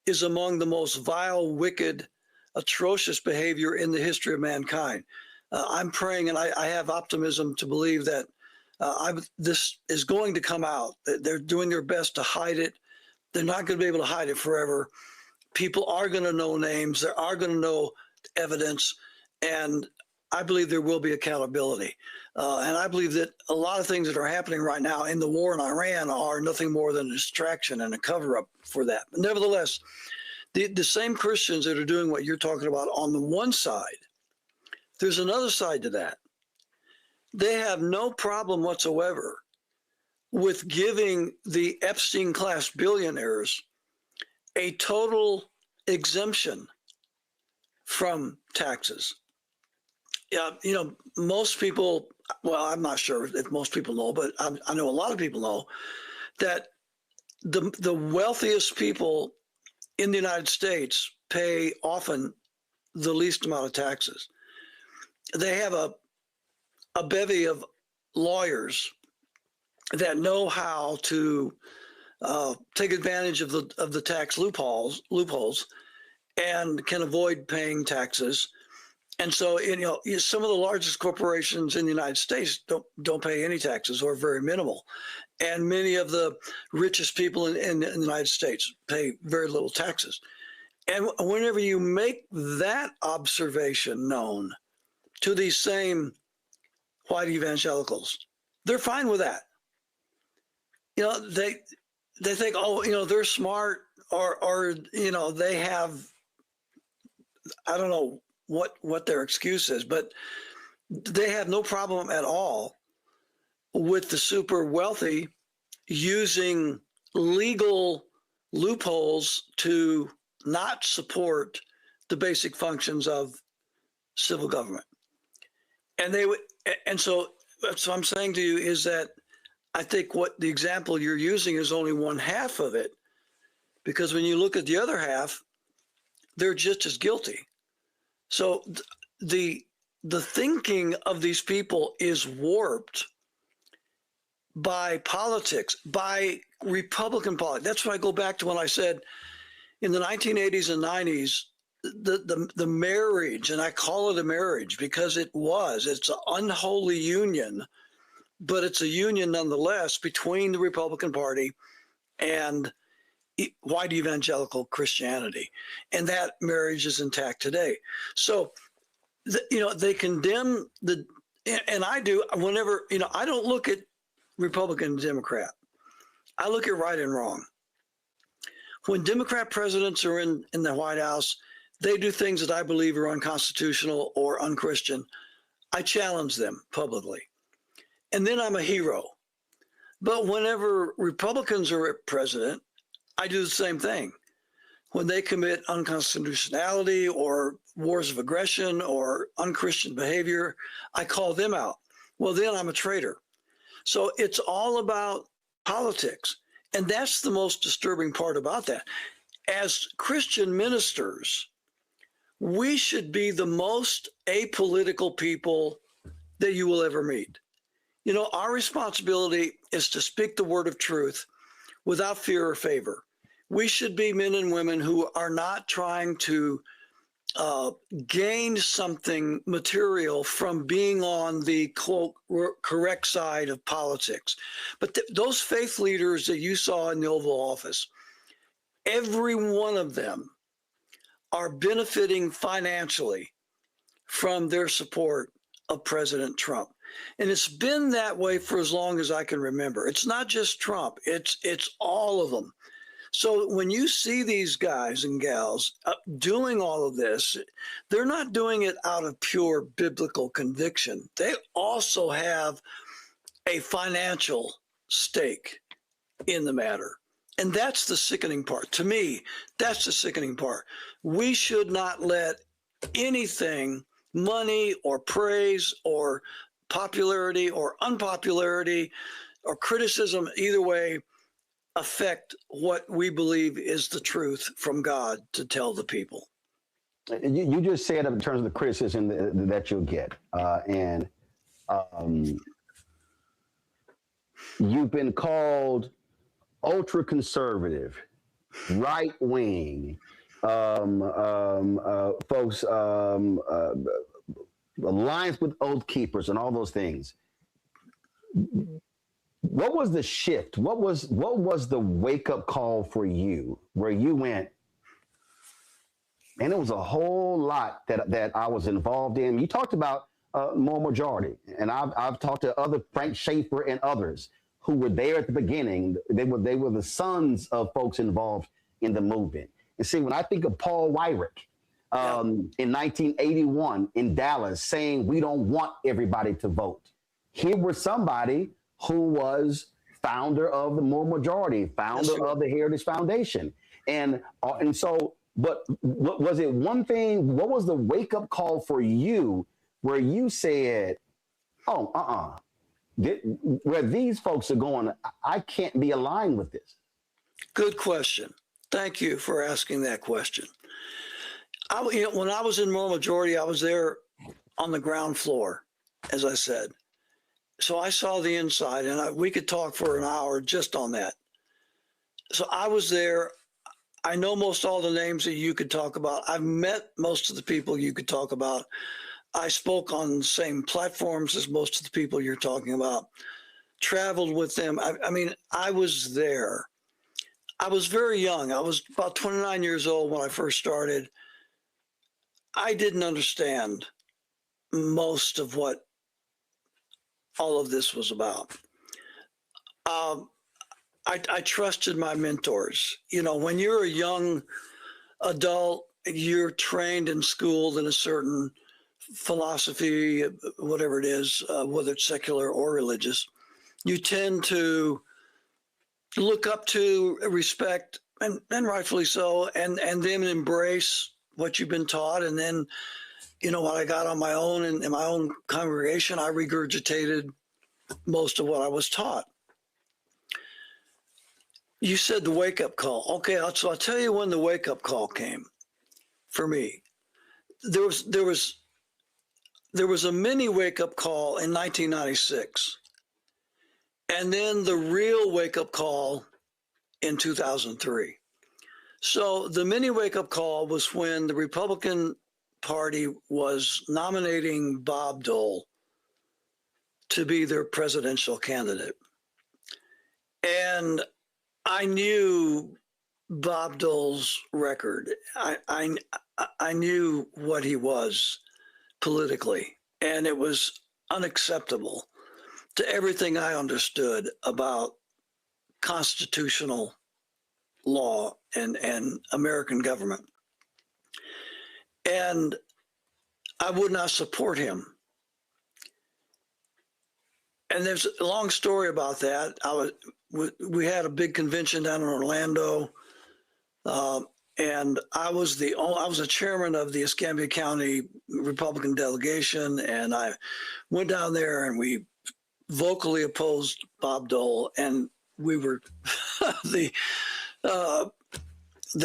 is among the most vile, wicked, atrocious behavior in the history of mankind. I'm praying, and I have optimism to believe that this is going to come out. They're doing their best to hide it. They're not going to be able to hide it forever. People are going to know names. They are going to know evidence. And I believe there will be accountability. And I believe that a lot of things that are happening right now in the war in Iran are nothing more than a distraction and a cover-up for that. But nevertheless, the same Christians that are doing what you're talking about on the one side, there's another side to that. They have no problem whatsoever with giving the Epstein class billionaires a total exemption from taxes. Yeah, most people, well, I'm not sure if most people know, but I know a lot of people know that the wealthiest people in the United States pay often the least amount of taxes. They have a bevy of lawyers that know how to take advantage of the tax loopholes and can avoid paying taxes. And so, some of the largest corporations in the United States don't pay any taxes or very minimal. And many of the richest people in the United States pay very little taxes. And whenever you make that observation known to these same white evangelicals, they're fine with that. They think, they're smart or they have, I don't know what their excuse is, but they have no problem at all with the super wealthy using legal loopholes to not support the basic functions of civil government. And so I'm saying to you is that I think what the example you're using is only one half of it, because when you look at the other half, they're just as guilty. So the thinking of these people is warped by politics, by Republican politics. That's when I go back to when I said in the 1980s and 90s, the marriage, and I call it a marriage because it's an unholy union, but it's a union nonetheless between the Republican Party and white evangelical Christianity. And that marriage is intact today. So, they condemn and I do whenever, I don't look at Republican and Democrat. I look at right and wrong. When Democrat presidents are in the White House, they do things that I believe are unconstitutional or unchristian. I challenge them publicly. And then I'm a hero. But whenever Republicans are president, I do the same thing. When they commit unconstitutionality or wars of aggression or unchristian behavior, I call them out. Well, then I'm a traitor. So it's all about politics. And that's the most disturbing part about that. As Christian ministers, we should be the most apolitical people that you will ever meet. Our responsibility is to speak the word of truth without fear or favor. We should be men and women who are not trying to gain something material from being on the quote correct side of politics. But those faith leaders that you saw in the Oval Office, every one of them are benefiting financially from their support of President Trump. And it's been that way for as long as I can remember. It's not just Trump, it's all of them. So when you see these guys and gals doing all of this, they're not doing it out of pure biblical conviction. They also have a financial stake in the matter. And that's the sickening part. To me, that's the sickening part. We should not let anything, money or praise or popularity or unpopularity or criticism, either way, affect what we believe is the truth from God to tell the people. You just said in terms of the criticism that you'll get, and you've been called ultra-conservative, right-wing, folks, alliance with oath keepers and all those things. What was the shift? What was the wake-up call for you where you went, and it was a whole lot that I was involved in? You talked about moral majority, and I've talked to other, Frank Schaeffer and others who were there at the beginning. They were the sons of folks involved in the movement. And see, when I think of Paul Weyrich in 1981 in Dallas saying we don't want everybody to vote, here was somebody who was founder of the Moral Majority, founder of the Heritage Foundation. And so, but was it one thing, what was the wake-up call for you where you said, oh, where these folks are going, I can't be aligned with this? Good question. Thank you for asking that question. When I was in Moral Majority, I was there on the ground floor, as I said. So I saw the inside, and we could talk for an hour just on that. So I was there. I know most all the names that you could talk about. I've met most of the people you could talk about. I spoke on the same platforms as most of the people you're talking about, traveled with them. I mean, I was there. I was very young. I was about 29 years old when I first started. I didn't understand most of what all of this was about. I trusted my mentors. You know, when you're a young adult, you're trained and schooled in a certain philosophy, whatever it is, whether it's secular or religious, you tend to look up to, respect, and rightfully so, and then embrace what you've been taught. And then, you know, when I got on my own in my own congregation, I regurgitated most of what I was taught. You said the wake-up call. Okay, so I'll tell you when the wake-up call came for me. There was a mini wake-up call in 1996, and then the real wake-up call in 2003. So the mini wake-up call was when the Republican Party was nominating Bob Dole to be their presidential candidate. And I knew Bob Dole's record. I knew what he was politically, and it was unacceptable to everything I understood about constitutional law and American government. And I would not support him. And there's a long story about that. We had a big convention down in Orlando, and I was a chairman of the Escambia County Republican delegation, and I went down there and we vocally opposed Bob Dole, and we were the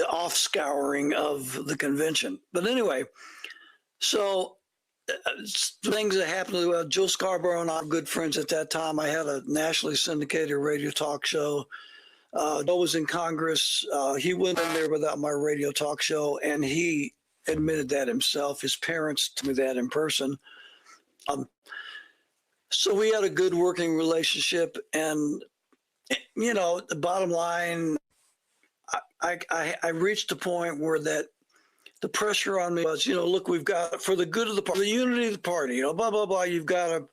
off-scouring of the convention. But anyway, so things that happened. Joe Scarborough and I were good friends at that time. I had a nationally syndicated radio talk show. Joe was in Congress. He went in there without my radio talk show, and he admitted that himself. His parents told me that in person. So we had a good working relationship, and the bottom line, I reached a point where that the pressure on me was, look, we've got, for the good of the party, the unity of the party, blah, blah, blah, you've got to,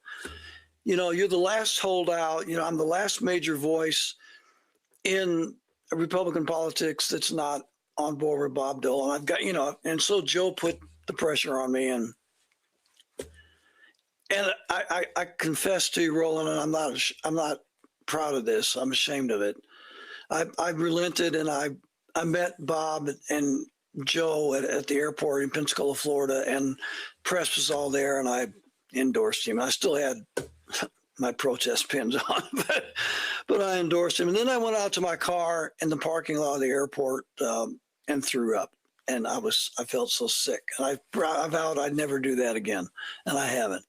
you're the last holdout, I'm the last major voice in Republican politics that's not on board with Bob Dole. And I've got, and so Joe put the pressure on me, and I confess to you, Roland, and I'm not proud of this. I'm ashamed of it. I relented, and I met Bob and Joe at the airport in Pensacola, Florida, and press was all there, and I endorsed him. I still had my protest pins on, but I endorsed him. And then I went out to my car in the parking lot of the airport and threw up. And I felt so sick. And I vowed I'd never do that again, and I haven't.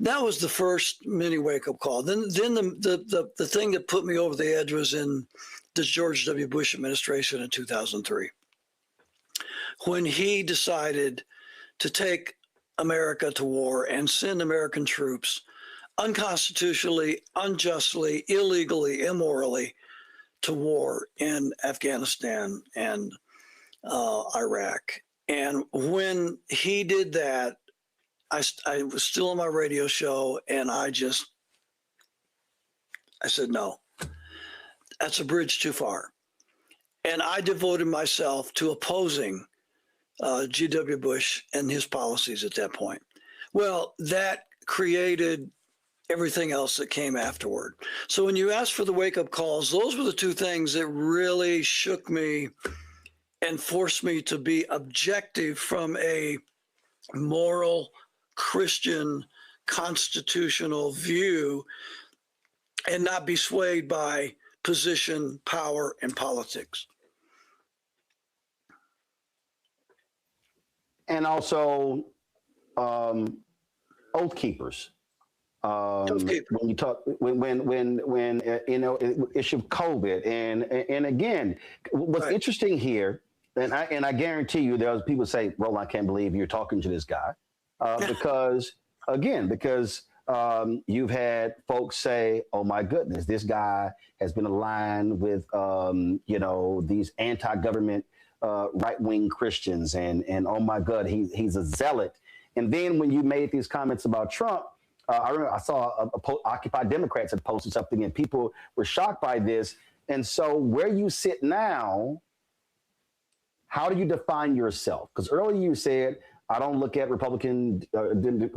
That was the first mini wake-up call. Then the thing that put me over the edge was in the George W. Bush administration in 2003, when he decided to take America to war and send American troops unconstitutionally, unjustly, illegally, immorally to war in Afghanistan and Iraq. And when he did that, I was still on my radio show, and I said, no, that's a bridge too far. And I devoted myself to opposing G.W. Bush and his policies at that point. Well, that created everything else that came afterward. So when you ask for the wake-up calls, those were the two things that really shook me and forced me to be objective from a moral, Christian, constitutional view, and not be swayed by position, power, and politics. And also oath keepers. When you talk, when issue of COVID, and again, what's interesting here, and I guarantee you, there's people say, "Roland, I can't believe you're talking to this guy," because you've had folks say, "Oh my goodness, this guy has been aligned with these anti-government right-wing Christians, and oh my God, he's a zealot." And then when you made these comments about Trump, I remember I saw Occupy Democrats had posted something, and people were shocked by this. And so where you sit now, how do you define yourself? Because earlier you said, I don't look at Republican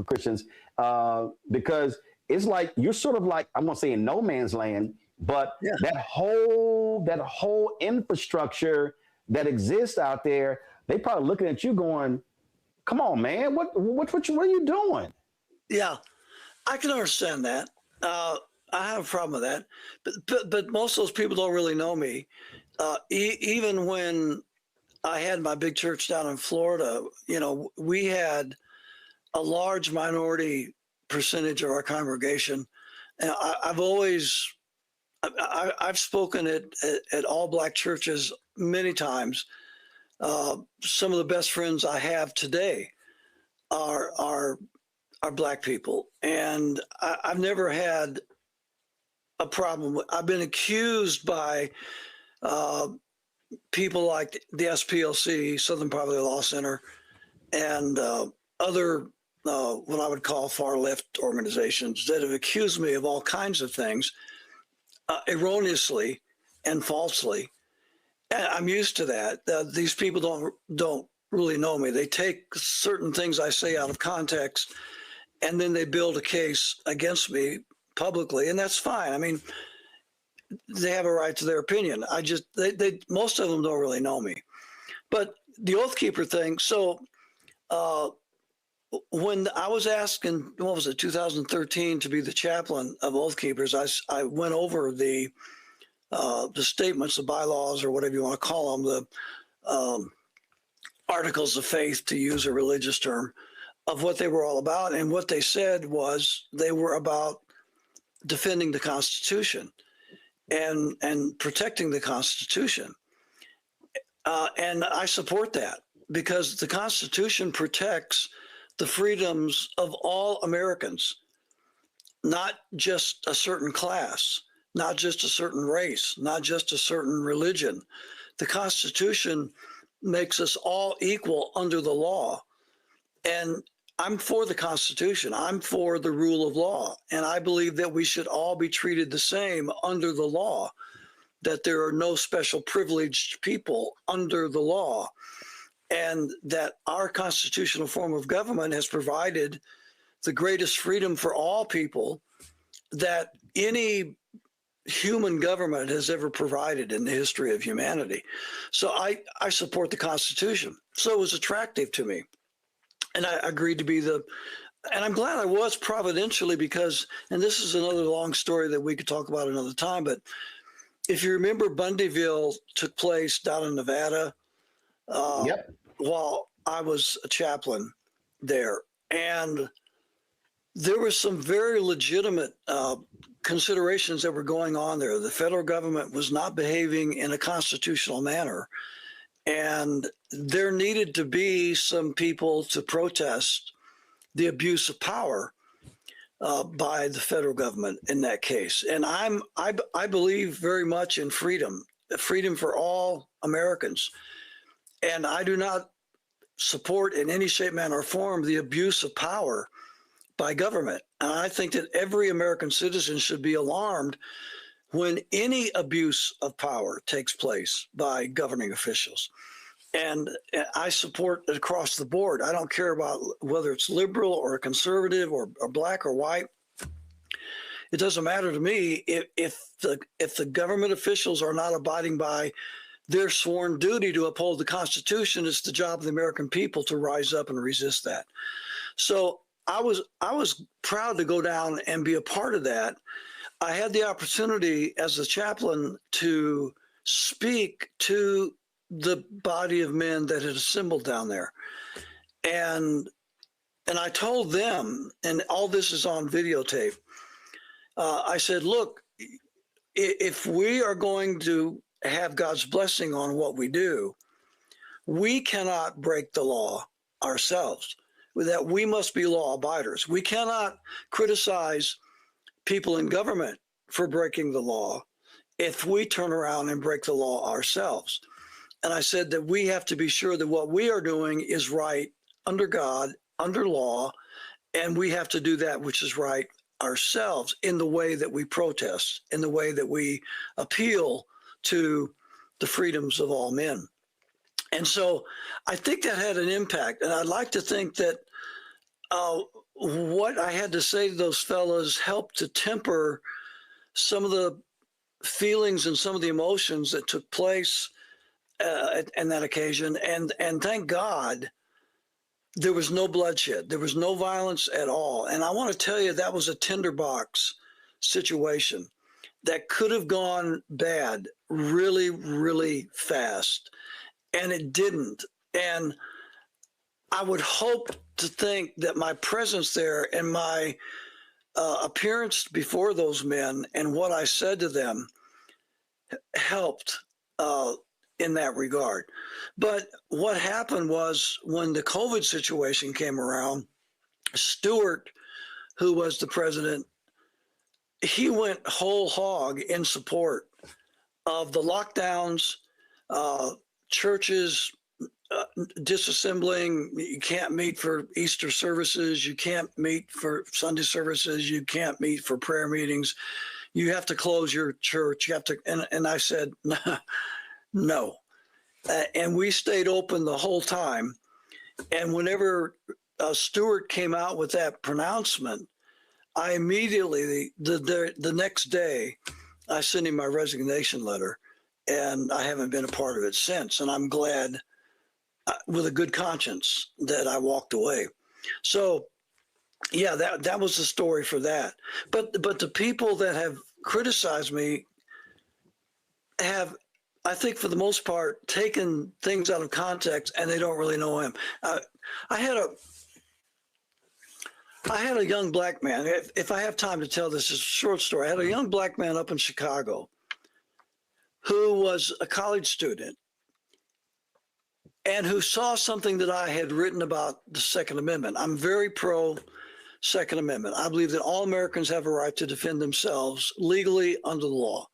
Christians because it's like you're sort of like, I'm going to say in no man's land, but that whole infrastructure that exists out there, they probably looking at you going, come on, man, what are you doing? Yeah, I can understand that. I have a problem with that. But most of those people don't really know me. Even when I had my big church down in Florida, we had a large minority percentage of our congregation. And I've spoken at all Black churches many times. Some of the best friends I have today are Black people, and I've never had a problem. I've been accused by people like the SPLC, Southern Poverty Law Center, and other what I would call far left organizations that have accused me of all kinds of things, erroneously and falsely. And I'm used to that. These people don't really know me. They take certain things I say out of context, and then they build a case against me publicly, and that's fine. I mean, they have a right to their opinion. Most of them don't really know me. But the Oath Keeper thing, so when I was asked in, 2013 to be the chaplain of Oath Keepers, I went over the statements, the bylaws, or whatever you want to call them, the articles of faith, to use a religious term, of what they were all about. And what they said was they were about defending the Constitution. and protecting the Constitution. And I support that because the Constitution protects the freedoms of all Americans, not just a certain class, not just a certain race, not just a certain religion. The Constitution makes us all equal under the law. And I'm for the Constitution. I'm for the rule of law. And I believe that we should all be treated the same under the law, that there are no special privileged people under the law, and that our constitutional form of government has provided the greatest freedom for all people that any human government has ever provided in the history of humanity. So I support the Constitution. So it was attractive to me. And I agreed to be and I'm glad I was providentially because, and this is another long story that we could talk about another time, but if you remember, Bundyville took place down in Nevada while I was a chaplain there. And there were some very legitimate considerations that were going on there. The federal government was not behaving in a constitutional manner. And there needed to be some people to protest the abuse of power by the federal government in that case. And I believe very much in freedom for all Americans. And I do not support in any shape, manner, or form the abuse of power by government. And I think that every American citizen should be alarmed when any abuse of power takes place by governing officials. And I support it across the board. I don't care about whether it's liberal or conservative or black or white. It doesn't matter to me if the government officials are not abiding by their sworn duty to uphold the Constitution. It's the job of the American people to rise up and resist that. So I was proud to go down and be a part of that. I had the opportunity as a chaplain to speak to the body of men that had assembled down there. And I told them, and all this is on videotape, I said, look, if we are going to have God's blessing on what we do, we cannot break the law ourselves, that we must be law abiders. We cannot criticize people in government for breaking the law if we turn around and break the law ourselves. And I said that we have to be sure that what we are doing is right under God, under law, and we have to do that which is right ourselves in the way that we protest, in the way that we appeal to the freedoms of all men. And so I think that had an impact. And I'd like to think that what I had to say to those fellows helped to temper some of the feelings and some of the emotions that took place on that occasion. And thank God there was no bloodshed. There was no violence at all. And I want to tell you, that was a tinderbox situation that could have gone bad really, really fast. And it didn't. And I would hope to think that my presence there and my appearance before those men and what I said to them helped in that regard. But what happened was when the COVID situation came around, Stewart, who was the president, he went whole hog in support of the lockdowns, churches disassembling. You can't meet for Easter services. You can't meet for Sunday services. You can't meet for prayer meetings. You have to close your church. You have to. And I said, no. And we stayed open the whole time. And whenever Stewart came out with that pronouncement, I immediately, the next day, I sent him my resignation letter. And I haven't been a part of it since. And I'm glad, with a good conscience, that I walked away. So, yeah, that was the story for that. But the people that have criticized me have, I think for the most part, taken things out of context, and they don't really know him. I had a young black man. If I have time to tell this, it's a short story. I had a young black man up in Chicago who was a college student and who saw something that I had written about the Second Amendment. I'm very pro Second Amendment. I believe that all Americans have a right to defend themselves legally under the law.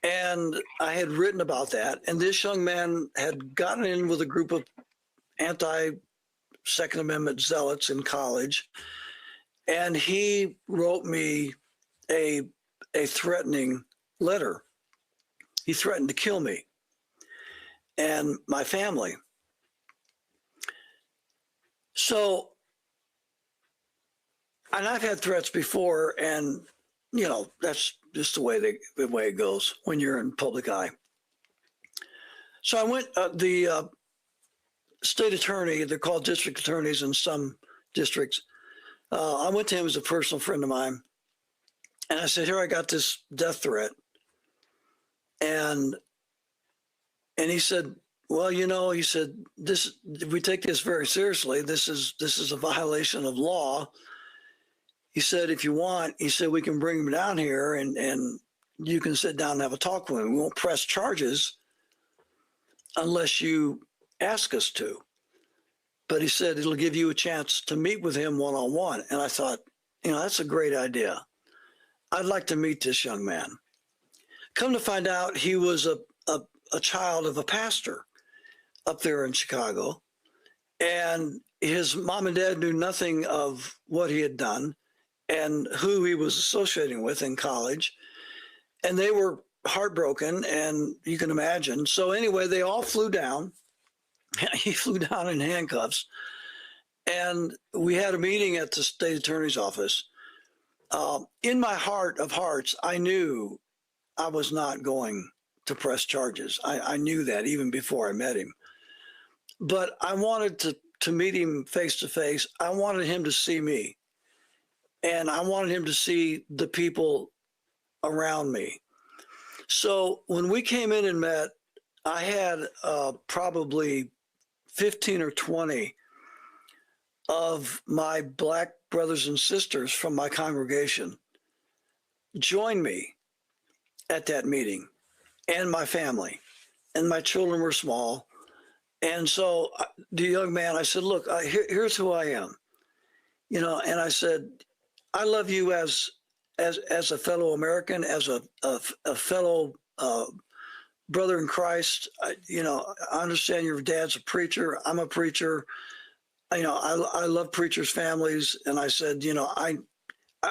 And I had written about that. And this young man had gotten in with a group of anti-Second Amendment zealots in college. And he wrote me a threatening letter. He threatened to kill me and my family. So, and I've had threats before, and you know, that's just the way it goes when you're in public eye. So I went, the state attorney, they're called district attorneys in some districts. I went to him as a personal friend of mine, and I said, here, I got this death threat. And he said, well, you know, he said, we take this very seriously. This is a violation of law. He said, if you want, he said, we can bring him down here and you can sit down and have a talk with him. We won't press charges unless you ask us to. But he said, it'll give you a chance to meet with him one-on-one. And I thought, you know, that's a great idea. I'd like to meet this young man. Come to find out, he was a child of a pastor up there in Chicago. And his mom and dad knew nothing of what he had done and who he was associating with in college. And they were heartbroken, and you can imagine. So anyway, they all flew down. He flew down in handcuffs. And we had a meeting at the state attorney's office. In my heart of hearts, I knew I was not going to press charges. I knew that even before I met him. But I wanted to meet him face to face. I wanted him to see me. And I wanted him to see the people around me. So when we came in and met, I had probably 15 or 20 of my Black brothers and sisters from my congregation join me at that meeting, and my family, and my children were small. And so the young man, I said, look, here's who I am, you know, and I said, I love you as a fellow American, as a fellow brother in Christ. You know, I understand your dad's a preacher. I'm a preacher. You know, I love preachers' families. And I said, you know, I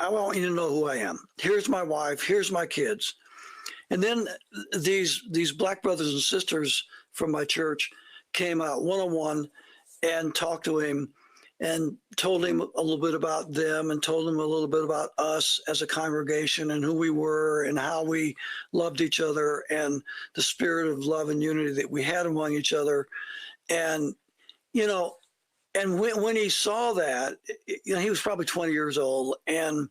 want you to know who I am. Here's my wife. Here's my kids. And then these Black brothers and sisters from my church came out one-on-one and talked to him and told him a little bit about them and told him a little bit about us as a congregation and who we were and how we loved each other and the spirit of love and unity that we had among each other. And, you know, and when he saw that, you know, he was probably 20 years old. And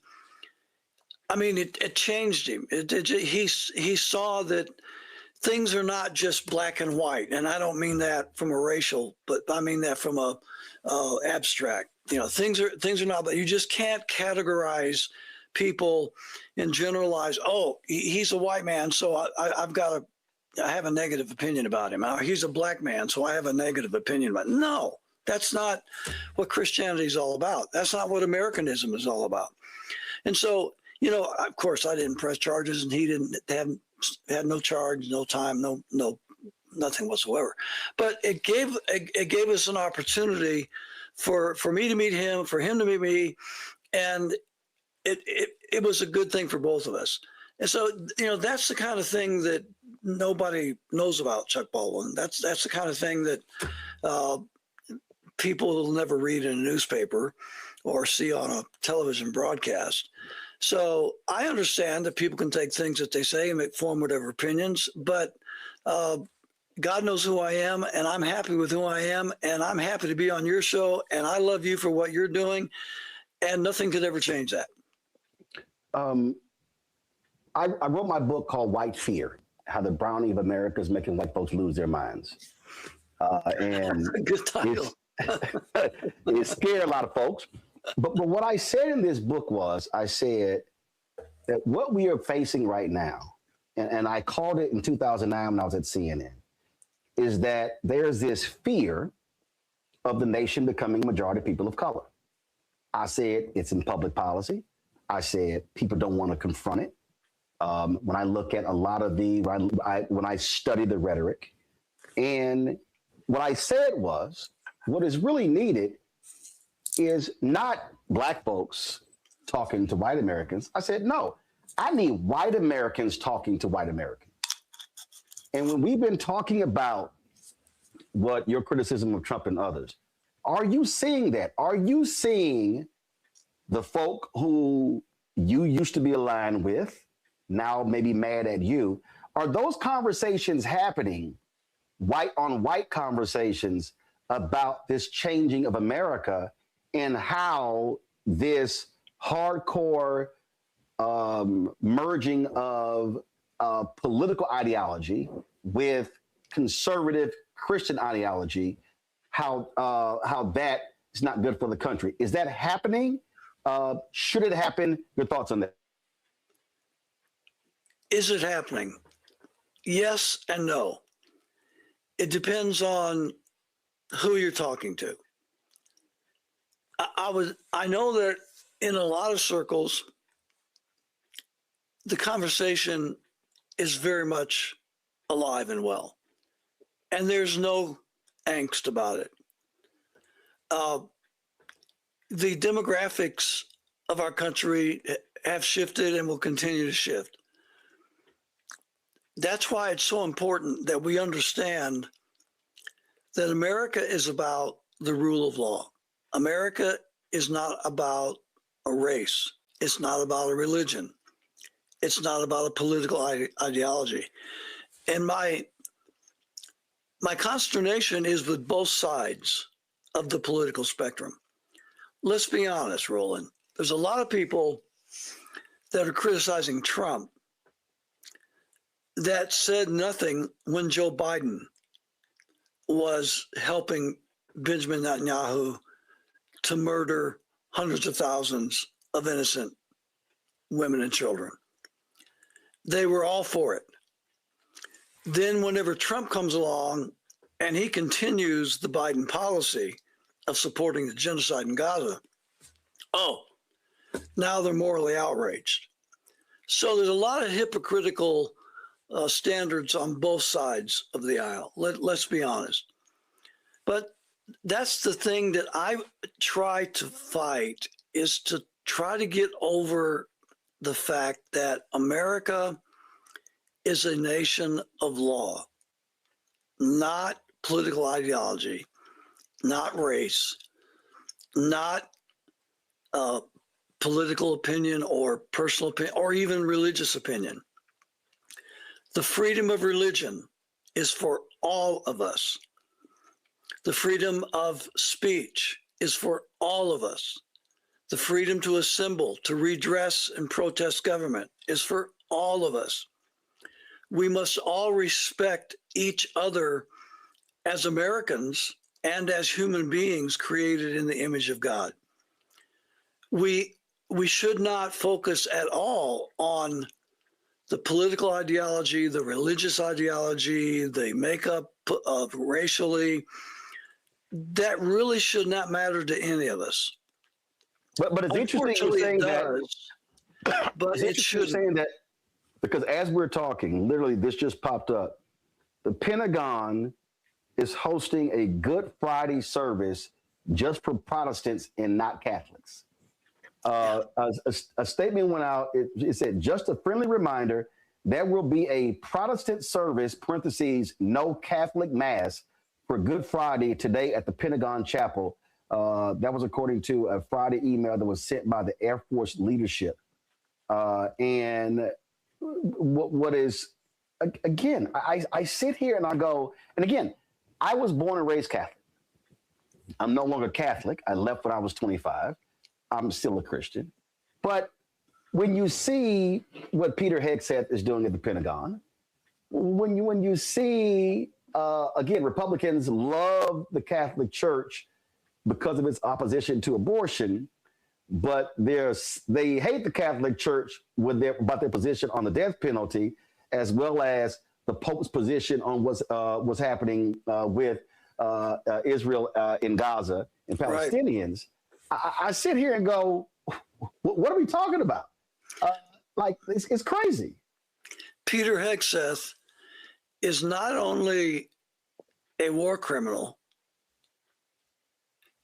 I mean, it changed him. He saw that things are not just black and white. And I don't mean that from a racial, but I mean that from a abstract. You know, things are not, but you just can't categorize people and generalize, oh, he's a white man, so I have a negative opinion about him. He's a black man, so I have a negative opinion about him. No, that's not what Christianity is all about. That's not what Americanism is all about. And so, you know, of course, I didn't press charges, and he had no charge, no time, no nothing whatsoever. But it gave us an opportunity for me to meet him, for him to meet me, and it was a good thing for both of us. And so, you know, that's the kind of thing that nobody knows about Chuck Baldwin. That's the kind of thing that people will never read in a newspaper or see on a television broadcast. So I understand that people can take things that they say and form whatever opinions, but God knows who I am, and I'm happy with who I am, and I'm happy to be on your show, and I love you for what you're doing, and nothing could ever change that. I wrote my book called White Fear, How the Browning of America is Making White Folks Lose Their Minds. And good title. It scared a lot of folks. But what I said in this book was, I said that what we are facing right now, and I called it in 2009 when I was at CNN, is that there's this fear of the nation becoming a majority people of color. I said it's in public policy. I said people don't want to confront it. When I look at a lot of when I study the rhetoric, and what I said was, what is really needed is not black folks talking to white Americans. I said, no, I need white Americans talking to white Americans. And when we've been talking about what your criticism of Trump and others, are you seeing that? Are you seeing the folk who you used to be aligned with now maybe mad at you? Are those conversations happening, white on white conversations about this changing of America and how this hardcore merging of political ideology with conservative Christian ideology, how that is not good for the country? Is that happening? Should it happen? Your thoughts on that? Is it happening? Yes and no. It depends on who you're talking to. I know that in a lot of circles, the conversation is very much alive and well, and there's no angst about it. The demographics of our country have shifted and will continue to shift. That's why it's so important that we understand that America is about the rule of law. America is not about a race. It's not about a religion. It's not about a political ideology. And my consternation is with both sides of the political spectrum. Let's be honest, Roland. There's a lot of people that are criticizing Trump that said nothing when Joe Biden was helping Benjamin Netanyahu to murder hundreds of thousands of innocent women and children. They were all for it. Then whenever Trump comes along and he continues the Biden policy of supporting the genocide in Gaza, now they're morally outraged. So there's a lot of hypocritical standards on both sides of the aisle. Let's be honest. But that's the thing that I try to fight, is to try to get over the fact that America is a nation of law, not political ideology, not race, not political opinion or personal opinion or even religious opinion. The freedom of religion is for all of us. The freedom of speech is for all of us. The freedom to assemble, to redress and protest government is for all of us. We must all respect each other as Americans and as human beings created in the image of God. We should not focus at all on the political ideology, the religious ideology, the makeup of racially. That really should not matter to any of us. But it's interesting you're saying that. But it's it interesting should. saying that, because as we're talking, literally this just popped up. The Pentagon is hosting a Good Friday service just for Protestants and not Catholics. A statement went out. It said, just a friendly reminder, there will be a Protestant service, parentheses, no Catholic mass, for Good Friday today at the Pentagon Chapel. That was according to a Friday email that was sent by the Air Force leadership. And what is, again, I sit here and I go, and again, I was born and raised Catholic. I'm no longer Catholic. I left when I was 25. I'm still a Christian. But when you see what Peter Hegseth is doing at the Pentagon, when you see, again, Republicans love the Catholic Church because of its opposition to abortion, but they hate the Catholic Church about their position on the death penalty. as well as the Pope's position on what's happening with Israel in Gaza and Palestinians, I sit here and go, what are we talking about? Like, it's crazy. Peter Hegseth is not only a war criminal,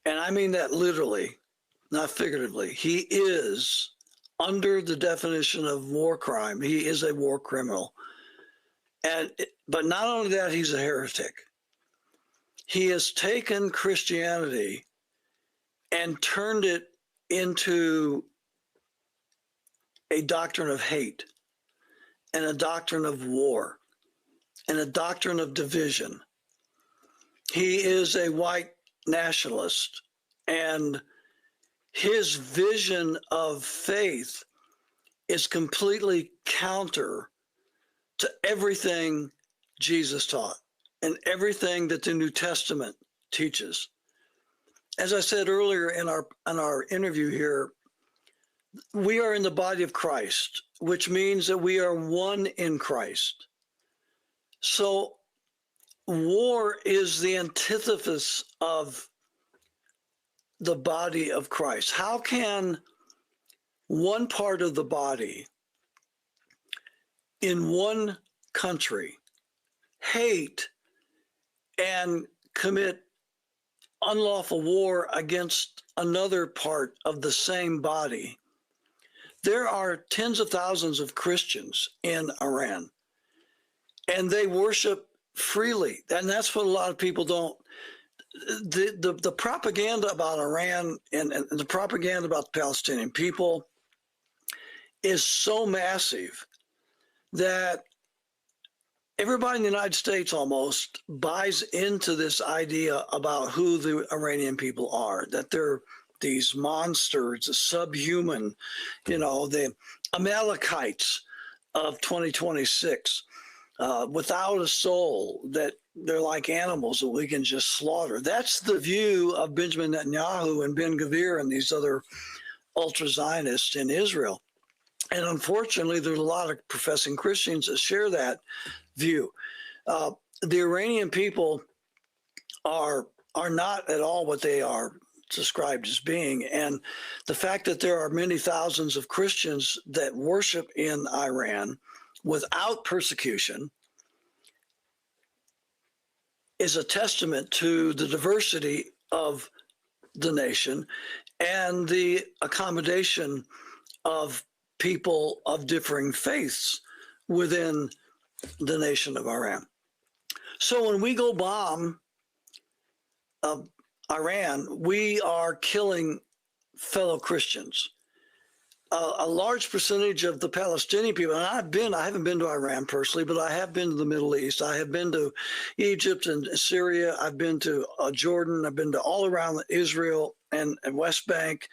and I mean that literally, not figuratively. He is, under the definition of war crime, he is a war criminal. But not only that, he's a heretic. He has taken Christianity and turned it into a doctrine of hate and a doctrine of war and a doctrine of division. He is a white nationalist, and his vision of faith is completely counter to everything Jesus taught and everything that the New Testament teaches. As I said earlier in our interview here, we are in the body of Christ, which means that we are one in Christ. So war is the antithesis of the body of Christ. How can one part of the body in one country hate and commit unlawful war against another part of the same body? There are tens of thousands of Christians in Iran, and they worship freely. And that's what a lot of people don't. The propaganda about Iran and the propaganda about the Palestinian people is so massive that everybody in the United States almost buys into this idea about who the Iranian people are, that they're these monsters, subhuman, the Amalekites of 2026, without a soul, that they're like animals that we can just slaughter. That's the view of Benjamin Netanyahu and Ben Gvir and these other ultra-Zionists in Israel. And unfortunately, there's a lot of professing Christians that share that view. The Iranian people are not at all what they are described as being. And the fact that there are many thousands of Christians that worship in Iran without persecution is a testament to the diversity of the nation and the accommodation of people of differing faiths within the nation of Iran. So when we go bomb Iran, we are killing fellow Christians. A large percentage of the Palestinian people, and I haven't been to Iran personally, but I have been to the Middle East. I have been to Egypt and Syria. I've been to Jordan. I've been to all around Israel and West Bank,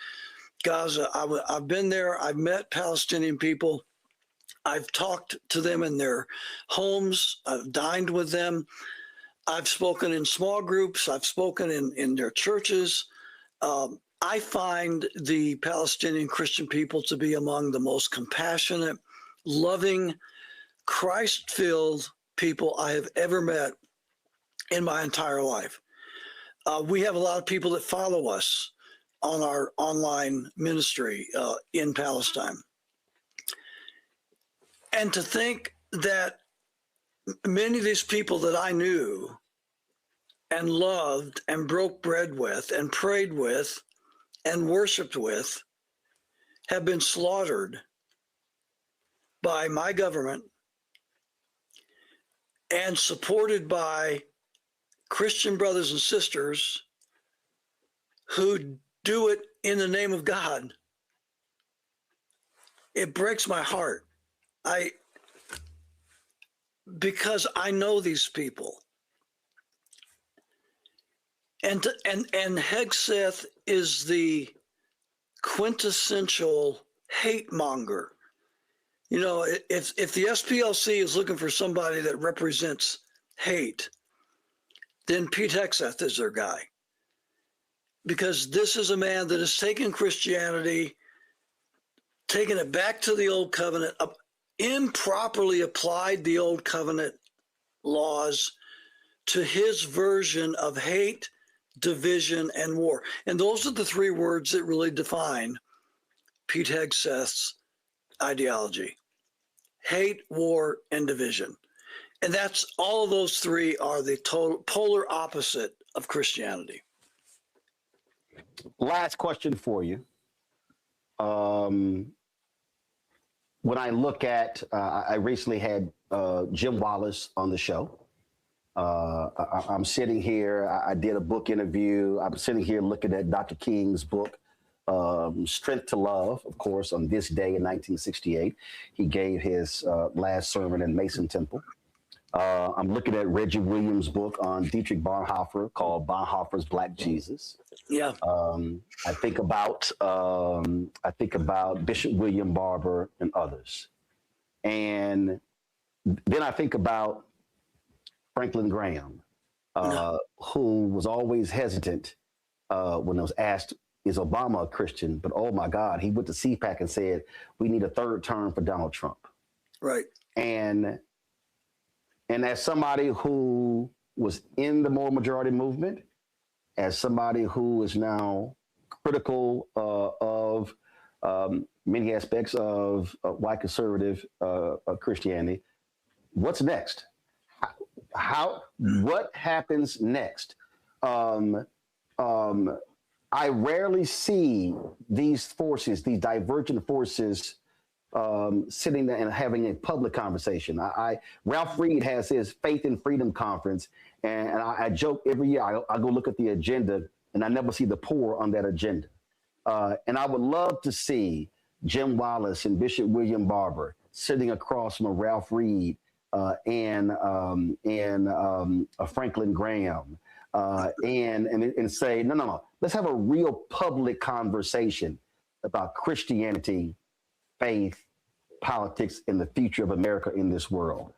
Gaza. I've been there. I've met Palestinian people. I've talked to them in their homes. I've dined with them. I've spoken in small groups. I've spoken in their churches. I find the Palestinian Christian people to be among the most compassionate, loving, Christ-filled people I have ever met in my entire life. We have a lot of people that follow us on our online ministry in Palestine. And to think that many of these people that I knew and loved and broke bread with and prayed with and worshiped with have been slaughtered by my government and supported by Christian brothers and sisters who do it in the name of God. It breaks my heart. Because I know these people. And Hegseth is the quintessential hate monger. You know, if the SPLC is looking for somebody that represents hate, then Pete Hegseth is their guy. Because this is a man that has taken Christianity, taken it back to the old covenant, improperly applied the old covenant laws to his version of hate, division, and war. And those are the three words that really define Pete Hegseth's ideology: hate, war, and division. And that's all of those three are the total polar opposite of Christianity. Last question for you. When I look at, I recently had Jim Wallace on the show. I'm sitting here, I did a book interview. I'm sitting here looking at Dr. King's book, Strength to Love, of course, on this day in 1968. He gave his last sermon in Mason Temple. I'm looking at Reggie Williams' book on Dietrich Bonhoeffer called Bonhoeffer's Black Jesus. Yeah. I think about Bishop William Barber and others. And then I think about Franklin Graham, who was always hesitant when I was asked, is Obama a Christian? But oh my God, he went to CPAC and said, we need a third term for Donald Trump. Right. And as somebody who was in the moral majority movement, as somebody who is now critical of many aspects of white conservative Christianity, what's next? What happens next? I rarely see these forces, these divergent forces, sitting there and having a public conversation. Ralph Reed has his Faith and Freedom Conference, and I joke every year, I go look at the agenda, and I never see the poor on that agenda. And I would love to see Jim Wallace and Bishop William Barber sitting across from Ralph Reed and Franklin Graham, and say, no, let's have a real public conversation about Christianity, faith, politics, and the future of America in this world.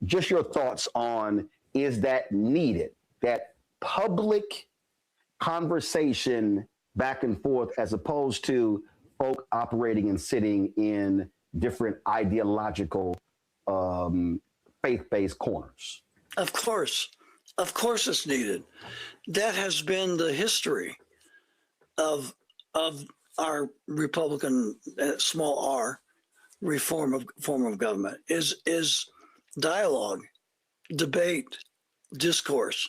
Just your thoughts on, is that needed, that public conversation back and forth, as opposed to folk operating and sitting in different ideological, faith-based corners? Of course it's needed. That has been the history of our Republican small r form of government is dialogue, debate, discourse.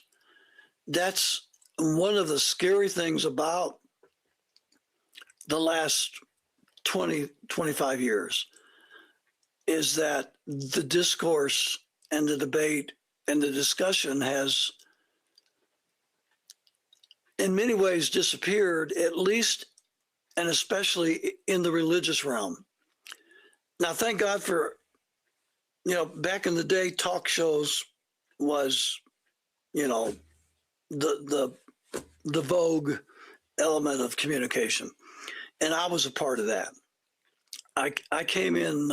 That's one of the scary things about the last 20, 25 years, is that the discourse and the debate and the discussion has in many ways disappeared, at least and especially in the religious realm. Now, thank God for, back in the day, talk shows was, the vogue element of communication. And I was a part of that. I came in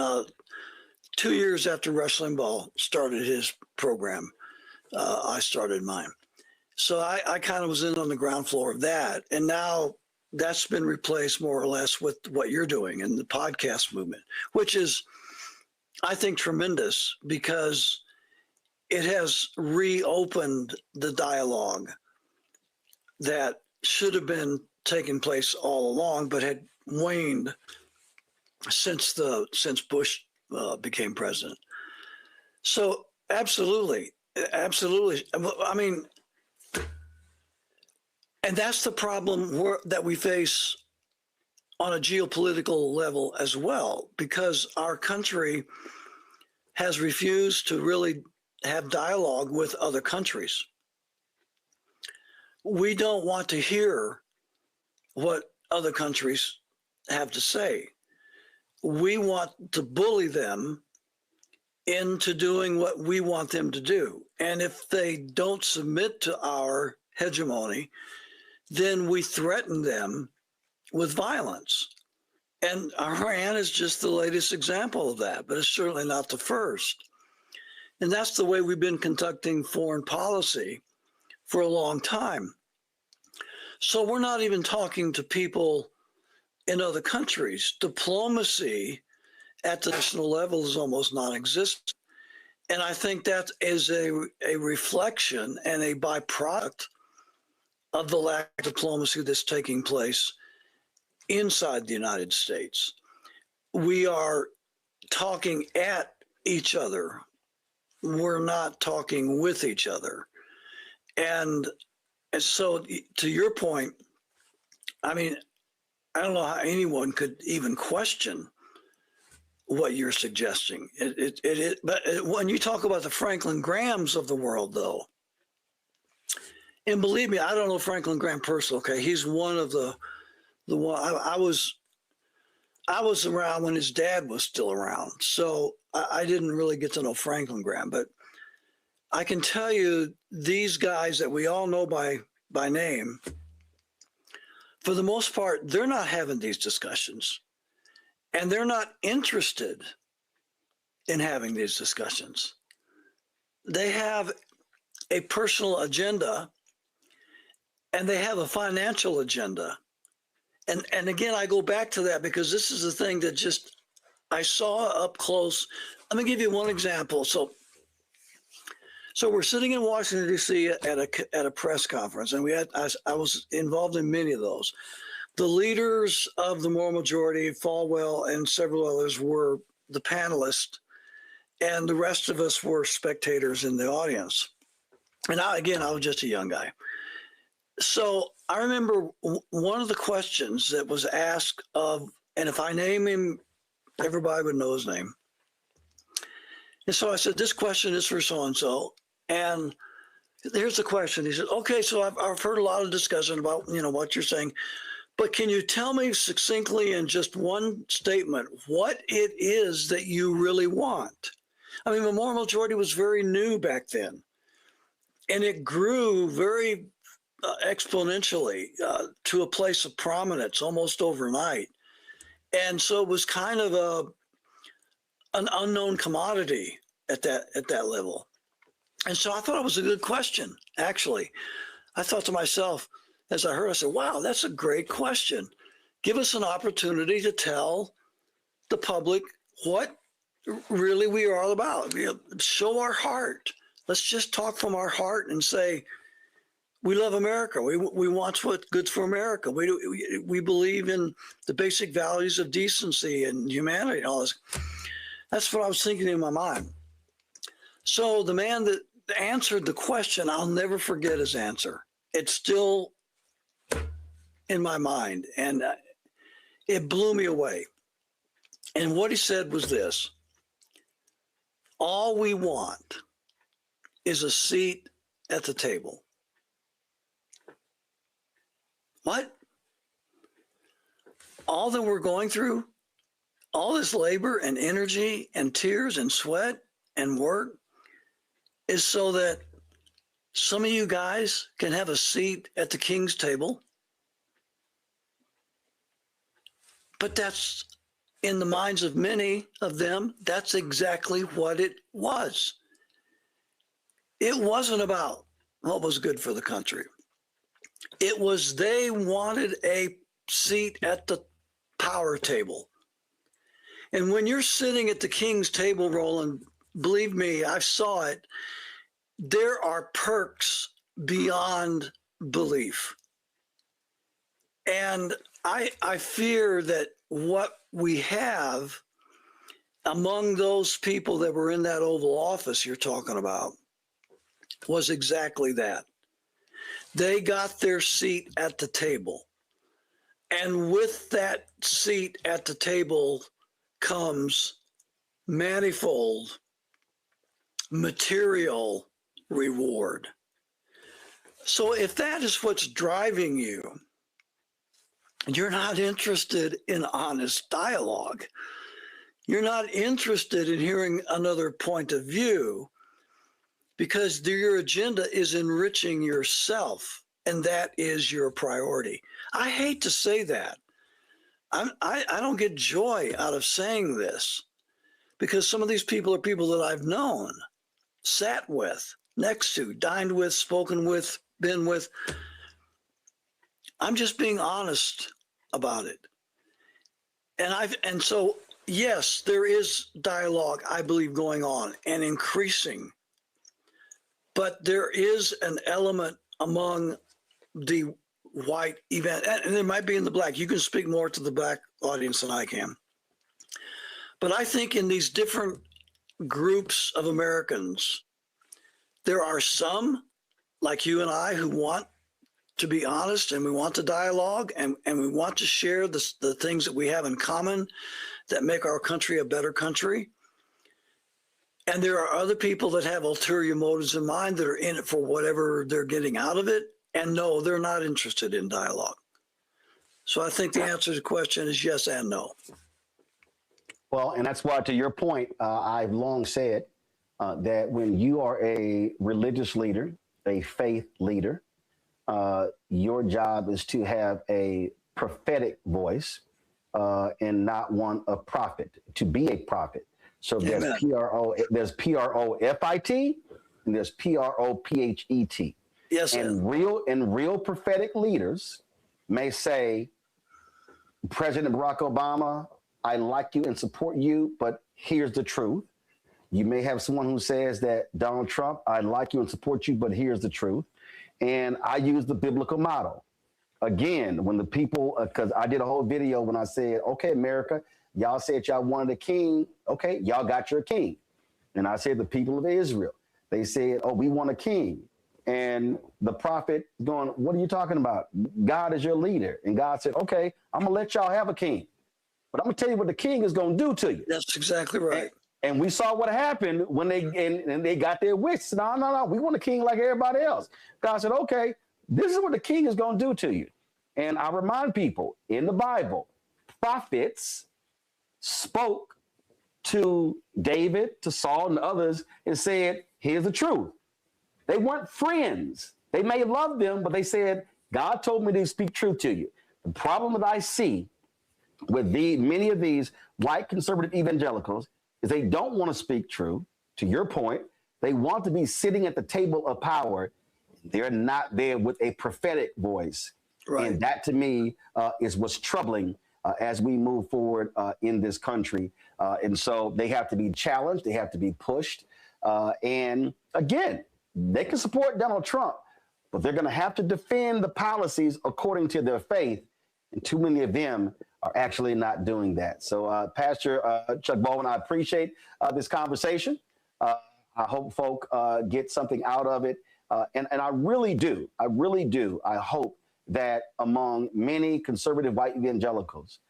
2 years after Rush Limbaugh started his program. I started mine. So I kind of was in on the ground floor of that. And now that's been replaced more or less with what you're doing in the podcast movement, which is, I think, tremendous, because it has reopened the dialogue that should have been taking place all along, but had waned since Bush became president. So absolutely. I mean, and that's the problem that we face on a geopolitical level as well, because our country has refused to really have dialogue with other countries. We don't want to hear what other countries have to say. We want to bully them into doing what we want them to do. And if they don't submit to our hegemony, then we threaten them with violence. And Iran is just the latest example of that, but it's certainly not the first. And that's the way we've been conducting foreign policy for a long time. So we're not even talking to people in other countries. Diplomacy at the national level is almost non-existent. And I think that is a reflection and a byproduct of the lack of diplomacy that's taking place inside the United States. We are talking at each other. We're not talking with each other. And so to your point, I mean, I don't know how anyone could even question what you're suggesting. But when you talk about the Franklin Grahams of the world, though, and believe me, I don't know Franklin Graham personally. Okay, he's one of the one. I was around when his dad was still around, so I didn't really get to know Franklin Graham. But I can tell you, these guys that we all know by name, for the most part, they're not having these discussions. And they're not interested in having these discussions. They have a personal agenda and they have a financial agenda. And again, I go back to that because this is the thing that just I saw up close. Let me give you one example. So we're sitting in Washington, D.C. at a press conference, and I was involved in many of those. The leaders of the moral majority, Falwell and several others, were the panelists, and the rest of us were spectators in the audience. And I was just a young guy. So I remember one of the questions that was asked of, and if I name him, everybody would know his name. And so I said, this question is for so-and-so. And here's the question. He said, okay, so I've heard a lot of discussion about, what you're saying. But can you tell me succinctly in just one statement what it is that you really want? I mean, the moral majority was very new back then, and it grew very exponentially to a place of prominence almost overnight. And so it was kind of an unknown commodity at that level. And so I thought it was a good question, actually. I thought to myself, as I heard, I said, wow, that's a great question. Give us an opportunity to tell the public what really we are all about. Show our heart. Let's just talk from our heart and say, we love America. We want what's good for America. We believe in the basic values of decency and humanity and all this. That's what I was thinking in my mind. So the man that answered the question, I'll never forget his answer. It's still in my mind, and it blew me away. And what he said was this: all we want is a seat at the table. What? All that we're going through, all this labor and energy and tears and sweat and work, is so that some of you guys can have a seat at the king's table. But that's, in the minds of many of them, that's exactly what it was. It wasn't about what was good for the country. It was they wanted a seat at the power table. And when you're sitting at the king's table, Roland, believe me, I saw it, there are perks beyond belief. And I fear that what we have among those people that were in that Oval Office you're talking about was exactly that. They got their seat at the table. And with that seat at the table comes manifold material reward. So if that is what's driving you, you're not interested in honest dialogue. You're not interested in hearing another point of view because your agenda is enriching yourself, and that is your priority. I hate to say that. I don't get joy out of saying this because some of these people are people that I've known, sat with, next to, dined with, spoken with, been with. I'm just being honest about it. And so yes, there is dialogue, I believe, going on and increasing. But there is an element among the white event, and there might be in the black. You can speak more to the black audience than I can. But I think in these different groups of Americans, there are some, like you and I, who want to be honest, and we want to dialogue, and we want to share the things that we have in common that make our country a better country. And there are other people that have ulterior motives in mind that are in it for whatever they're getting out of it. And no, they're not interested in dialogue. So I think the answer to the question is yes and no. Well, and that's why, to your point, I've long said that when you are a religious leader, a faith leader, your job is to have a prophetic voice and not one a prophet, to be a prophet. So there's P-R-O-F-I-T and there's P-R-O-P-H-E-T. Yes, and real prophetic leaders may say, President Barack Obama, I like you and support you, but here's the truth. You may have someone who says that Donald Trump, I like you and support you, but here's the truth. And I use the biblical model. Again, when the people, because I did a whole video when I said, okay, America, y'all said y'all wanted a king. Okay, y'all got your king. And I said the people of Israel, they said, oh, we want a king. And the prophet going, what are you talking about? God is your leader. And God said, okay, I'm going to let y'all have a king. But I'm going to tell you what the king is going to do to you. That's exactly right. And we saw what happened when they got their wish. No, we want a king like everybody else. God said, okay, this is what the king is going to do to you. And I remind people, in the Bible, prophets spoke to David, to Saul, and others and said, here's the truth. They weren't friends. They may love them, but they said, God told me to speak truth to you. The problem that I see with many of these white conservative evangelicals is they don't want to speak truth. To your point, they want to be sitting at the table of power. They're not there with a prophetic voice. Right. And that, to me, is what's troubling as we move forward in this country. And so they have to be challenged. They have to be pushed. And again, they can support Donald Trump, but they're going to have to defend the policies according to their faith. And too many of them are actually not doing that. So, Pastor Chuck Baldwin, I appreciate this conversation. I hope folk get something out of it. And I really do. I hope that among many conservative white evangelicals,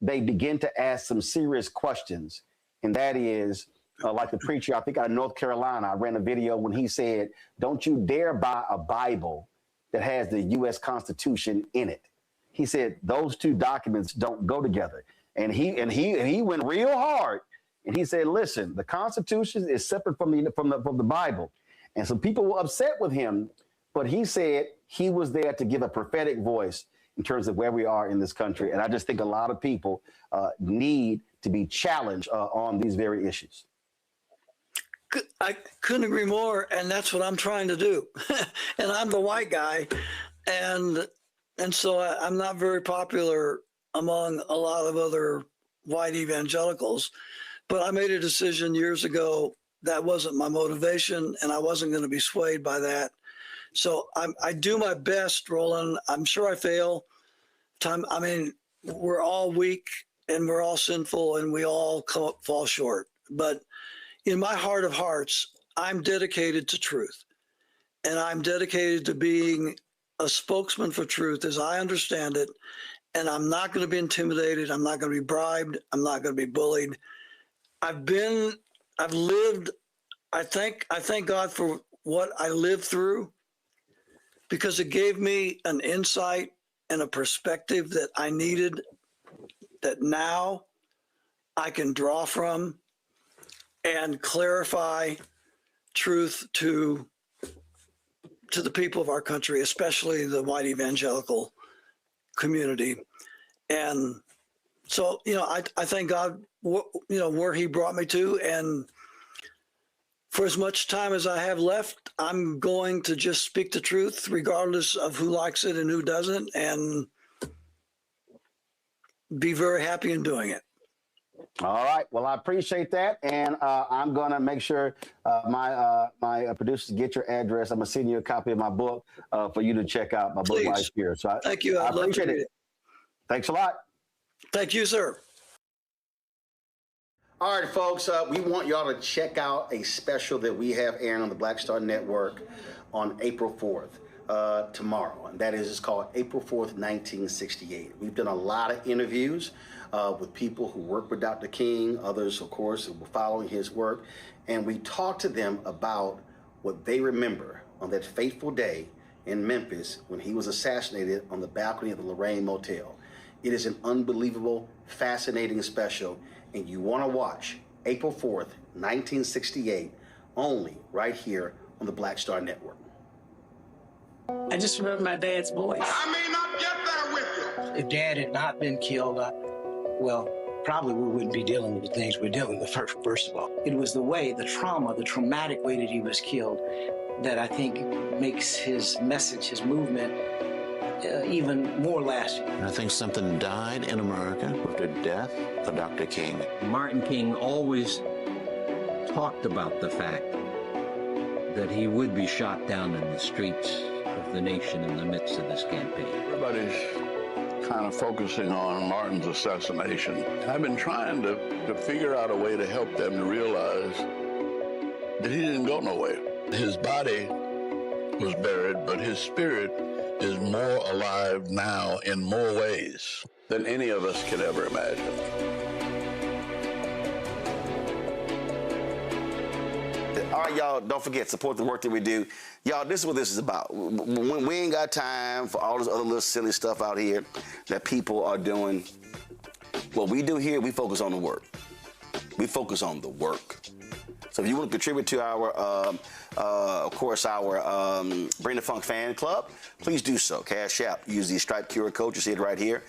they begin to ask some serious questions. And that is, like the preacher, I think out of North Carolina, I ran a video when he said, don't you dare buy a Bible that has the U.S. Constitution in it. He said those two documents don't go together. And he went real hard. And he said, listen, the Constitution is separate from the Bible. And some people were upset with him, but he said he was there to give a prophetic voice in terms of where we are in this country. And I just think a lot of people need to be challenged on these very issues. I couldn't agree more, and that's what I'm trying to do. And I'm the white guy, and so I'm not very popular among a lot of other white evangelicals. But I made a decision years ago that wasn't my motivation, and I wasn't going to be swayed by that. So I do my best, Roland. I'm sure I fail. I mean, we're all weak, and we're all sinful, and we all fall short. But in my heart of hearts, I'm dedicated to truth, and I'm dedicated to being a spokesman for truth as I understand it, and I'm not going to be intimidated. I'm not going to be bribed. I'm not going to be bullied. I've lived, I thank God for what I lived through, because it gave me an insight and a perspective that I needed, that now I can draw from and clarify truth to the people of our country, especially the white evangelical community. And so, I thank God, where he brought me to. And for as much time as I have left, I'm going to just speak the truth, regardless of who likes it and who doesn't, and be very happy in doing it. All right. Well, I appreciate that, and I'm gonna make sure my producers get your address. I'm gonna send you a copy of my book for you to check out. My book right here. So Thank you. I I'd love to appreciate read it. it. Thanks a lot. Thank you, sir. All right, folks. We want y'all to check out a special that we have airing on the Black Star Network on April 4th. Tomorrow, and that is, it's called April 4th, 1968. We've done a lot of interviews with people who work with Dr. King, others, of course, who were following his work, and we talked to them about what they remember on that fateful day in Memphis when he was assassinated on the balcony of the Lorraine Motel. It is an unbelievable, fascinating special, and you want to watch April 4th, 1968, only right here on the Black Star Network. I just remember my dad's voice. I may not get there with you. If Dad had not been killed, well, probably we wouldn't be dealing with the things we're dealing with, first of all. It was the way, the trauma, the traumatic way that he was killed that I think makes his message, his movement, even more lasting. I think something died in America with the death of Dr. King. Martin King always talked about the fact that he would be shot down in the streets of the nation in the midst of this campaign. Everybody's kind of focusing on Martin's assassination. I've been trying to figure out a way to help them to realize that he didn't go nowhere. His body was buried, but his spirit is more alive now in more ways than any of us could ever imagine. All right, y'all, don't forget, support the work that we do. Y'all, this is what this is about. We ain't got time for all this other little silly stuff out here that people are doing. What we do here, we focus on the work. We focus on the work. So if you want to contribute to our, of course, our Bring the Funk fan club, please do so. Cash App. Use the Stripe QR code. You see it right here.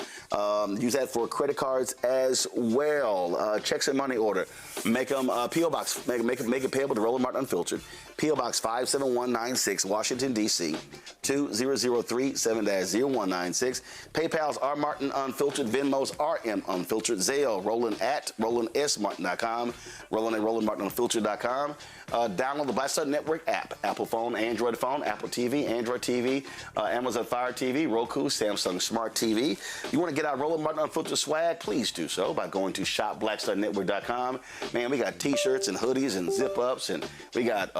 Use that for credit cards as well. Checks and money order. Make them P.O. Box. Make it payable to Roland Martin Unfiltered. P.O. Box 57196, Washington, D.C. 20037-0196. PayPal's R Martin Unfiltered. Venmo's RM Unfiltered. Zelle, Roland at RolandSMartin.com. Roland at RolandMartinUnfiltered.com. Download the Black Star Network app. Apple phone, Android phone, Apple TV, Android TV, Amazon Fire TV, Roku, Samsung Smart TV. You want to get our Roland Martin Unfiltered swag? Please do so by going to shopblackstarnetwork.com. Man, we got T-shirts and hoodies and zip-ups, and we got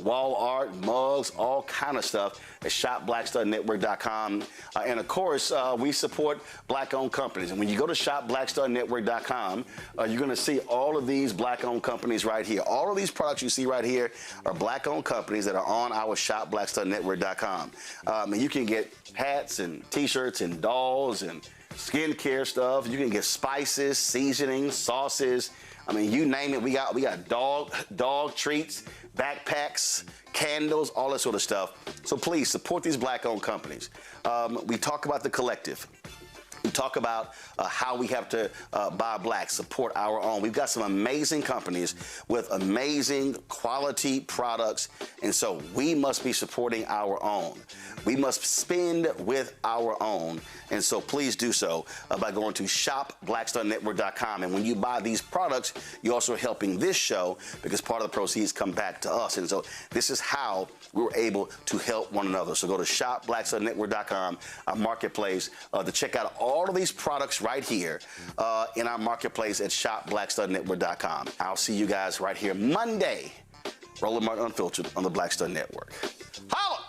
wall art, mugs, all kind of stuff at shopblackstarnetwork.com. And of course, we support black-owned companies. And when you go to shopblackstarnetwork.com, you're going to see all of these black-owned companies right here. All of these products you see right here are black-owned companies that are on our shopblackstarnetwork.com. And you can get hats and T-shirts and dolls and skincare stuff. You can get spices, seasonings, sauces. I mean, you name it. We got dog treats, backpacks, candles, all that sort of stuff. So please support these black-owned companies. We talk about the collective. We talk about how we have to buy black, support our own. We've got some amazing companies with amazing quality products, and so we must be supporting our own. We must spend with our own, and so please do so by going to shopblackstarnetwork.com. And when you buy these products, you're also helping this show because part of the proceeds come back to us. And so this is how we were able to help one another. So go to shopblackstarnetwork.com, our marketplace, to check out all of these products right here in our marketplace at shopblackstarnetwork.com. I'll see you guys right here Monday. Roland Martin Unfiltered on the Black Star Network. Holla!